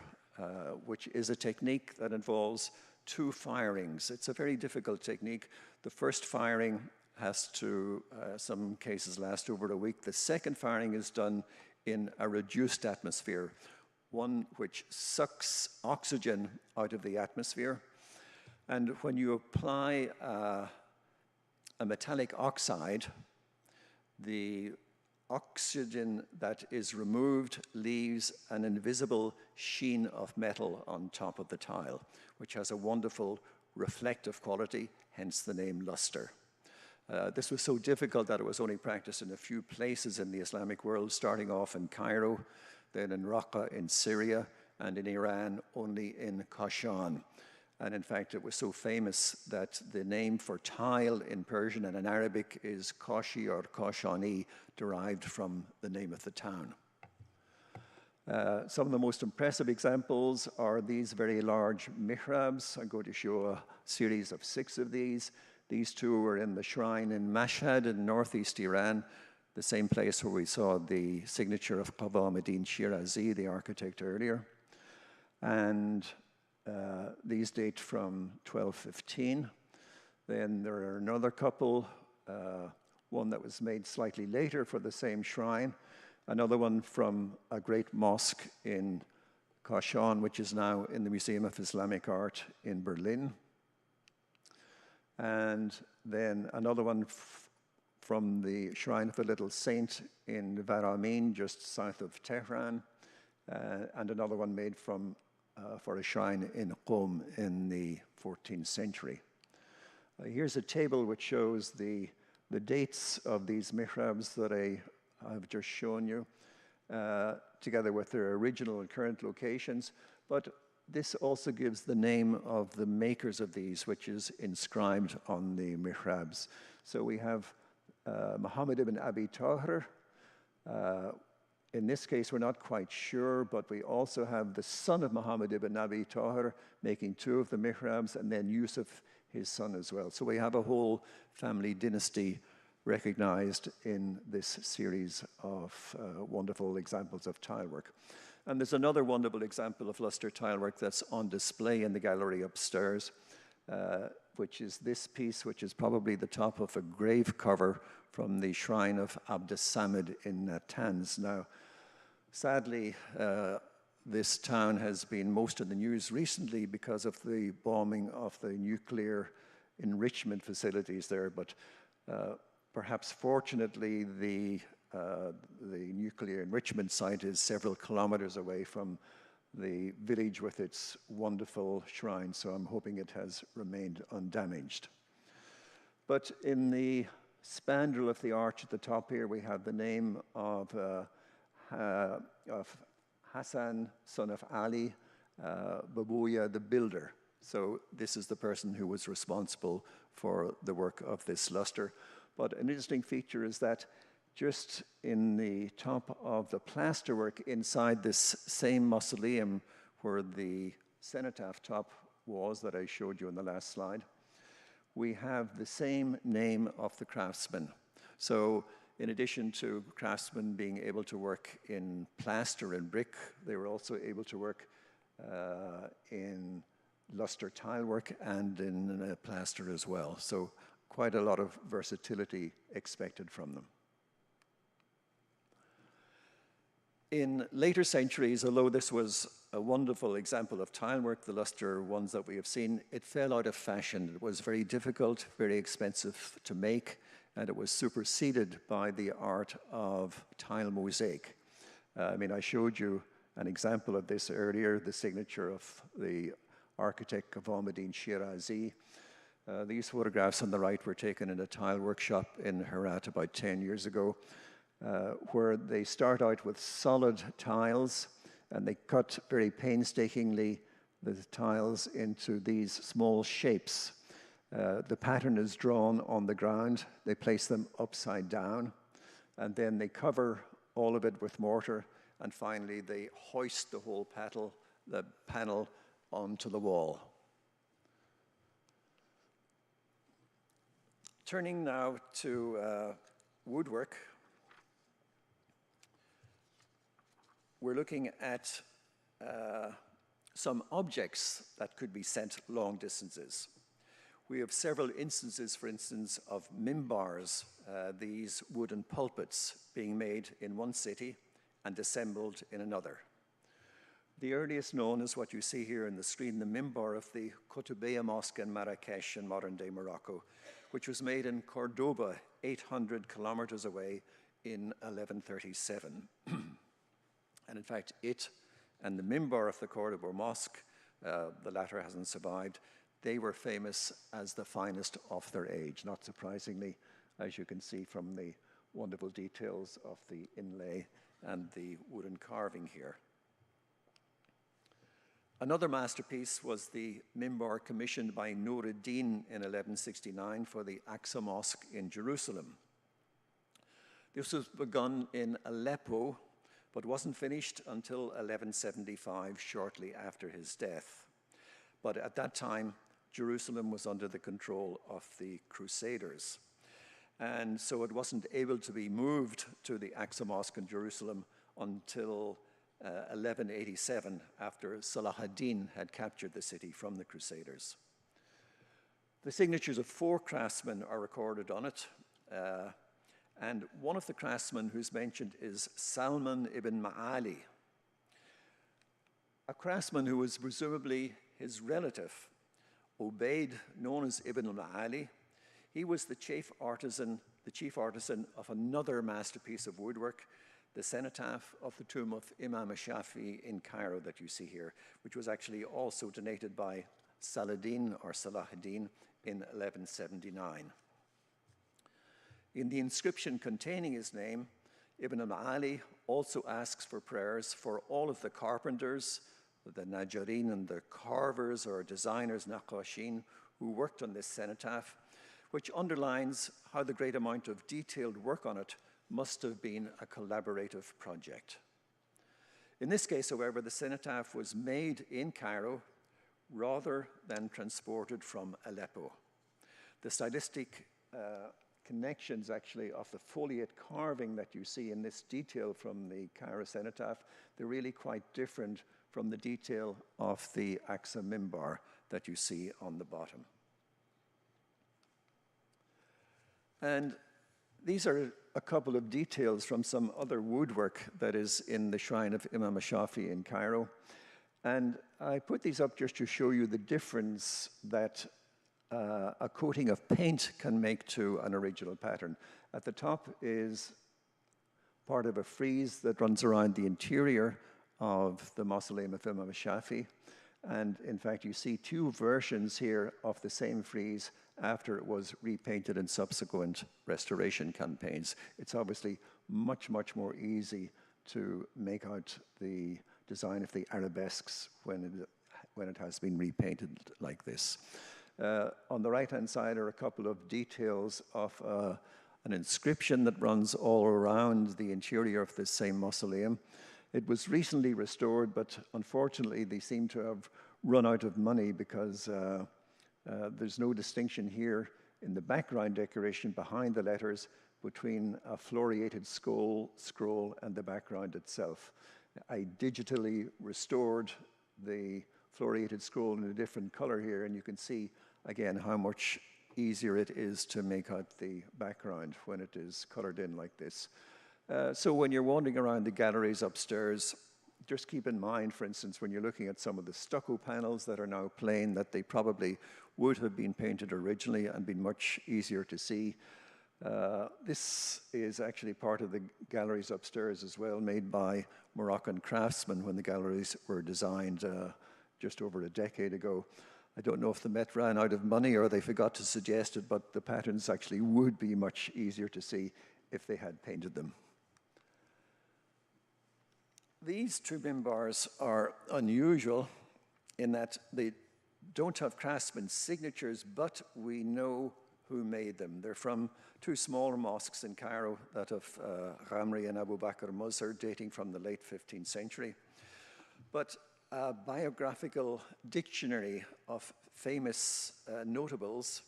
which is a technique that involves 2 firings. It's a very difficult technique. The first firing has to, some cases, last over a week. The second firing is done in a reduced atmosphere, one which sucks oxygen out of the atmosphere. And when you apply a metallic oxide, the oxygen that is removed leaves an invisible sheen of metal on top of the tile, which has a wonderful reflective quality, hence the name luster. This was so difficult that it was only practiced in a few places in the Islamic world, starting off in Cairo, then in Raqqa in Syria, and in Iran only in Kashan. And in fact, it was so famous that the name for tile in Persian and in Arabic is Kashi or Kashani, derived from the name of the town. Some of the most impressive examples are these very large mihrabs. I'm going to show a series of 6 of these. These 2 were in the shrine in Mashhad in northeast Iran, the same place where we saw the signature of Qavamuddin Shirazi, the architect, earlier. And these date from 1215. Then there are another couple, one that was made slightly later for the same shrine, another one from a great mosque in Kashan, which is now in the Museum of Islamic Art in Berlin. And then another one from the Shrine of the Little Saint in Varamin, just south of Tehran, and another one made from for a shrine in Qom in the 14th century. Here's a table which shows the dates of these mihrabs that I've just shown you, together with their original and current locations. But this also gives the name of the makers of these, which is inscribed on the mihrabs. So we have Muhammad ibn Abi Tahir. In this case, we're not quite sure, but we also have the son of Muhammad ibn Abi Tahir making 2 of the mihrabs, and then Yusuf, his son, as well. So we have a whole family dynasty recognized in this series of wonderful examples of tile work. And there's another wonderful example of luster tile work that's on display in the gallery upstairs, which is this piece, which is probably the top of a grave cover from the shrine of Abd as-Samad in Natanz. Now, sadly, this town has been most in the news recently because of the bombing of the nuclear enrichment facilities there, but perhaps fortunately the nuclear enrichment site is several kilometers away from the village with its wonderful shrine, so I'm hoping it has remained undamaged. But in the spandrel of the arch at the top here, we have the name of Hassan, son of Ali, Babuya the builder. So this is the person who was responsible for the work of this luster. But an interesting feature is that just in the top of the plasterwork inside this same mausoleum where the cenotaph top was that I showed you in the last slide, we have the same name of the craftsman. So in addition to craftsmen being able to work in plaster and brick, they were also able to work in luster tile work and in plaster as well. So quite a lot of versatility expected from them. In later centuries, although this was a wonderful example of tile work, the luster ones that we have seen, it fell out of fashion. It was very difficult, very expensive to make, and it was superseded by the art of tile mosaic. I mean, I showed you an example of this earlier, the signature of the architect Qavamuddin Shirazi. These photographs on the right were taken in a tile workshop in Herat about 10 years ago, where they start out with solid tiles and they cut very painstakingly the tiles into these small shapes. The pattern is drawn on the ground. They place them upside down, and then they cover all of it with mortar, and finally they hoist the whole panel onto the wall. Turning now to woodwork, we're looking at some objects that could be sent long distances. We have several instances, for instance, of mimbars, these wooden pulpits being made in one city and assembled in another. The earliest known is what you see here in the screen, the mimbar of the Qutubiyya Mosque in Marrakesh in modern-day Morocco, which was made in Cordoba, 800 kilometers away in 1137. And in fact, it and the mimbar of the Cordoba Mosque, the latter hasn't survived, they were famous as the finest of their age, not surprisingly, as you can see from the wonderful details of the inlay and the wooden carving here. Another masterpiece was the mimbar commissioned by Nur ad-Din in 1169 for the Aqsa Mosque in Jerusalem. This was begun in Aleppo, but wasn't finished until 1175, shortly after his death. But at that time, Jerusalem was under the control of the Crusaders. And so it wasn't able to be moved to the Aqsa Mosque in Jerusalem until 1187, after Salah ad-Din had captured the city from the Crusaders. The signatures of 4 craftsmen are recorded on it, and one of the craftsmen who's mentioned is Salman ibn Ma'ali, a craftsman who was presumably his relative, Ubayd, known as Ibn al-Ma'ali. He was the chief artisan of another masterpiece of woodwork, the cenotaph of the tomb of Imam Shafi in Cairo that you see here, which was actually also donated by Saladin or Salah ad-Din in 1179. In the inscription containing his name, Ibn al-Ma'ali also asks for prayers for all of the carpenters, the Najarin and the carvers or designers, Naqashin, who worked on this cenotaph, which underlines how the great amount of detailed work on it must have been a collaborative project. In this case, however, the cenotaph was made in Cairo rather than transported from Aleppo. The stylistic connections, actually, of the foliate carving that you see in this detail from the Cairo cenotaph, they're really quite different from the detail of the Aqsa mimbar that you see on the bottom. And these are a couple of details from some other woodwork that is in the shrine of Imam Shafi in Cairo. And I put these up just to show you the difference that a coating of paint can make to an original pattern. At the top is part of a frieze that runs around the interior of the mausoleum of Imam Shafi. And in fact, you see 2 versions here of the same frieze after it was repainted in subsequent restoration campaigns. It's obviously much, much more easy to make out the design of the arabesques when it has been repainted like this. On the right-hand side are a couple of details of an inscription that runs all around the interior of this same mausoleum. It was recently restored, but unfortunately they seem to have run out of money because there's no distinction here in the background decoration behind the letters between a floriated scroll and the background itself. I digitally restored the floriated scroll in a different color here, and you can see again how much easier it is to make out the background when it is colored in like this. So when you're wandering around the galleries upstairs, just keep in mind, for instance, when you're looking at some of the stucco panels that are now plain, that they probably would have been painted originally and been much easier to see. This is actually part of the galleries upstairs as well, made by Moroccan craftsmen when the galleries were designed just over a decade ago. I don't know if the Met ran out of money or they forgot to suggest it, but the patterns actually would be much easier to see if they had painted them. These two mimbars are unusual in that they don't have craftsmen's signatures, but we know who made them. They're from two smaller mosques in Cairo, that of Ghamri and Abu Bakr Musser, dating from the late 15th century. But a biographical dictionary of famous notables,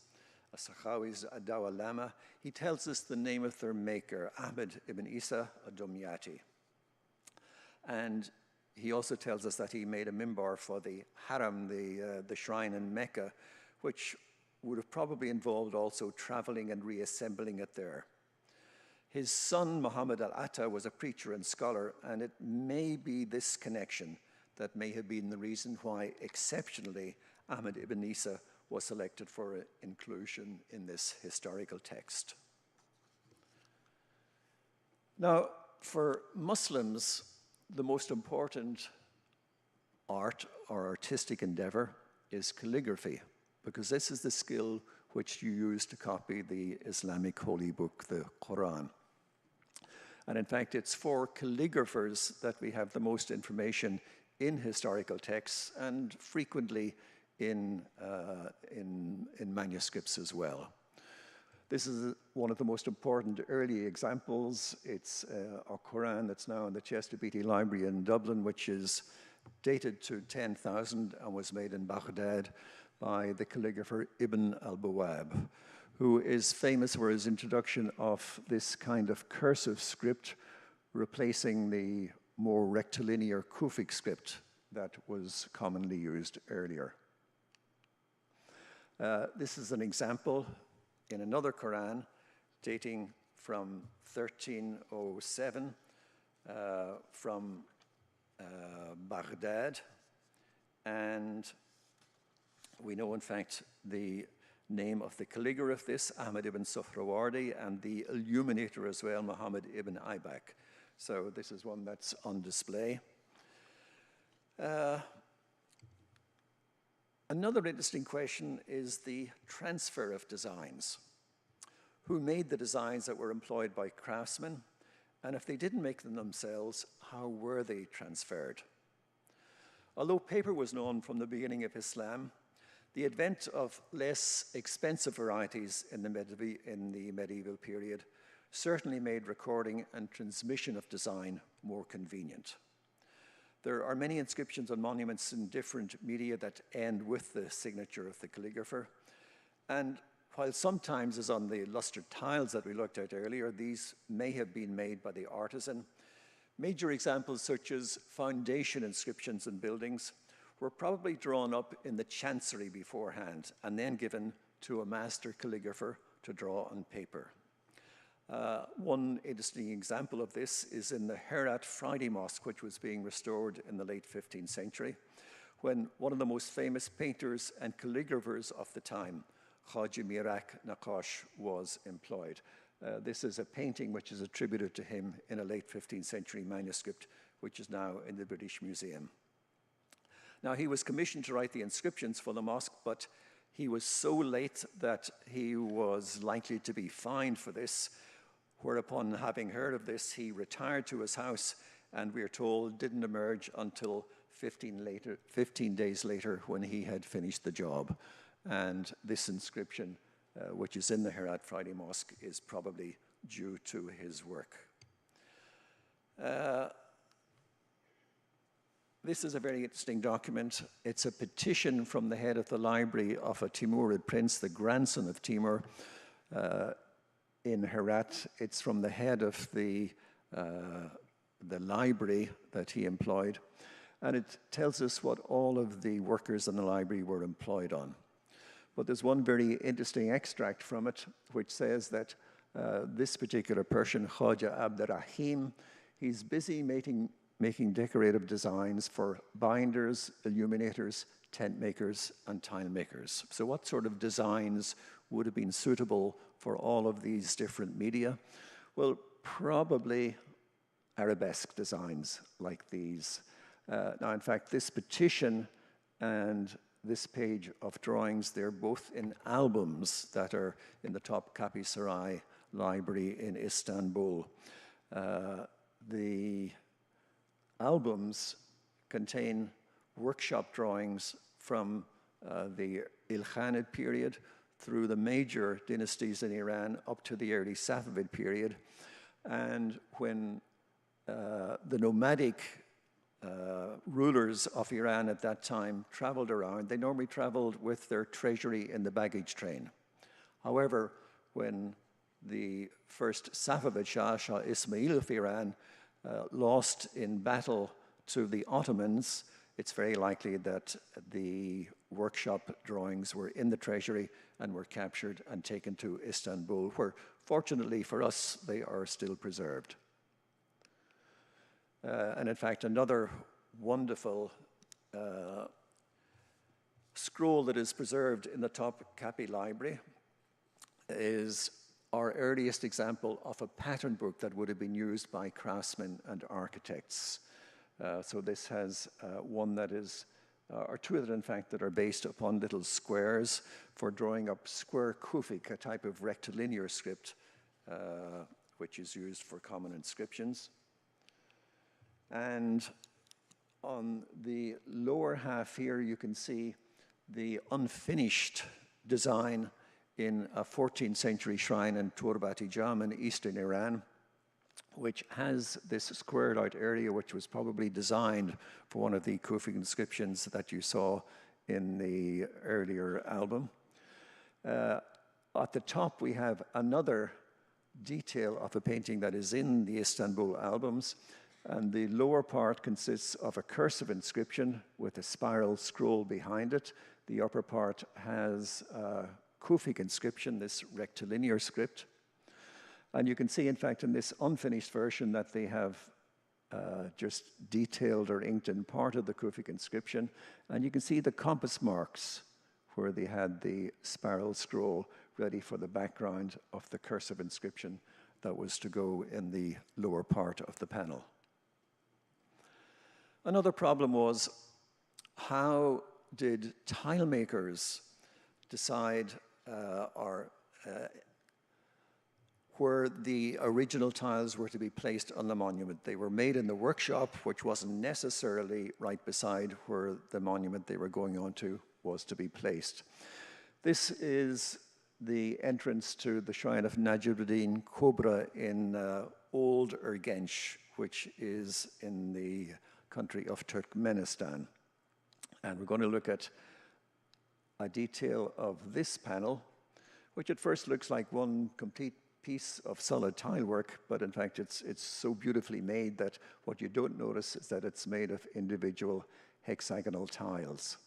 Sakhawi's Adawa Lama, he tells us the name of their maker, Ahmed ibn Isa ad-Dumyati. And he also tells us that he made a mimbar for the Haram, the shrine in Mecca, which would have probably involved also traveling and reassembling it there. His son, Muhammad al-Atta, was a preacher and scholar, and it may be this connection that may have been the reason why, exceptionally, Ahmed ibn Isa was selected for inclusion in this historical text. Now, for Muslims, the most important art or artistic endeavor is calligraphy, because this is the skill which you use to copy the Islamic holy book, the Quran. And in fact, it's for calligraphers that we have the most information in historical texts and frequently in manuscripts as well. This is one of the most important early examples. It's our Quran that's now in the Chester Beatty Library in Dublin, which is dated to 10,000 and was made in Baghdad by the calligrapher Ibn al-Bawab, who is famous for his introduction of this kind of cursive script, replacing the more rectilinear Kufic script that was commonly used earlier. This is an example in another Quran dating from 1307 from Baghdad, and we know, in fact, the name of the calligrapher of this, Ahmed ibn Suhrawardi, and the illuminator as well, Muhammad ibn Aybak. So this is one that's on display. Another interesting question is the transfer of designs. Who made the designs that were employed by craftsmen? And if they didn't make them themselves, how were they transferred? Although paper was known from the beginning of Islam, the advent of less expensive varieties in the medieval period certainly made recording and transmission of design more convenient. There are many inscriptions on monuments in different media that end with the signature of the calligrapher. And while sometimes, as on the lustered tiles that we looked at earlier, these may have been made by the artisan, major examples such as foundation inscriptions in buildings were probably drawn up in the chancery beforehand and then given to a master calligrapher to draw on paper. One interesting example of this is in the Herat Friday Mosque, which was being restored in the late 15th century, when one of the most famous painters and calligraphers of the time, Khaji Mirak Naqash, was employed. This is a painting which is attributed to him in a late 15th century manuscript, which is now in the British Museum. Now, he was commissioned to write the inscriptions for the mosque, but he was so late that he was likely to be fined for this, whereupon, having heard of this, he retired to his house, and we are told didn't emerge until 15 days later when he had finished the job. And this inscription, which is in the Herat Friday Mosque, is probably due to his work. This is a very interesting document. It's a petition from the head of the library of a Timurid prince, the grandson of Timur, in Herat. It's from the head of the library that he employed, and it tells us what all of the workers in the library were employed on. But there's one very interesting extract from it, which says that this particular Persian, Khaja Abdurrahim, he's busy making decorative designs for binders, illuminators, tent makers, and tile makers. So what sort of designs would have been suitable for all of these different media? Well, probably arabesque designs like these. Now, in fact, this petition and this page of drawings, they're both in albums that are in the Topkapi Saray Library in Istanbul. The albums contain workshop drawings from the Ilkhanid period through the major dynasties in Iran up to the early Safavid period. And when the nomadic rulers of Iran at that time traveled around, they normally traveled with their treasury in the baggage train. However, when the first Safavid Shah, Shah Ismail of Iran, lost in battle to the Ottomans, it's very likely that the workshop drawings were in the treasury and were captured and taken to Istanbul, where, fortunately for us, they are still preserved. And in fact, another wonderful scroll that is preserved in the Topkapi Library is our earliest example of a pattern book that would have been used by craftsmen and architects. So this has one that is, or two of them, in fact, that are based upon little squares for drawing up square kufik, a type of rectilinear script, which is used for common inscriptions. And on the lower half here, you can see the unfinished design in a 14th century shrine in Turbati Jam in eastern Iran, which has this squared out area, which was probably designed for one of the Kufic inscriptions that you saw in the earlier album. At the top, we have another detail of a painting that is in the Istanbul albums. And the lower part consists of a cursive inscription with a spiral scroll behind it. The upper part has a Kufic inscription, this rectilinear script. And you can see, in fact, in this unfinished version that they have just detailed or inked in part of the Kufic inscription. And you can see the compass marks where they had the spiral scroll ready for the background of the cursive inscription that was to go in the lower part of the panel. Another problem was, how did tile makers decide where the original tiles were to be placed on the monument? They were made in the workshop, which wasn't necessarily right beside where the monument they were going on to was to be placed. This is the entrance to the shrine of Najiruddin Kubra in Old Urgench, which is in the country of Turkmenistan. And we're going to look at a detail of this panel, which at first looks like one complete piece of solid tile work, but in fact it's so beautifully made that what you don't notice is that it's made of individual hexagonal tiles.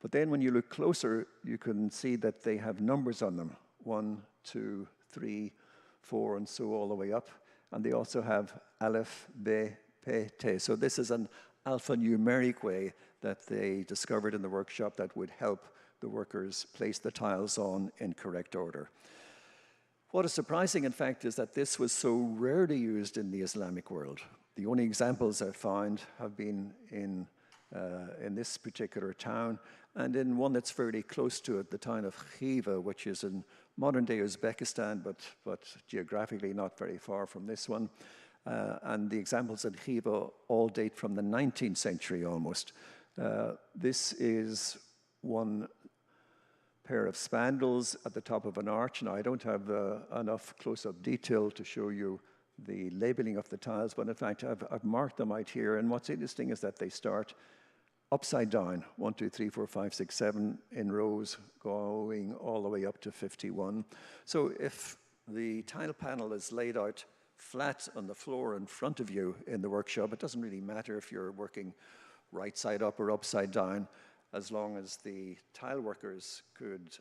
But then when you look closer, you can see that they have numbers on them, 1, 2, 3, 4, and so all the way up. And they also have Aleph, Be, Pe, Te. So this is an alphanumeric way that they discovered in the workshop that would help the workers place the tiles on in correct order. What is surprising, in fact, is that this was so rarely used in the Islamic world. The only examples I've found have been in this particular town and in one that's fairly close to it, the town of Khiva, which is in modern-day Uzbekistan, but geographically not very far from this one. And the examples at Khiva all date from the 19th century almost. This is one pair of spandrels at the top of an arch. Now, I don't have enough close-up detail to show you the labeling of the tiles, but in fact, I've marked them out here. And what's interesting is that they start upside down, 1, 2, 3, 4, 5, 6, 7 in rows, going all the way up to 51. So if the tile panel is laid out flat on the floor in front of you in the workshop, it doesn't really matter if you're working right side up or upside down, as long as the tile workers could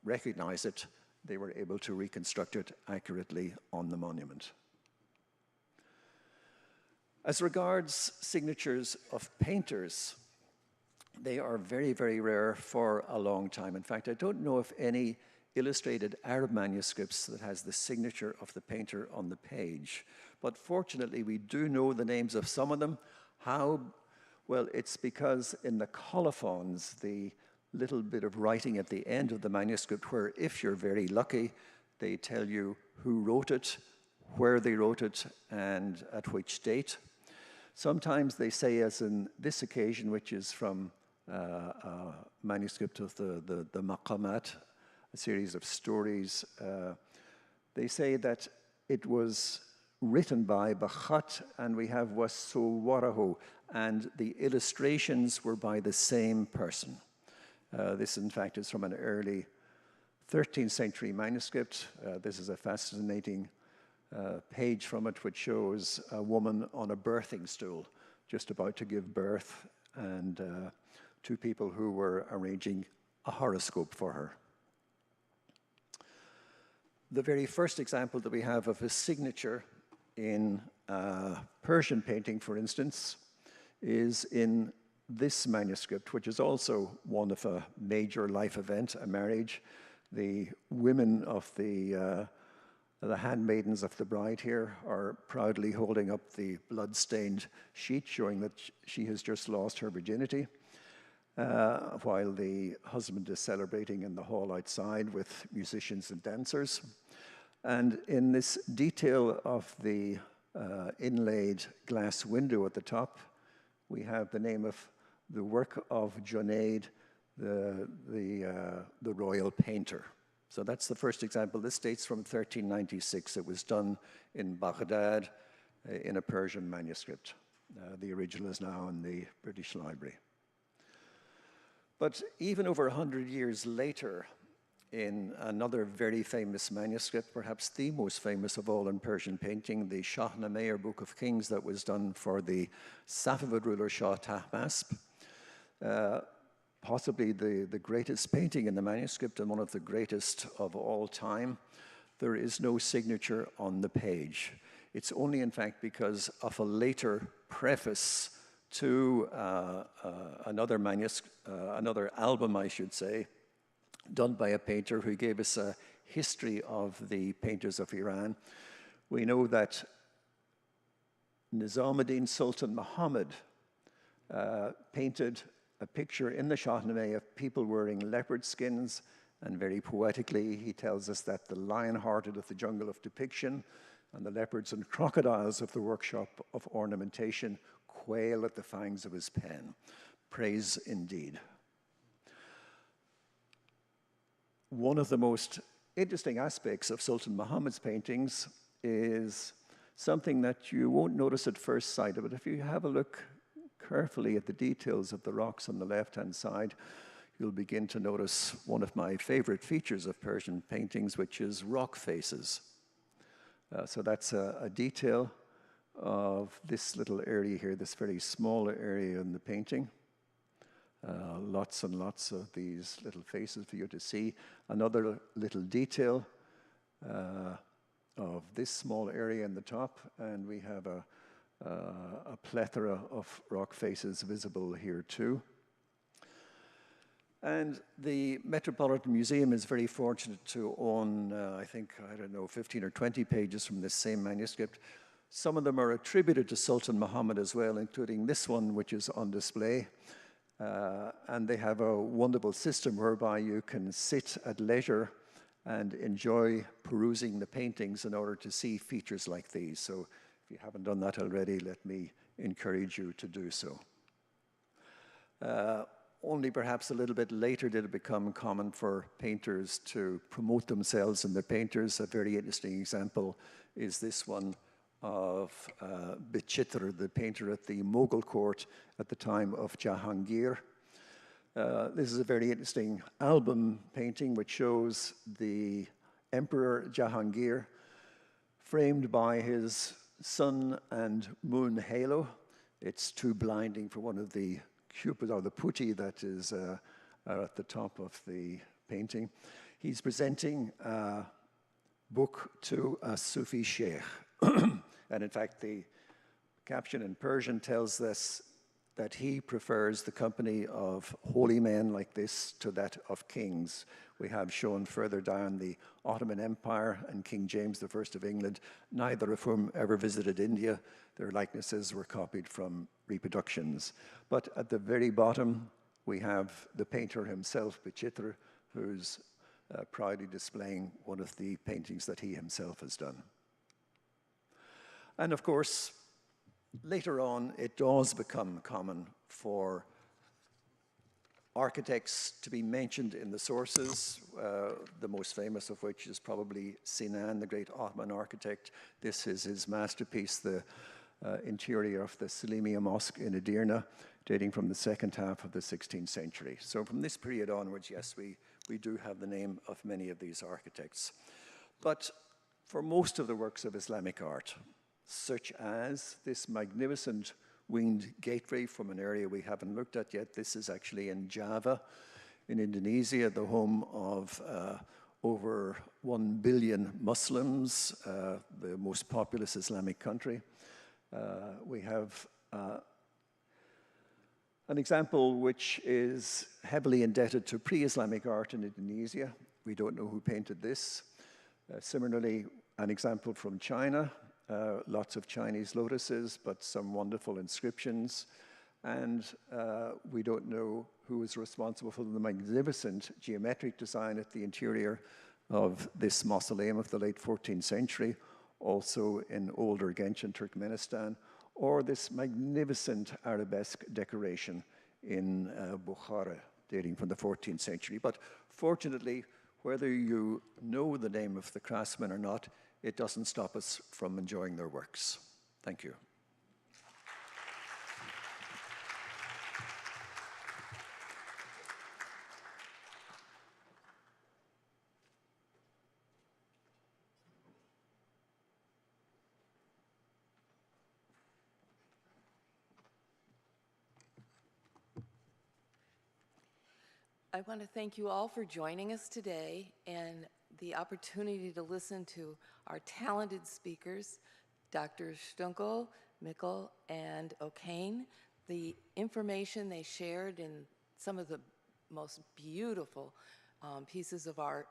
recognize it, they were able to reconstruct it accurately on the monument. As regards signatures of painters, they are very, very rare for a long time. In fact, I don't know if any illustrated Arab manuscripts that has the signature of the painter on the page. But fortunately, we do know the names of some of them. How? Well, it's because in the colophons, the little bit of writing at the end of the manuscript where, if you're very lucky, they tell you who wrote it, where they wrote it, and at which date. Sometimes they say, as in this occasion, which is from a manuscript of the Maqamat, a series of stories, they say that it was written by Bakhat, and we have Wassuwarahu, and the illustrations were by the same person. This, in fact, is from an early 13th century manuscript. This is a fascinating page from it, which shows a woman on a birthing stool, just about to give birth, and two people who were arranging a horoscope for her. The very first example that we have of a signature in Persian painting, for instance, is in this manuscript, which is also one of a major life event, a marriage. The women of the handmaidens of the bride here are proudly holding up the blood-stained sheet, showing that she has just lost her virginity, while the husband is celebrating in the hall outside with musicians and dancers. And in this detail of the inlaid glass window at the top, we have the name of the work of Junaid, the royal painter. So that's the first example. This dates from 1396. It was done in Baghdad in a Persian manuscript. The original is now in the British Library. But even over 100 years later, in another very famous manuscript, perhaps the most famous of all in Persian painting, the Shahnameh, or Book of Kings, that was done for the Safavid ruler Shah Tahmasp, possibly the greatest painting in the manuscript and one of the greatest of all time, there is no signature on the page. It's only, in fact, because of a later preface to another album, I should say, done by a painter who gave us a history of the painters of Iran. We know that Nizamuddin Sultan Muhammad painted a picture in the Shahnameh of people wearing leopard skins, and very poetically he tells us that the lion-hearted of the jungle of depiction and the leopards and crocodiles of the workshop of ornamentation quail at the fangs of his pen. Praise indeed. One of the most interesting aspects of Sultan Muhammad's paintings is something that you won't notice at first sight, but if you have a look carefully at the details of the rocks on the left-hand side, you'll begin to notice one of my favorite features of Persian paintings, which is rock faces. So that's a detail of this little area here, this very small area in the painting. Lots and lots of these little faces for you to see. Another little detail of this small area in the top, and we have a plethora of rock faces visible here too. And the Metropolitan Museum is very fortunate to own, I think, 15 or 20 pages from this same manuscript. Some of them are attributed to Sultan Muhammad as well, including this one, which is on display. And they have a wonderful system whereby you can sit at leisure and enjoy perusing the paintings in order to see features like these. So if you haven't done that already, let me encourage you to do so. Only perhaps a little bit later did it become common for painters to promote themselves and their painters. A very interesting example is this one of Bichitr, the painter at the Mughal court at the time of Jahangir. This is a very interesting album painting which shows the Emperor Jahangir framed by his sun and moon halo. It's too blinding for one of the cupids, or the putti that is at the top of the painting. He's presenting a book to a Sufi sheikh. And in fact, the caption in Persian tells us that he prefers the company of holy men like this to that of kings. We have shown further down the Ottoman Empire and King James I of England, neither of whom ever visited India. Their likenesses were copied from reproductions. But at the very bottom, we have the painter himself, Vichitra, who's proudly displaying one of the paintings that he himself has done. And of course, later on, it does become common for architects to be mentioned in the sources, the most famous of which is probably Sinan, the great Ottoman architect. This is his masterpiece, the interior of the Selimiye Mosque in Edirne, dating from the second half of the 16th century. So from this period onwards, yes, we do have the name of many of these architects. But for most of the works of Islamic art, such as this magnificent winged gateway from an area we haven't looked at yet. This is actually in Java, in Indonesia, the home of over 1 billion Muslims, the most populous Islamic country. We have an example which is heavily indebted to pre-Islamic art in Indonesia. We don't know who painted this. Similarly, an example from China. Lots of Chinese lotuses, but some wonderful inscriptions. And we don't know who is responsible for the magnificent geometric design at the interior of this mausoleum of the late 14th century, also in older Gentian Turkmenistan, or this magnificent arabesque decoration in Bukhara, dating from the 14th century. But fortunately, whether you know the name of the craftsman or not, it doesn't stop us from enjoying their works. Thank you.
I want to thank you all for joining us today and the opportunity to listen to our talented speakers, Dr. Stünkel, Mickel, and O'Kane. The information they shared in some of the most beautiful pieces of art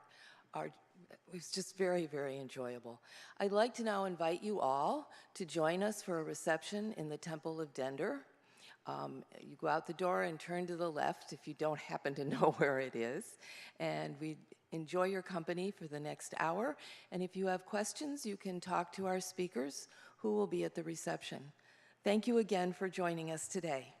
was just very, very enjoyable. I'd like to now invite you all to join us for a reception in the Temple of Dender. You go out the door and turn to the left if you don't happen to know where it is. And we enjoy your company for the next hour. And if you have questions, you can talk to our speakers who will be at the reception. Thank you again for joining us today.